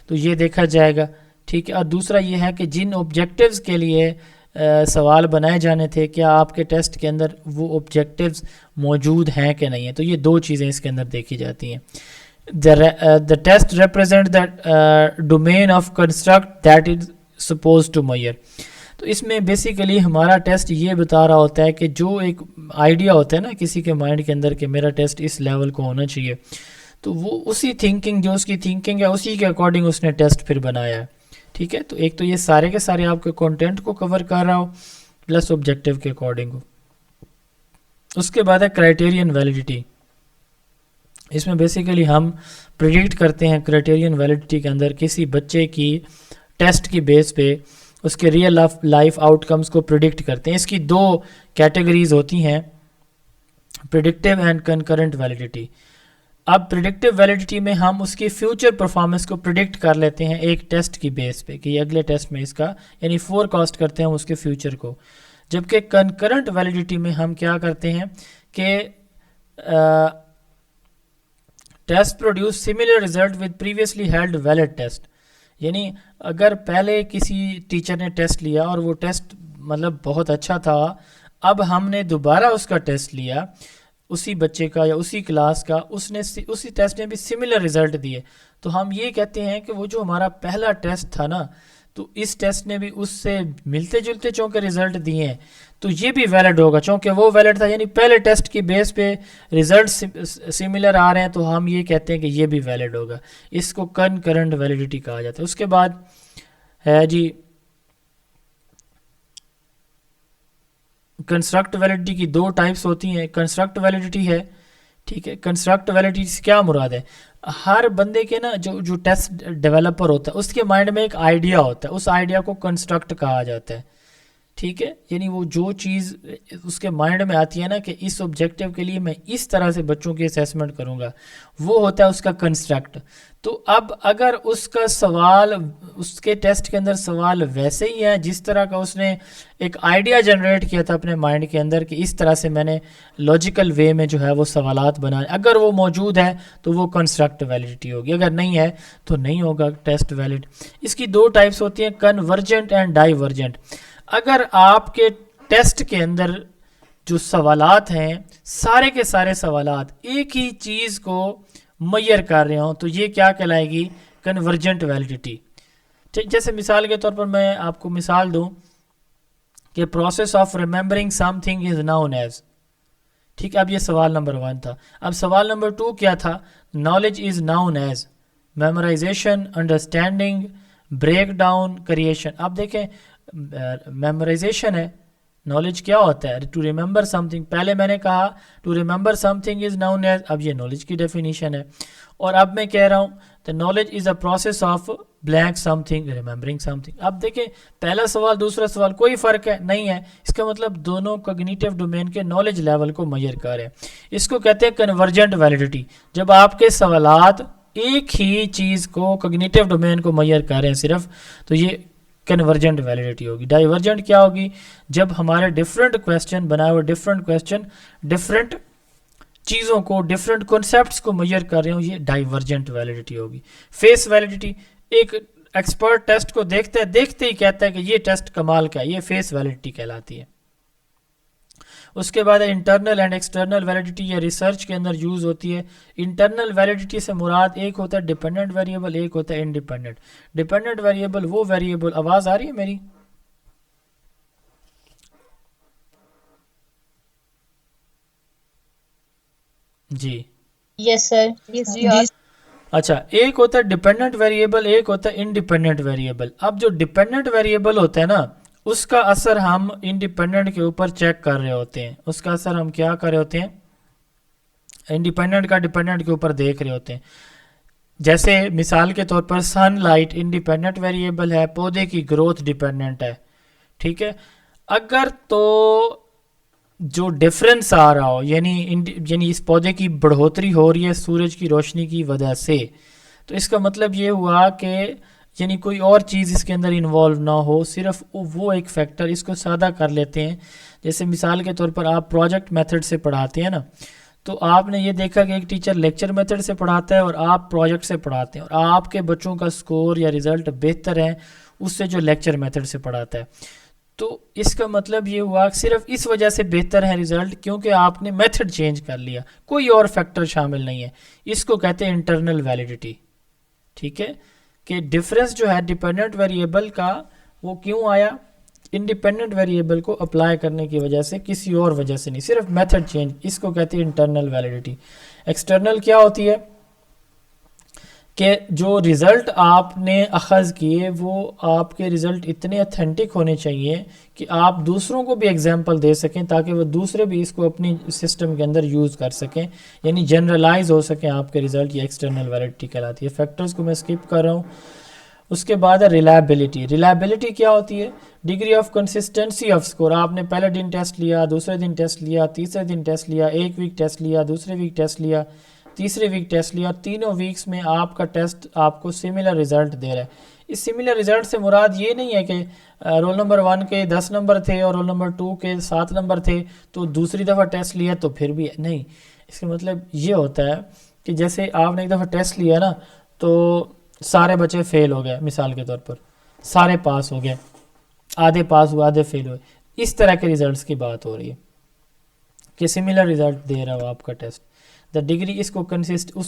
تو یہ دیکھا جائے گا, ٹھیک ہے. اور دوسرا یہ ہے کہ جن آبجیکٹیوز کے لیے سوال بنائے جانے تھے, کیا آپ کے ٹیسٹ کے اندر وہ آبجیکٹیوز موجود ہیں کہ نہیں ہیں. تو یہ 2 چیزیں اس کے اندر دیکھی جاتی ہیں. the test represent the domain of construct that is supposed to measure. تو اس میں بیسیکلی ہمارا ٹیسٹ یہ بتا رہا ہوتا ہے کہ جو ایک آئیڈیا ہوتا ہے نا کسی کے مائنڈ کے اندر کہ میرا ٹیسٹ اس لیول کو ہونا چاہیے، تو وہ اسی تھنکنگ جو اس کی تھنکنگ ہے اسی کے اکارڈنگ اس نے ٹیسٹ پھر بنایا ہے. ٹھیک ہے، تو ایک تو یہ سارے کے سارے آپ کے کانٹینٹ کو کور کر رہا ہو پلس آبجیکٹیو کے اکارڈنگ ہو. اس کے بعد ہے کرائٹیرین ویلیڈیٹی. اس میں بیسیکلی ہم پریڈکٹ کرتے ہیں کرائٹیرین ویلیڈیٹی کے اندر کسی بچے کی ٹیسٹ کی بیس پہ اس کے ریئل لائف آؤٹ کمز کو پریڈکٹ کرتے ہیں. اس کی دو کیٹیگریز ہوتی ہیں، پریڈکٹیو اینڈ کنکرنٹ ویلیڈیٹی. اب پریڈکٹیو ویلیڈیٹی میں ہم اس کی فیوچر پرفارمنس کو پریڈکٹ کر لیتے ہیں ایک ٹیسٹ کی بیس پہ کہ یہ اگلے ٹیسٹ میں اس کا یعنی فور کاسٹ کرتے ہیں اس کے فیوچر کو. جبکہ کنکرنٹ ویلیڈیٹی میں ہم کیا کرتے ہیں کہ test produce similar result with previously held valid test. یعنی اگر پہلے کسی ٹیچر نے ٹیسٹ لیا اور وہ ٹیسٹ مطلب بہت اچھا تھا، اب ہم نے دوبارہ اس کا ٹیسٹ لیا اسی بچے کا یا اسی کلاس کا، اس نے اسی ٹیسٹ نے بھی سملر ریزلٹ دیے، تو ہم یہ کہتے ہیں کہ وہ جو ہمارا پہلا ٹیسٹ تھا نا، تو اس ٹیسٹ نے بھی اس سے ملتے جلتے چونکہ ریزلٹ دیے ہیں، تو یہ بھی ویلڈ ہوگا چونکہ وہ ویلڈ تھا. یعنی پہلے ٹیسٹ کی بیس پہ ریزلٹ سملر آ رہے ہیں تو ہم یہ کہتے ہیں کہ یہ بھی ویلڈ ہوگا. اس کو کنکرنٹ ویلیڈیٹی کہا جاتا ہے. اس کے بعد ہے جی کنسٹرکٹ ویلیڈیٹی کی دو ٹائپس ہوتی ہیں. کنسٹرکٹ ویلیڈیٹی ہے، ٹھیک ہے. کنسٹرکٹ ویلیڈیٹی سے کیا مراد ہے؟ ہر بندے کے نا جو ٹیسٹ ڈیولپر ہوتا ہے اس کے مائنڈ میں ایک آئیڈیا ہوتا ہے، اس آئیڈیا کو کنسٹرکٹ کہا جاتا ہے. ٹھیک ہے، یعنی وہ جو چیز اس کے مائنڈ میں آتی ہے نا کہ اس آبجیکٹیو کے لیے میں اس طرح سے بچوں کی اسیسمنٹ کروں گا، وہ ہوتا ہے اس کا کنسٹرکٹ. تو اب اگر اس کا سوال اس کے ٹیسٹ کے اندر سوال ویسے ہی ہے جس طرح کا اس نے ایک آئیڈیا جنریٹ کیا تھا اپنے مائنڈ کے اندر کہ اس طرح سے میں نے لاجیکل وے میں جو ہے وہ سوالات بنائے، اگر وہ موجود ہے تو وہ کنسٹرکٹ ویلیڈیٹی ہوگی، اگر نہیں ہے تو نہیں ہوگا ٹیسٹ ویلڈ. اس کی دو ٹائپس ہوتی ہیں، کنورجنٹ اینڈ ڈائیورجنٹ. اگر آپ کے ٹیسٹ کے اندر جو سوالات ہیں سارے کے سارے سوالات ایک ہی چیز کو میئر کر رہے ہوں تو یہ کیا کہلائے گی؟ Convergent validity. ٹھیک، جیسے مثال کے طور پر میں آپ کو مثال دوں کہ process of remembering something is known as. ٹھیک، اب یہ سوال نمبر 1 تھا. اب سوال نمبر 2 کیا تھا؟ Knowledge is known as memorisation, understanding, break down, creation. اب دیکھیں میمورائزیشن ہے، نالج کیا ہوتا ہے؟ To remember something. پہلے میں نے کہا to remember something is known as, اب یہ نالج کی ڈیفینیشن ہے. اور اب میں کہہ رہا ہوں the knowledge is a process of blank something remembering something. اب دیکھیں پہلا سوال دوسرا سوال کوئی فرق ہے نہیں ہے، اس کا مطلب دونوں کوگنیٹیو ڈومین کے نالج لیول کو میئر کریں. اس کو کہتے ہیں کنورجنٹ ویلیڈیٹی. جب آپ کے سوالات ایک ہی چیز کو کوگنیٹیو ڈومین کو میئر کر رہے ہیں صرف، تو یہ کنورجنٹ ویلیڈیٹی ہوگی. ڈائیورجنٹ کیا ہوگی؟ جب ہمارے ڈفرینٹ کویسچن بنائے ہوئے ڈفرینٹ کویسچن ڈفرینٹ چیزوں کو ڈفرینٹ کنسیپٹس کو میئر کر رہے ہوں، یہ ڈائیورجنٹ ویلیڈیٹی ہوگی. فیس ویلیڈیٹی، ایک ایکسپرٹ ٹیسٹ کو دیکھتے ہی کہتا ہے کہ یہ ٹیسٹ کمال کا ہے، یہ فیس ویلیڈیٹی کہلاتی ہے. اس کے بعد انٹرنل اینڈ ایکسٹرنل ویلیڈیٹی، یہ ریسرچ کے اندر یوز ہوتی ہے. انٹرنل ویلیڈیٹی سے مراد ایک ہوتا ہے ڈیپینڈنٹ ویریبل، ایک ہوتا ہے انڈیپینڈنٹ. ڈیپینڈنٹ ویریبل وہ ویریبل، آواز آ رہی ہے میری؟ جی یس سر. اچھا، ایک ہوتا ہے ڈیپینڈنٹ ویریبل، ایک ہوتا ہے انڈیپینڈنٹ ویریبل. اب جو ڈیپینڈنٹ ویریبل ہوتا ہے نا، اس کا اثر ہم انڈیپینڈنٹ کے اوپر چیک کر رہے ہوتے ہیں. اس کا اثر ہم کیا کر رہے ہوتے ہیں؟ انڈیپینڈنٹ کا ڈیپینڈنٹ کے اوپر دیکھ رہے ہوتے ہیں. جیسے مثال کے طور پر سن لائٹ انڈیپینڈنٹ ویریبل ہے، پودے کی گروتھ ڈیپینڈنٹ ہے. ٹھیک ہے، اگر تو جو ڈفرینس آ رہا ہو یعنی اس پودے کی بڑھوتری ہو رہی ہے سورج کی روشنی کی وجہ سے، تو اس کا مطلب یہ ہوا کہ یعنی کوئی اور چیز اس کے اندر انوالو نہ ہو، صرف وہ ایک فیکٹر. اس کو سادہ کر لیتے ہیں. جیسے مثال کے طور پر آپ پروجیکٹ میتھڈ سے پڑھاتے ہیں نا، تو آپ نے یہ دیکھا کہ ایک ٹیچر لیکچر میتھڈ سے پڑھاتا ہے اور آپ پروجیکٹ سے پڑھاتے ہیں، اور آپ کے بچوں کا سکور یا رزلٹ بہتر ہے اس سے جو لیکچر میتھڈ سے پڑھاتا ہے. تو اس کا مطلب یہ ہوا کہ صرف اس وجہ سے بہتر ہے رزلٹ کیونکہ آپ نے میتھڈ چینج کر لیا, کوئی اور فیکٹر شامل نہیں ہے. اس کو کہتے ہیں انٹرنل ویلیڈیٹی. ٹھیک ہے, کہ ڈفرینس جو ہے ڈیپینڈنٹ ویریبل کا وہ کیوں آیا, انڈیپینڈنٹ ویریبل کو اپلائی کرنے کی وجہ سے, کسی اور وجہ سے نہیں, صرف میتھڈ چینج. اس کو کہتے ہیں انٹرنل ویلیڈیٹی. ایکسٹرنل کیا ہوتی ہے کہ جو رزلٹ آپ نے اخذ کیے وہ آپ کے رزلٹ اتنے اتھینٹک ہونے چاہیے کہ آپ دوسروں کو بھی ایگزامپل دے سکیں تاکہ وہ دوسرے بھی اس کو اپنی سسٹم کے اندر یوز کر سکیں, یعنی جنرلائز ہو سکیں آپ کے رزلٹ. یہ ایکسٹرنل ویلیڈیٹی کہلاتی ہے. فیکٹرز کو میں اسکپ کر رہا ہوں. اس کے بعد ہے ریلائبلٹی. ریلائبلٹی کیا ہوتی ہے؟ Degree of consistency of score. آپ نے پہلے دن ٹیسٹ لیا, دوسرے دن ٹیسٹ لیا, تیسرے دن ٹیسٹ لیا, ایک ویک ٹیسٹ لیا, دوسرے ویک ٹیسٹ لیا, تیسرے ویک ٹیسٹ لیا, تینوں ویکس میں آپ کا ٹیسٹ آپ کو سملر رزلٹ دے رہا ہے. اس سملر رزلٹ سے مراد یہ نہیں ہے کہ رول نمبر 1 کے 10 نمبر تھے اور رول نمبر 2 کے 7 نمبر تھے تو دوسری دفعہ ٹیسٹ لیا تو پھر بھی نہیں. اس کا مطلب یہ ہوتا ہے کہ جیسے آپ نے ایک دفعہ ٹیسٹ لیا نا تو سارے بچے فیل ہو گئے, مثال کے طور پر سارے پاس ہو گئے, آدھے پاس ہوئے آدھے فیل ہوئے. اس طرح کے ریزلٹس کی بات ہو رہی ہے کہ سملر رزلٹ دے رہا ہو آپ کا ٹیسٹ. دا ڈگری اس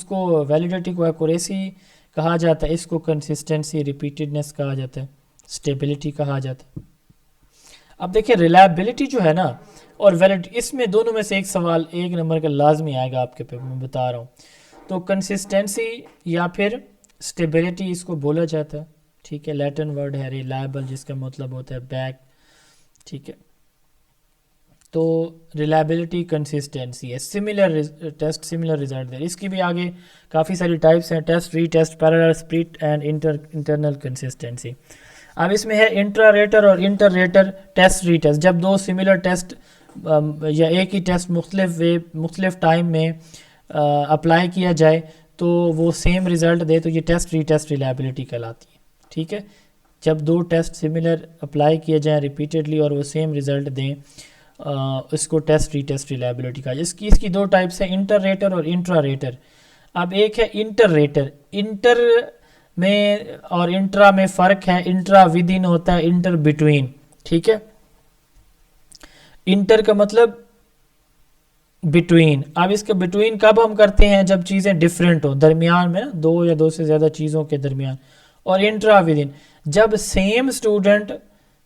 کو ویلیڈیٹی کو ایکوریسی کہا جاتا ہے, اس کو کنسسٹنسی ریپیٹڈنس کہا جاتا ہے, اسٹیبلٹی کہا جاتا ہے. اب دیکھیں ریلائبلٹی جو ہے نا اور ویلیڈیٹی, اس میں دونوں میں سے ایک سوال 1 نمبر کا لازمی آئے گا آپ کے پیپر میں, بتا رہا ہوں. تو کنسسٹنسی یا پھر اسٹیبلٹی اس کو بولا جاتا ہے. ٹھیک ہے, لیٹن ورڈ ہے ریلائبل جس کا مطلب ہوتا ہے بیک. ٹھیک ہے, تو ریلائبلٹی کنسسٹنسی ہے. سملر ٹیسٹ سملر رزلٹ دے. اس کی بھی آگے کافی ساری ٹائپس ہیں, test, re test, parallel, split and internal consistency. اب اس میں ہے انٹرا ریٹر اور inter rater test, re test. جب دو سملر ٹیسٹ یا ایک ہی ٹیسٹ مختلف ٹائم میں اپلائی کیا جائے تو وہ سیم رزلٹ دے تو یہ ٹیسٹ, ری ٹیسٹ ریلائبلٹی کہلاتی ہے. ٹھیک ہے, جب دو ٹیسٹ سملر اپلائی کیے جائیں ریپیٹڈلی اور وہ سیم رزلٹ دیں اس کو ٹیسٹ, ری ٹیسٹ ریلائبلٹی کا. اس کی 2 ٹائپس ہیں, انٹر ریٹر اور انٹرا ریٹر. اب ایک ہے انٹر ریٹر. انٹر میں اور انٹرا میں فرق ہے. انٹرا ود ان ہوتا ہے, انٹر بٹوین. ٹھیک ہے, انٹر کا مطلب بٹوین. اب اس کا بٹوین کب ہم کرتے ہیں؟ جب چیزیں ڈفرینٹ ہوں, درمیان میں, 2 یا 2 سے زیادہ چیزوں کے درمیان. اور انٹرا ود ان جب سیم اسٹوڈنٹ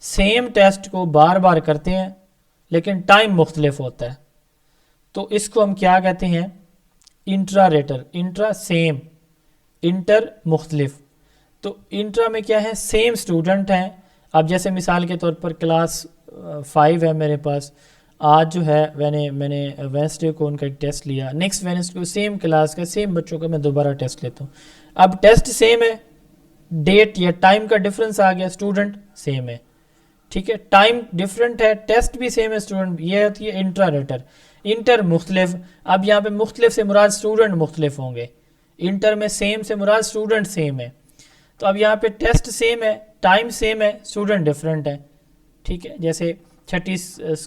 سیم ٹیسٹ کو بار بار کرتے ہیں لیکن ٹائم مختلف ہوتا ہے تو اس کو ہم کیا کہتے ہیں؟ Intra rater. Intra same, inter مختلف. تو انٹرا میں کیا ہے؟ سیم اسٹوڈنٹ ہیں. اب جیسے مثال کے طور پر کلاس 5 ہے میرے پاس, آج جو ہے میں نے وینسڈے کو ان کا ایک ٹیسٹ لیا, نیکسٹ وینسڈے کو سیم کلاس کا سیم بچوں کا میں دوبارہ ٹیسٹ لیتا ہوں. اب ٹیسٹ سیم ہے, ڈیٹ یا ٹائم کا ڈفرینس آ گیا, اسٹوڈنٹ سیم ہے. ٹھیک ہے, ٹائم ڈفرینٹ ہے, ٹیسٹ بھی سیم ہے, اسٹوڈنٹ. یہ ہوتی ہے انٹرا ریٹر. انٹر مختلف. اب یہاں پہ مختلف سے مراد اسٹوڈنٹ مختلف ہوں گے. انٹر میں سیم سے مراد اسٹوڈنٹ سیم ہے. تو اب یہاں پہ ٹیسٹ سیم ہے, ٹائم سیم ہے, اسٹوڈنٹ ڈفرینٹ ہے. ٹھیک ہے, جیسے 6ٹھی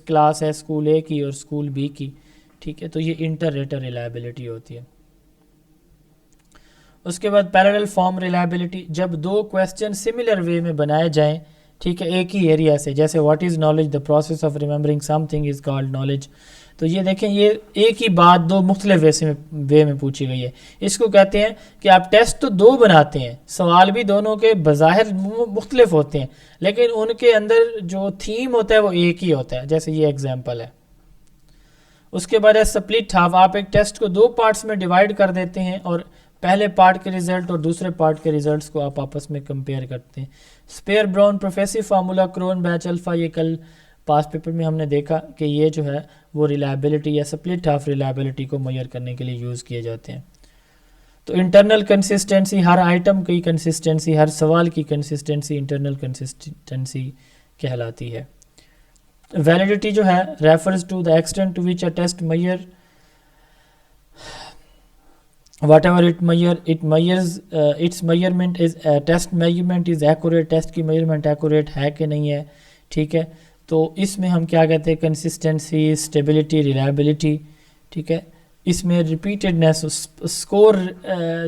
کلاس ہے اسکول اے کی اور اسکول بی کی. ٹھیک ہے, تو یہ انٹر ریٹر ریلائبلٹی ہوتی ہے. اس کے بعد پیرالل فارم ریلائبلٹی, جب 2 کویسچن سملر وے میں بنائے جائیں. ٹھیک ہے, ایک ہی ایریا سے, جیسے what is knowledge, the process of remembering something is called knowledge. تو یہ دیکھیں, یہ ایک ہی بات 2 مختلف وے میں پوچھی گئی ہے. اس کو کہتے ہیں کہ آپ ٹیسٹ تو 2 بناتے ہیں, سوال بھی دونوں کے بظاہر مختلف ہوتے ہیں لیکن ان کے اندر جو تھیم ہوتا ہے وہ ایک ہی ہوتا ہے. جیسے یہ ایگزامپل ہے. اس کے بعد ہے سپلٹ ہاف. آپ ایک ٹیسٹ کو 2 پارٹس میں ڈیوائڈ کر دیتے ہیں اور پہلے پارٹ کے ریزلٹ اور دوسرے پارٹ کے ریزلٹس کو آپ آپس میں کمپیئر کرتے ہیں. اسپیئر براؤن پروفیسو فارمولا, کرون بیچ الفا, یہ کل پاس پیپر میں ہم نے دیکھا کہ یہ جو ہے وہ ریلائبلٹی یا سپلٹ ہاف ریلائبلٹی کو میئر کرنے کے لیے یوز کیے جاتے ہیں. تو انٹرنل کنسسٹنسی, ہر آئٹم کی کنسسٹنسی, ہر سوال کی کنسسٹنسی انٹرنل کنسسٹنسی کہلاتی ہے. ویلیڈیٹی جو ہے refers to the extent to which a test measure whatever it measures its measurement is test measurement is accurate. Test کی میجرمنٹ ایکوریٹ ہے کہ نہیں ہے. ٹھیک ہے, تو اس میں ہم کیا کہتے ہیں؟ Consistency, stability, reliability. ٹھیک ہے, اس میں ریپیٹڈنس, اسکور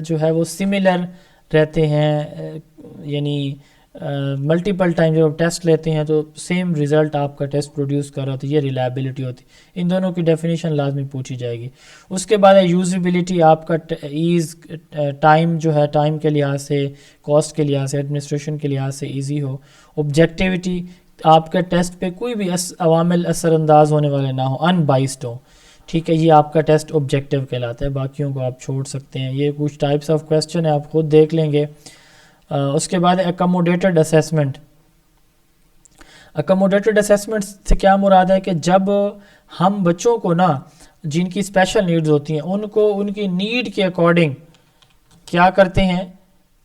جو ہے وہ سملر رہتے ہیں, یعنی ملٹیپل ٹائم جب آپ ٹیسٹ لیتے ہیں تو سیم رزلٹ آپ کا ٹیسٹ پروڈیوس کر رہا ہوتا ہے، یہ ریلائبلٹی ہوتی ہے. ان دونوں کی ڈیفینیشن لازمی پوچھی جائے گی. اس کے بعد ہے یوزیبلٹی، آپ کا ایز، ٹائم جو ہے ٹائم کے لحاظ سے، کاسٹ کے لحاظ سے، ایڈمنسٹریشن کے لحاظ سے ایزی ہو. آبجیکٹیوٹی، آپ کا ٹیسٹ پہ کوئی بھی عوامل اثر انداز ہونے والے نہ ہوں، ان بائسڈ ہوں. ٹھیک ہے، یہ آپ کا ٹیسٹ آبجیکٹیو کہلاتا ہے، باقیوں کو آپ چھوڑ سکتے ہیں. یہ کچھ ٹائپس آف کویسچن ہیں، آپ خود دیکھ لیں گے. اس کے بعد اکموڈیٹڈ اسیسمنٹ. اکموڈیٹڈ اسیسمنٹ سے کیا مراد ہے کہ جب ہم بچوں کو نا جن کی اسپیشل نیڈز ہوتی ہیں ان کو ان کی نیڈ کے اکارڈنگ کیا کرتے ہیں،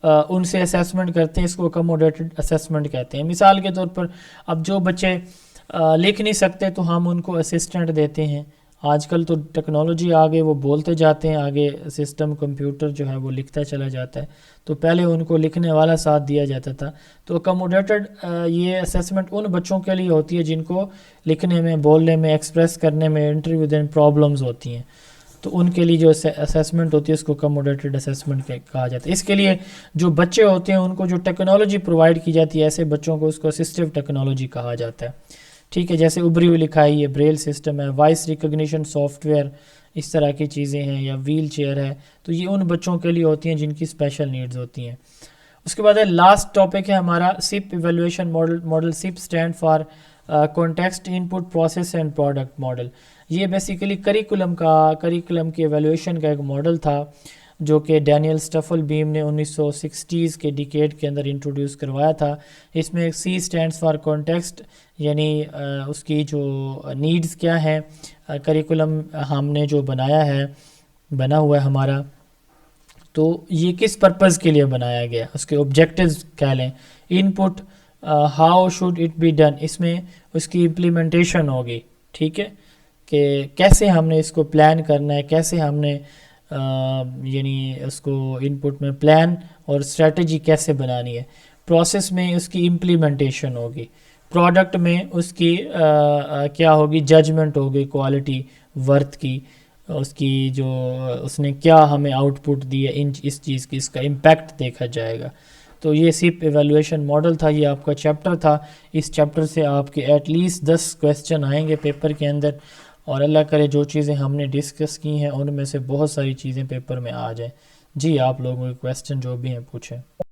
ان سے اسیسمنٹ کرتے ہیں. اس کو اکموڈیٹڈ اسیسمنٹ کہتے ہیں. مثال کے طور پر اب جو بچے لکھ نہیں سکتے تو ہم ان کو اسسٹنٹ دیتے ہیں. آج کل تو ٹیکنالوجی آگے، وہ بولتے جاتے ہیں آگے، سسٹم کمپیوٹر جو ہے وہ لکھتا چلا جاتا ہے، تو پہلے ان کو لکھنے والا ساتھ دیا جاتا تھا. تو اکموڈیٹڈ یہ اسیسمنٹ ان بچوں کے لیے ہوتی ہے جن کو لکھنے میں، بولنے میں، ایکسپریس کرنے میں انٹرویو دین پرابلمز ہوتی ہیں. تو ان کے لیے جو اسیسمنٹ ہوتی ہے اس کو اکموڈیٹڈ اسیسمنٹ کہا جاتا ہے. اس کے لیے جو بچے ہوتے ہیں ان کو جو ٹیکنالوجی پرووائڈ کی جاتی ہے، ایسے بچوں کو اس کو اسسٹیو ٹیکنالوجی کہا جاتا ہے. ٹھیک ہے، جیسے ابری ہوئی لکھائی ہے، بریل سسٹم ہے، وائس ریکگنیشن سافٹ ویئر، اس طرح کی چیزیں ہیں، یا ویل چیئر ہے. تو یہ ان بچوں کے لیے ہوتی ہیں جن کی اسپیشل نیڈز ہوتی ہیں. اس کے بعد لاسٹ ٹاپک ہے ہمارا CIPP evaluation model. Model CIPP stand for context input process and product model. یہ بیسیکلی کریکولم کی ایویلویشن کا ایک ماڈل تھا جو کہ ڈینیل اسٹفل بیم نے 1960s کے ڈیکیڈ کے اندر انٹروڈیوس کروایا تھا. اس میں سی اسٹینڈس فار کانٹیکسٹ، یعنی اس کی جو نیڈز کیا ہیں. کریکولم ہم نے جو بنا ہوا ہے ہمارا، تو یہ کس پرپز کے لیے بنایا گیا، اس کے آبجیکٹیوز کہہ لیں. Input, how should it be done, اس میں اس کی امپلیمنٹیشن ہوگی. ٹھیک ہے، کہ کیسے ہم نے اس کو پلان کرنا ہے، کیسے ہم نے یعنی اس کو ان پٹ میں پلان اور اسٹریٹجی کیسے بنانی ہے. پروسیس میں اس کی امپلیمنٹیشن ہوگی. پروڈکٹ میں اس کی کیا ہوگی، ججمنٹ ہوگی کوالٹی ورتھ کی، اس کی جو اس نے کیا ہمیں آؤٹ پٹ دی ہے اس چیز کی، اس کا امپیکٹ دیکھا جائے گا. تو یہ سپ ایویلویشن ماڈل تھا، یہ آپ کا چیپٹر تھا. اس چیپٹر سے آپ کے ایٹ لیسٹ 10 کویسچن آئیں گے پیپر کے اندر، اور اللہ کرے جو چیزیں ہم نے ڈسکس کی ہیں ان میں سے بہت ساری چیزیں پیپر میں آ جائیں. جی آپ لوگوں کے کویسچن جو بھی ہیں پوچھیں.